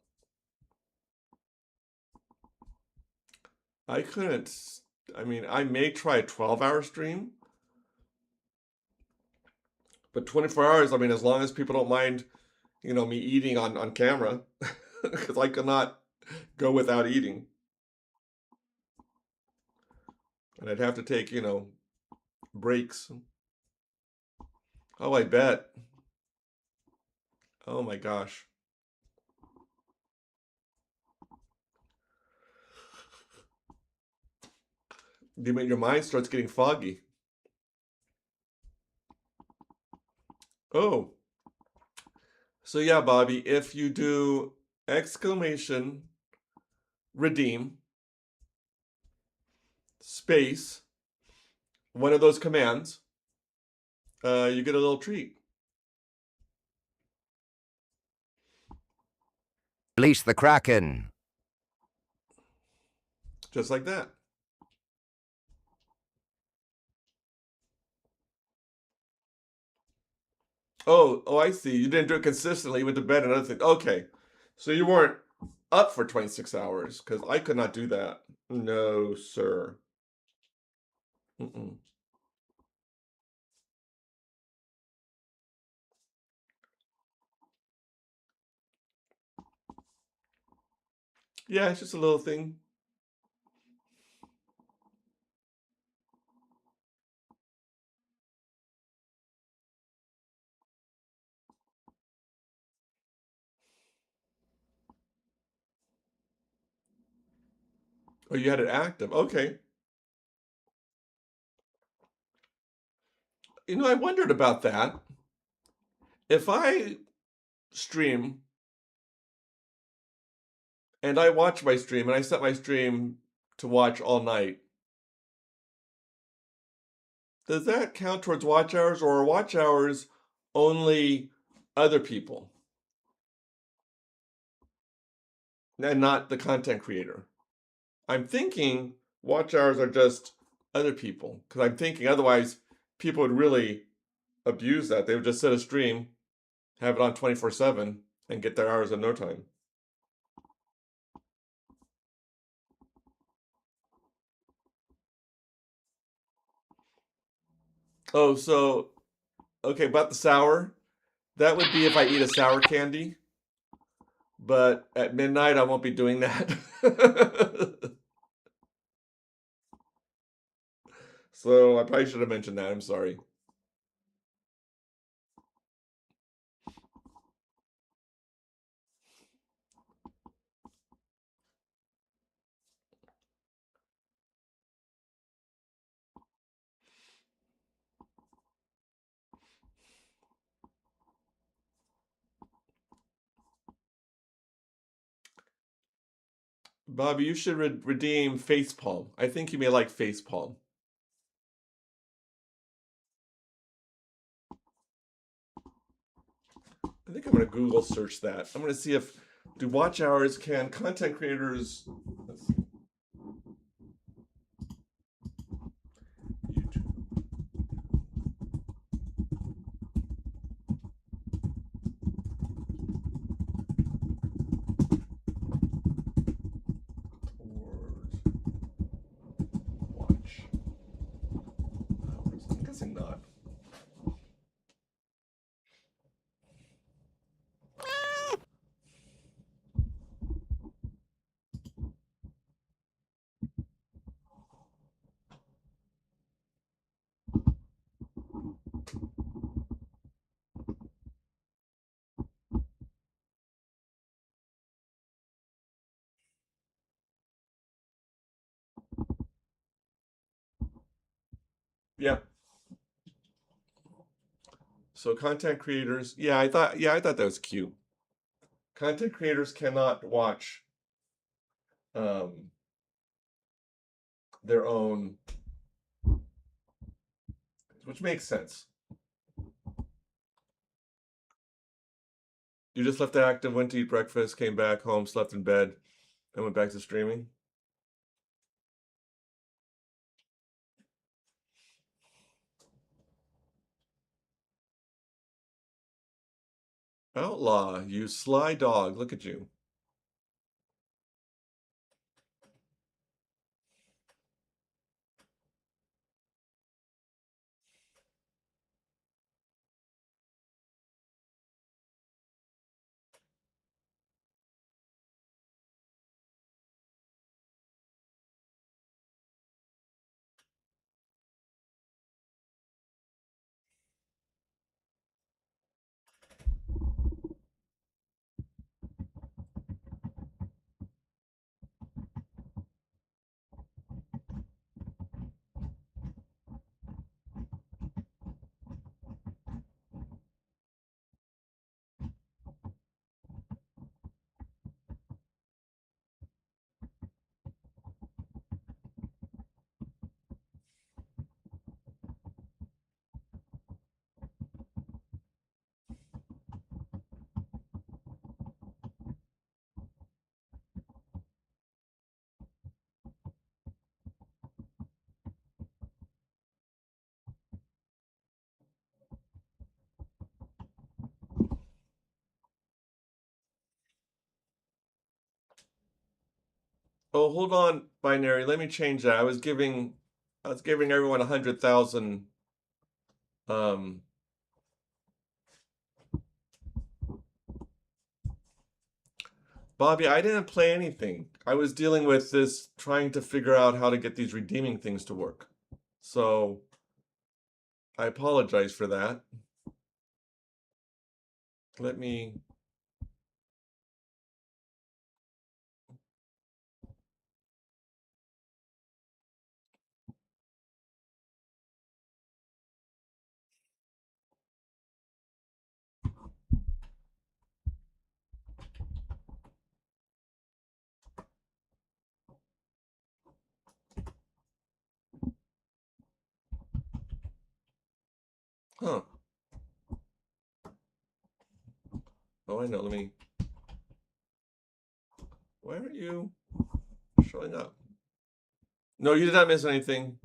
I couldn't. I mean, I may try a 12-hour stream, but 24 hours, I mean, as long as people don't mind, me eating on camera, because I could not go without eating. And I'd have to take, breaks. Oh, I bet. Oh my gosh. Your mind starts getting foggy. Oh. So yeah, Bobby, if you do exclamation redeem space one of those commands, you get a little treat. Release the Kraken. Just like that. Oh, I see. You didn't do it consistently. You went to bed and other things. Okay. So you weren't up for 26 hours, because I could not do that. No, sir. Mm-mm. Yeah, it's just a little thing. Oh, you had it active. Okay. I wondered about that. If I stream and I watch my stream and I set my stream to watch all night, does that count towards watch hours, or are watch hours only other people and not the content creator? I'm thinking watch hours are just other people, because I'm thinking otherwise people would really abuse that. They would just set a stream, have it on 24/7, and get their hours in no time. Oh, so okay, about the sour. That would be if I eat a sour candy, but at midnight I won't be doing that. So I probably should have mentioned that. I'm sorry. Bobby, you should redeem facepalm. I think you may like facepalm. I think I'm going to Google search that. I'm going to see if do watch hours can content creators. Let's see. YouTube. Watch hours. I'm guessing not. Yeah. So content creators, I thought that was cute. Content creators cannot watch their own, which makes sense. You just left it active, went to eat breakfast, came back home, slept in bed, and went back to streaming. Outlaw, you sly dog. Look at you. Oh, hold on, binary. Let me change that. I was giving everyone 100,000. Um, Bobby, I didn't play anything. I was dealing with this, trying to figure out how to get these redeeming things to work. So I apologize for that. Let me. Huh. Oh, I know. Let me. Why aren't you showing up? No, you did not miss anything.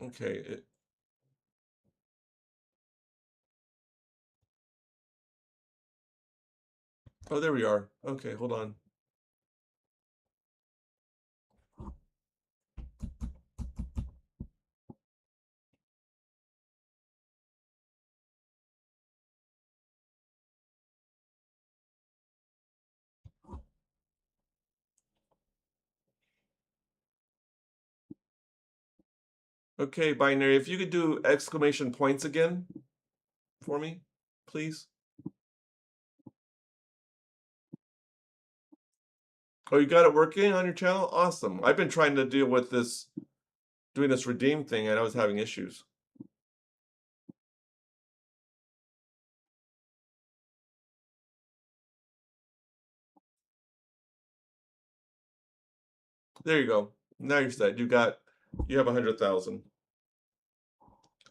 Okay. Oh, there we are. Okay, hold on. Okay, binary. If you could do exclamation points again for me, please. Oh, you got it working on your channel? Awesome. I've been trying to deal with this, doing this redeem thing, and I was having issues. There you go. Now you're set. You have 100,000.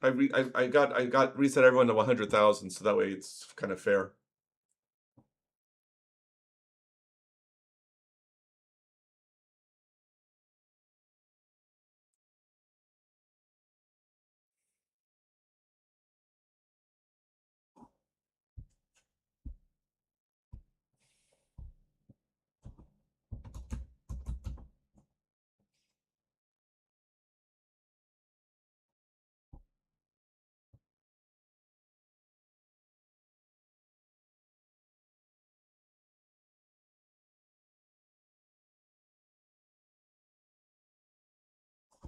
I got reset everyone to 100,000, so that way it's kind of fair.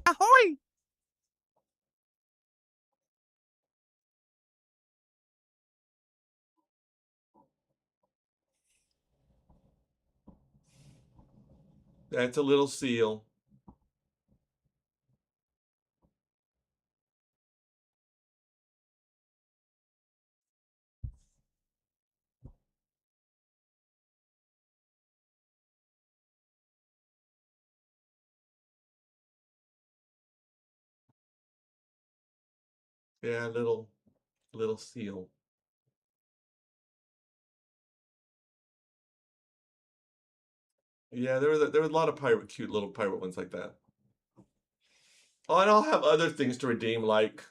Ahoy! That's a little seal. Yeah, little seal. Yeah, there were a lot of cute little pirate ones like that. Oh, and I'll have other things to redeem, like,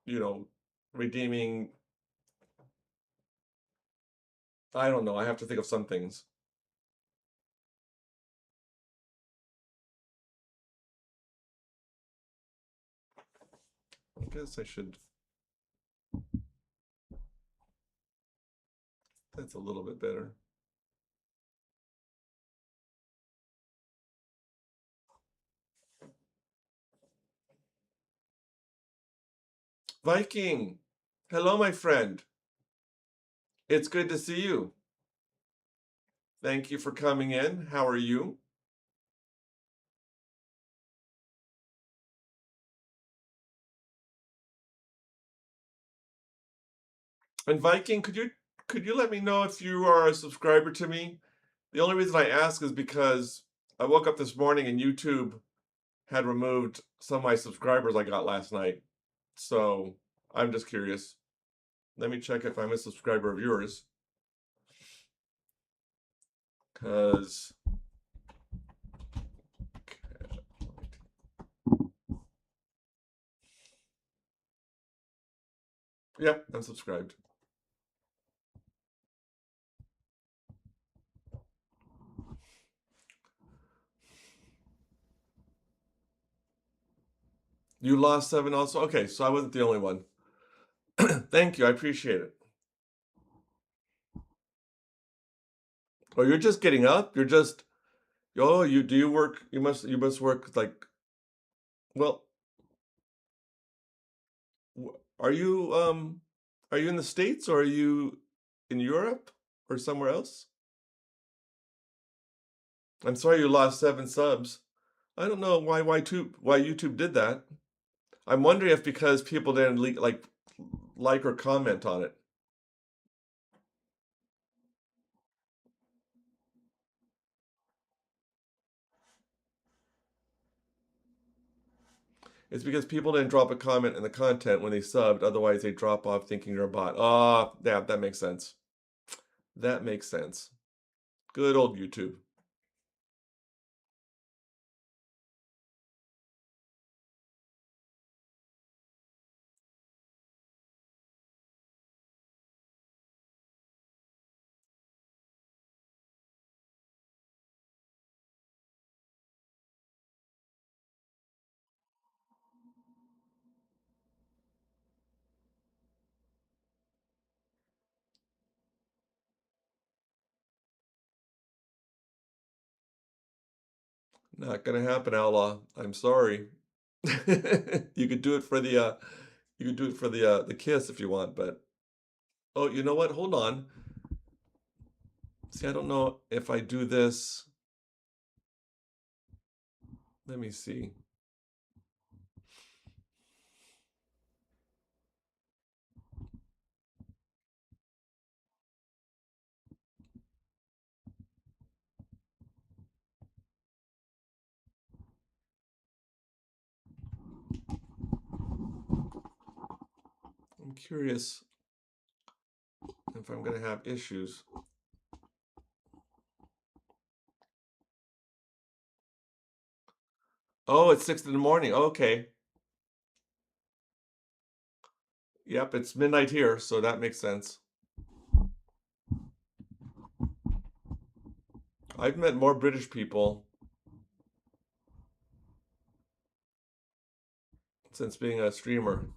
you know, redeeming. I don't know. I have to think of some things. I guess I should. That's a little bit better. Viking, hello, my friend. It's good to see you. Thank you for coming in. How are you? And Viking, could you let me know if you are a subscriber to me? The only reason I ask is because I woke up this morning and YouTube had removed some of my subscribers I got last night. So I'm just curious. Let me check if I'm a subscriber of yours. Because yep, I'm subscribed. You lost 7 also? Okay, so I wasn't the only one. Thank you, I appreciate it. Oh, you're just getting up? You're just oh, you work you must work like well, are you in the States or are you in Europe or somewhere else? I'm sorry you lost 7 subs. I don't know why YouTube did that. I'm wondering if because people didn't like or comment on it. It's because people didn't drop a comment in the content when they subbed, otherwise they drop off thinking you're a bot. Ah, yeah, that makes sense. That makes sense. Good old YouTube. Not gonna happen, Outlaw. I'm sorry. You could do it for the kiss if you want, but oh, you know what? Hold on. See, I don't know if I do this. Let me see. I'm curious if I'm gonna have issues. Oh, it's 6 in the morning. Okay. Yep, it's midnight here, so that makes sense. I've met more British people since being a streamer.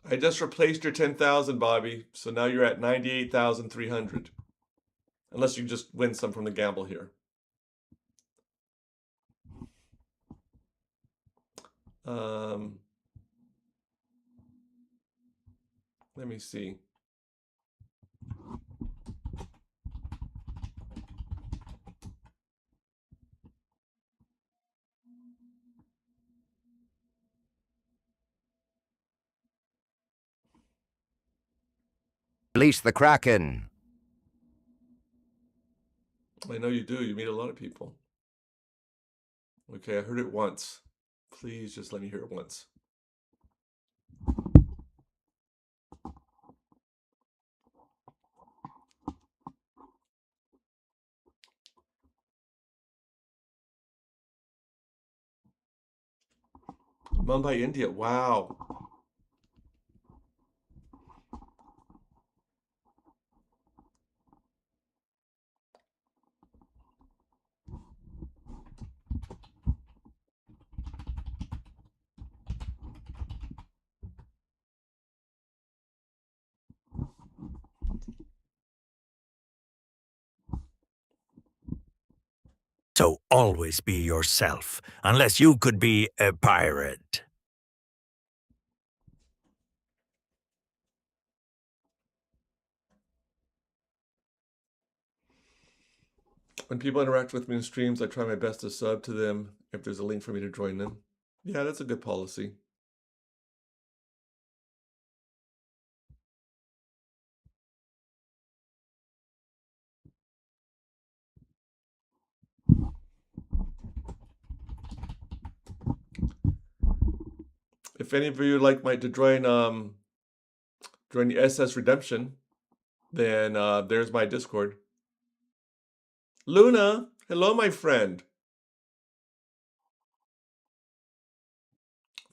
I just replaced your 10,000, Bobby, so now you're at 98,300. Unless you just win some from the gamble here. Um, Let me see. Release the Kraken. I know you do. You meet a lot of people. Okay, I heard it once. Please just let me hear it once. Mumbai, India. Wow. So always be yourself, unless you could be a pirate. When people interact with me in streams, I try my best to sub to them if there's a link for me to join them. Yeah, that's a good policy. If any of you would like to join the SS Redemption, then there's my Discord. Luna, hello, my friend.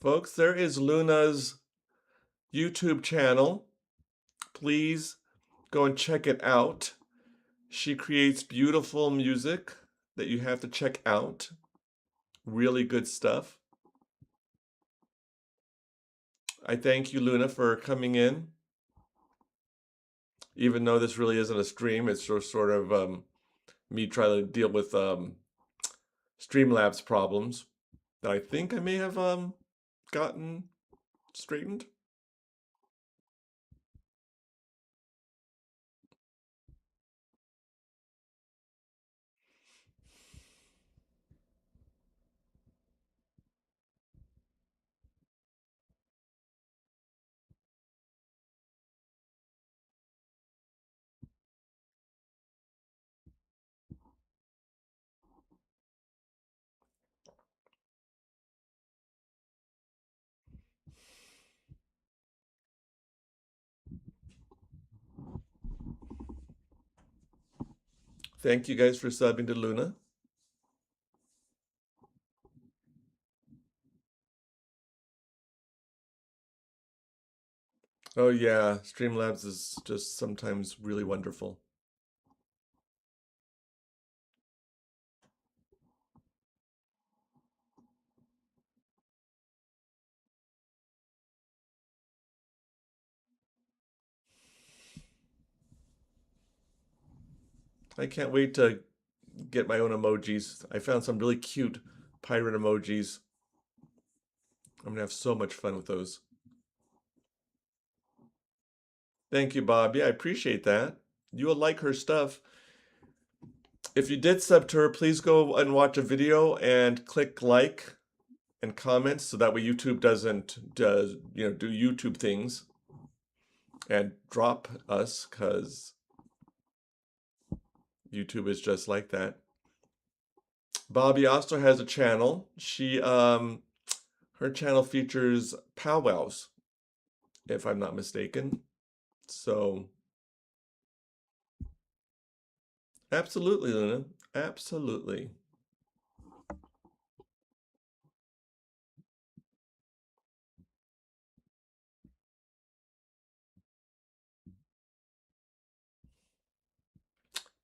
Folks, there is Luna's YouTube channel. Please go and check it out. She creates beautiful music that you have to check out. Really good stuff. I thank you, Luna, for coming in. Even though this really isn't a stream, it's just sort of me trying to deal with Streamlabs problems that I think I may have gotten straightened. Thank you guys for subbing to Luna. Oh yeah, Streamlabs is just sometimes really wonderful. I can't wait to get my own emojis. I found some really cute pirate emojis. I'm gonna have so much fun with those. Thank you, Bobby. I appreciate that. You will like her stuff. If you did sub to her, please go and watch a video and click like and comment so that way YouTube doesn't do YouTube things and drop us, because YouTube is just like that. Bobby also has a channel. She her channel features powwows, if I'm not mistaken. So absolutely, Luna. Absolutely.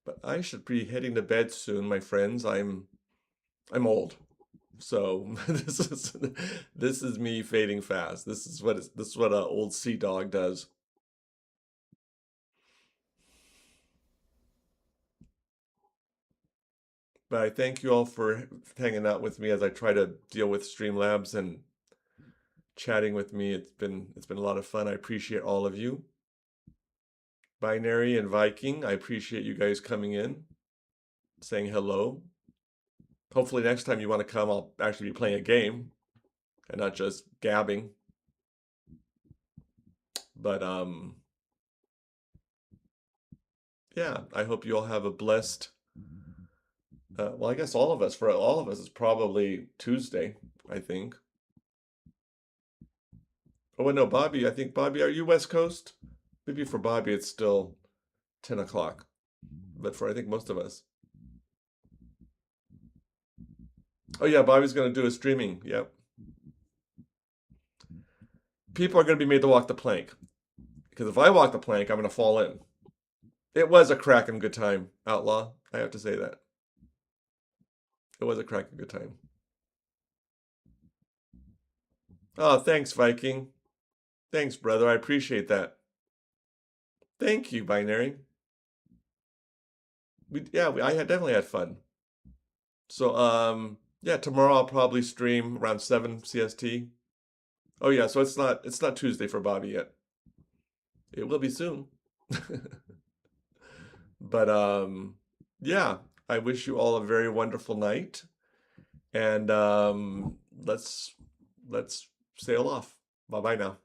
But I should be heading to bed soon, my friends. I'm old. So this is me fading fast. This is what an old sea dog does. But I thank you all for hanging out with me as I try to deal with Streamlabs and chatting with me. It's been a lot of fun. I appreciate all of you. Binary and Viking, I appreciate you guys coming in, saying hello. Hopefully next time you want to come, I'll actually be playing a game and not just gabbing. But yeah, I hope you all have a blessed, well, I guess all of us, for all of us, it's probably Tuesday, I think. Oh, wait, no, Bobby, I think, Bobby, are you West Coast? Maybe for Bobby, it's still 10 o'clock, but for I think most of us. Oh, yeah, Bobby's going to do a streaming. Yep. People are going to be made to walk the plank. Because if I walk the plank, I'm going to fall in. It was a cracking good time, Outlaw. I have to say that. It was a cracking good time. Oh, thanks, Viking. Thanks, brother. I appreciate that. Thank you, Binary. I definitely had fun. So, yeah, tomorrow I'll probably stream around 7 CST. Oh yeah, so it's not Tuesday for Bobby yet. It will be soon. But yeah, I wish you all a very wonderful night. And let's sail off. Bye-bye now.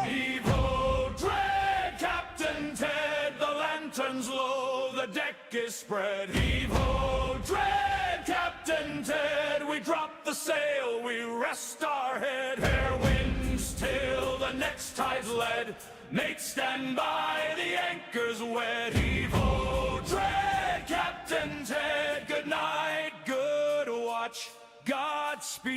Heave-ho, dread Captain Ted, the lanterns low, the deck is spread. Heave-ho, dread Captain Ted, we drop the sail, we rest our head. Fair winds till the next tide's led, mates stand by, the anchor's wed. Heave-ho, dread Captain Ted, good night, good watch, Godspeed.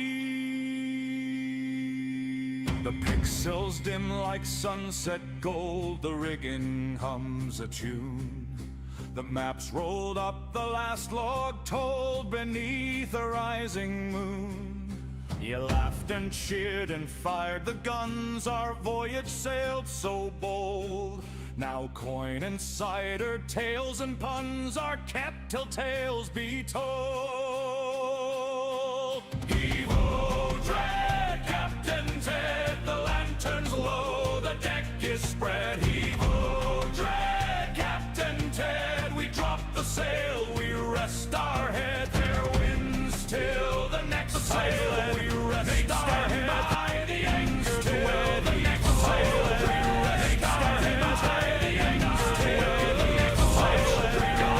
The pixels dim like sunset gold, the rigging hums a tune. The maps rolled up, the last log told beneath a rising moon. You laughed and cheered and fired the guns, our voyage sailed so bold. Now coin and cider, tales and puns are kept till tales be told. Heave-ho, dread Captain Ted, the lanterns low, the deck is spread. Heave-ho, dread Captain Ted, we drop the sail, we rest our head. Fair winds till the next sail, we rest our head. By the anchor's wed, the next sail, we rest our head. By the anchor's wed, the next sail, we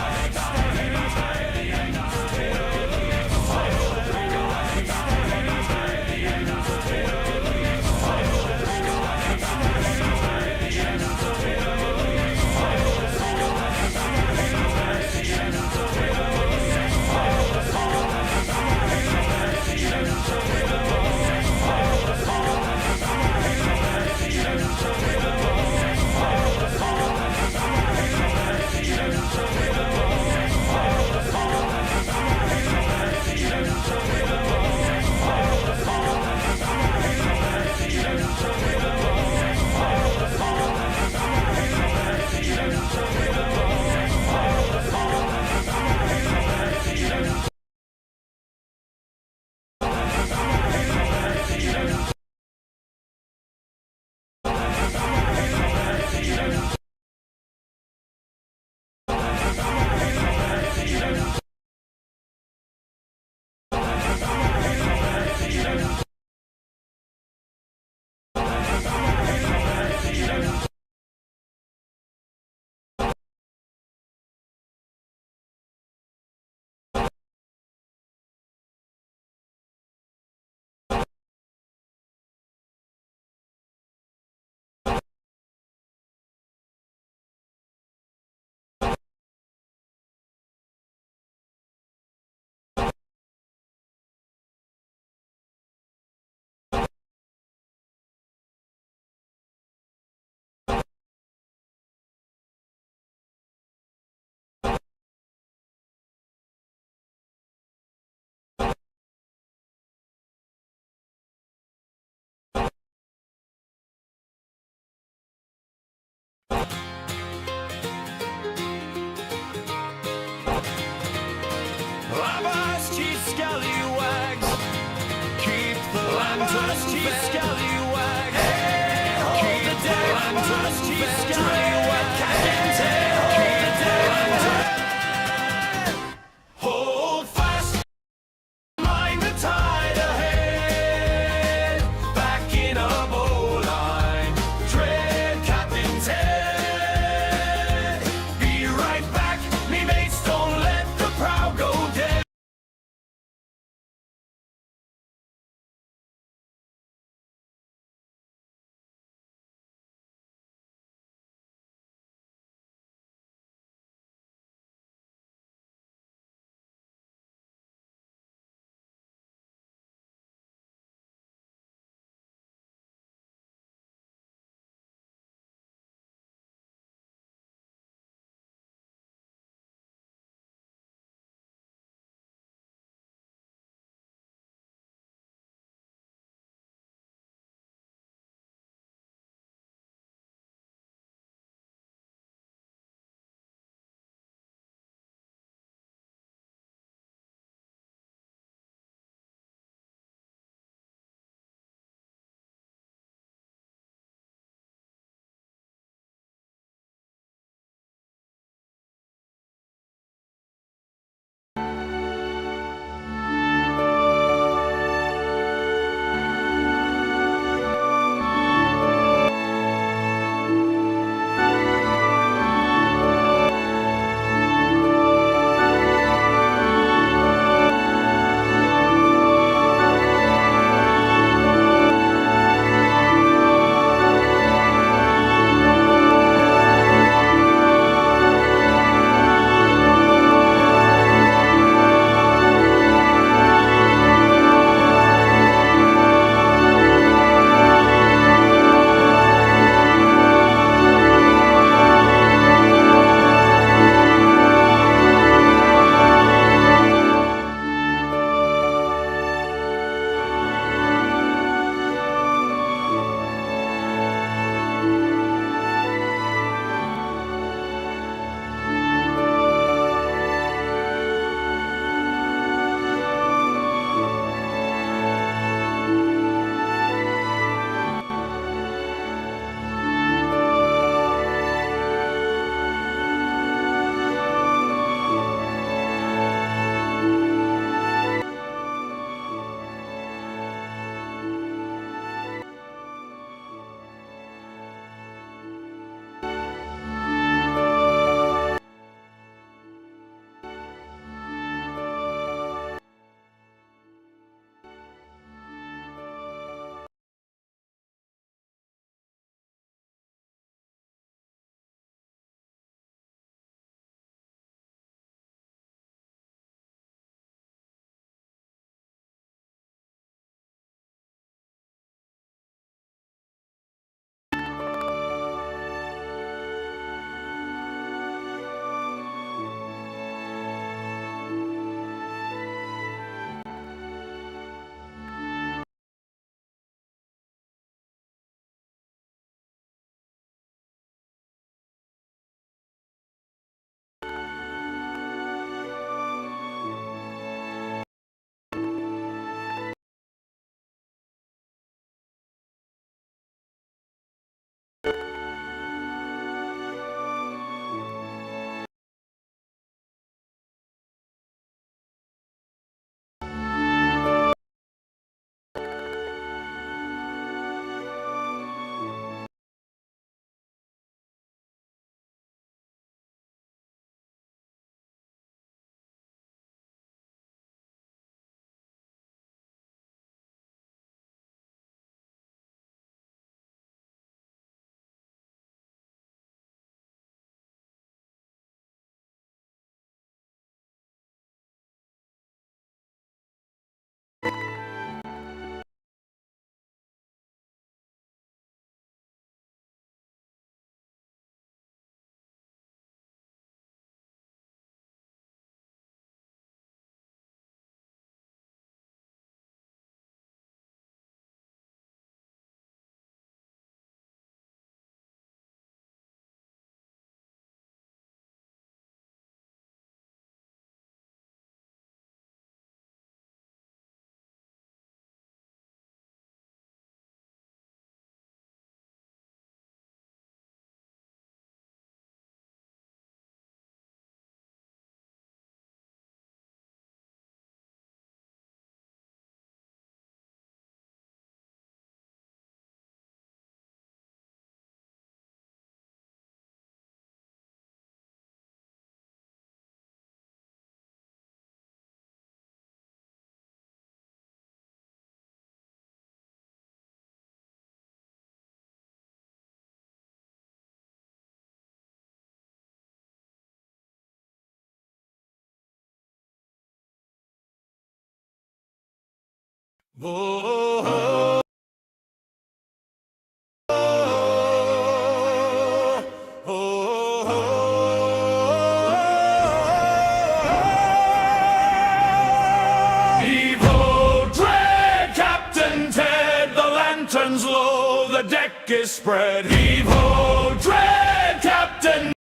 rest our head. By the anchor's wed, the next sail, we rest our head. By the anchor's wed, the next sail, we rest our head. By the anchor's wed, the next sail, we rest our Laba's cheese scallywags, keep the lanterns cheese scallywags. Hey, keep the deck. Laba's cheese scallywags, Captain Ted, keep the deck. Oh, Heave-ho, dread Captain Ted, the lanterns low, the deck is spread. Heave-ho, dread Captain,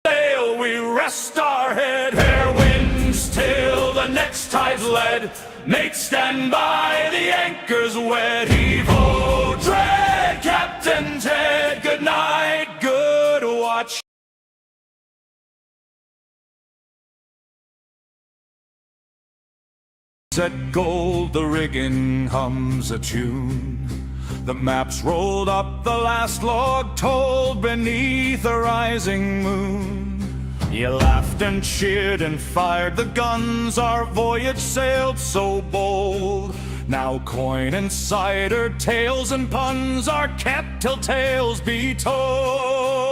sail we rest our head. Fair winds till the next tide's led, mates stand by, the anchor's wed. Heave-ho, dread Captain Ted, good night, good watch. Set gold, the rigging hums a tune. The maps rolled up, the last log told beneath a rising moon. You laughed and cheered and fired the guns, our voyage sailed so bold. Now coin and cider, tales and puns are kept till tales be told.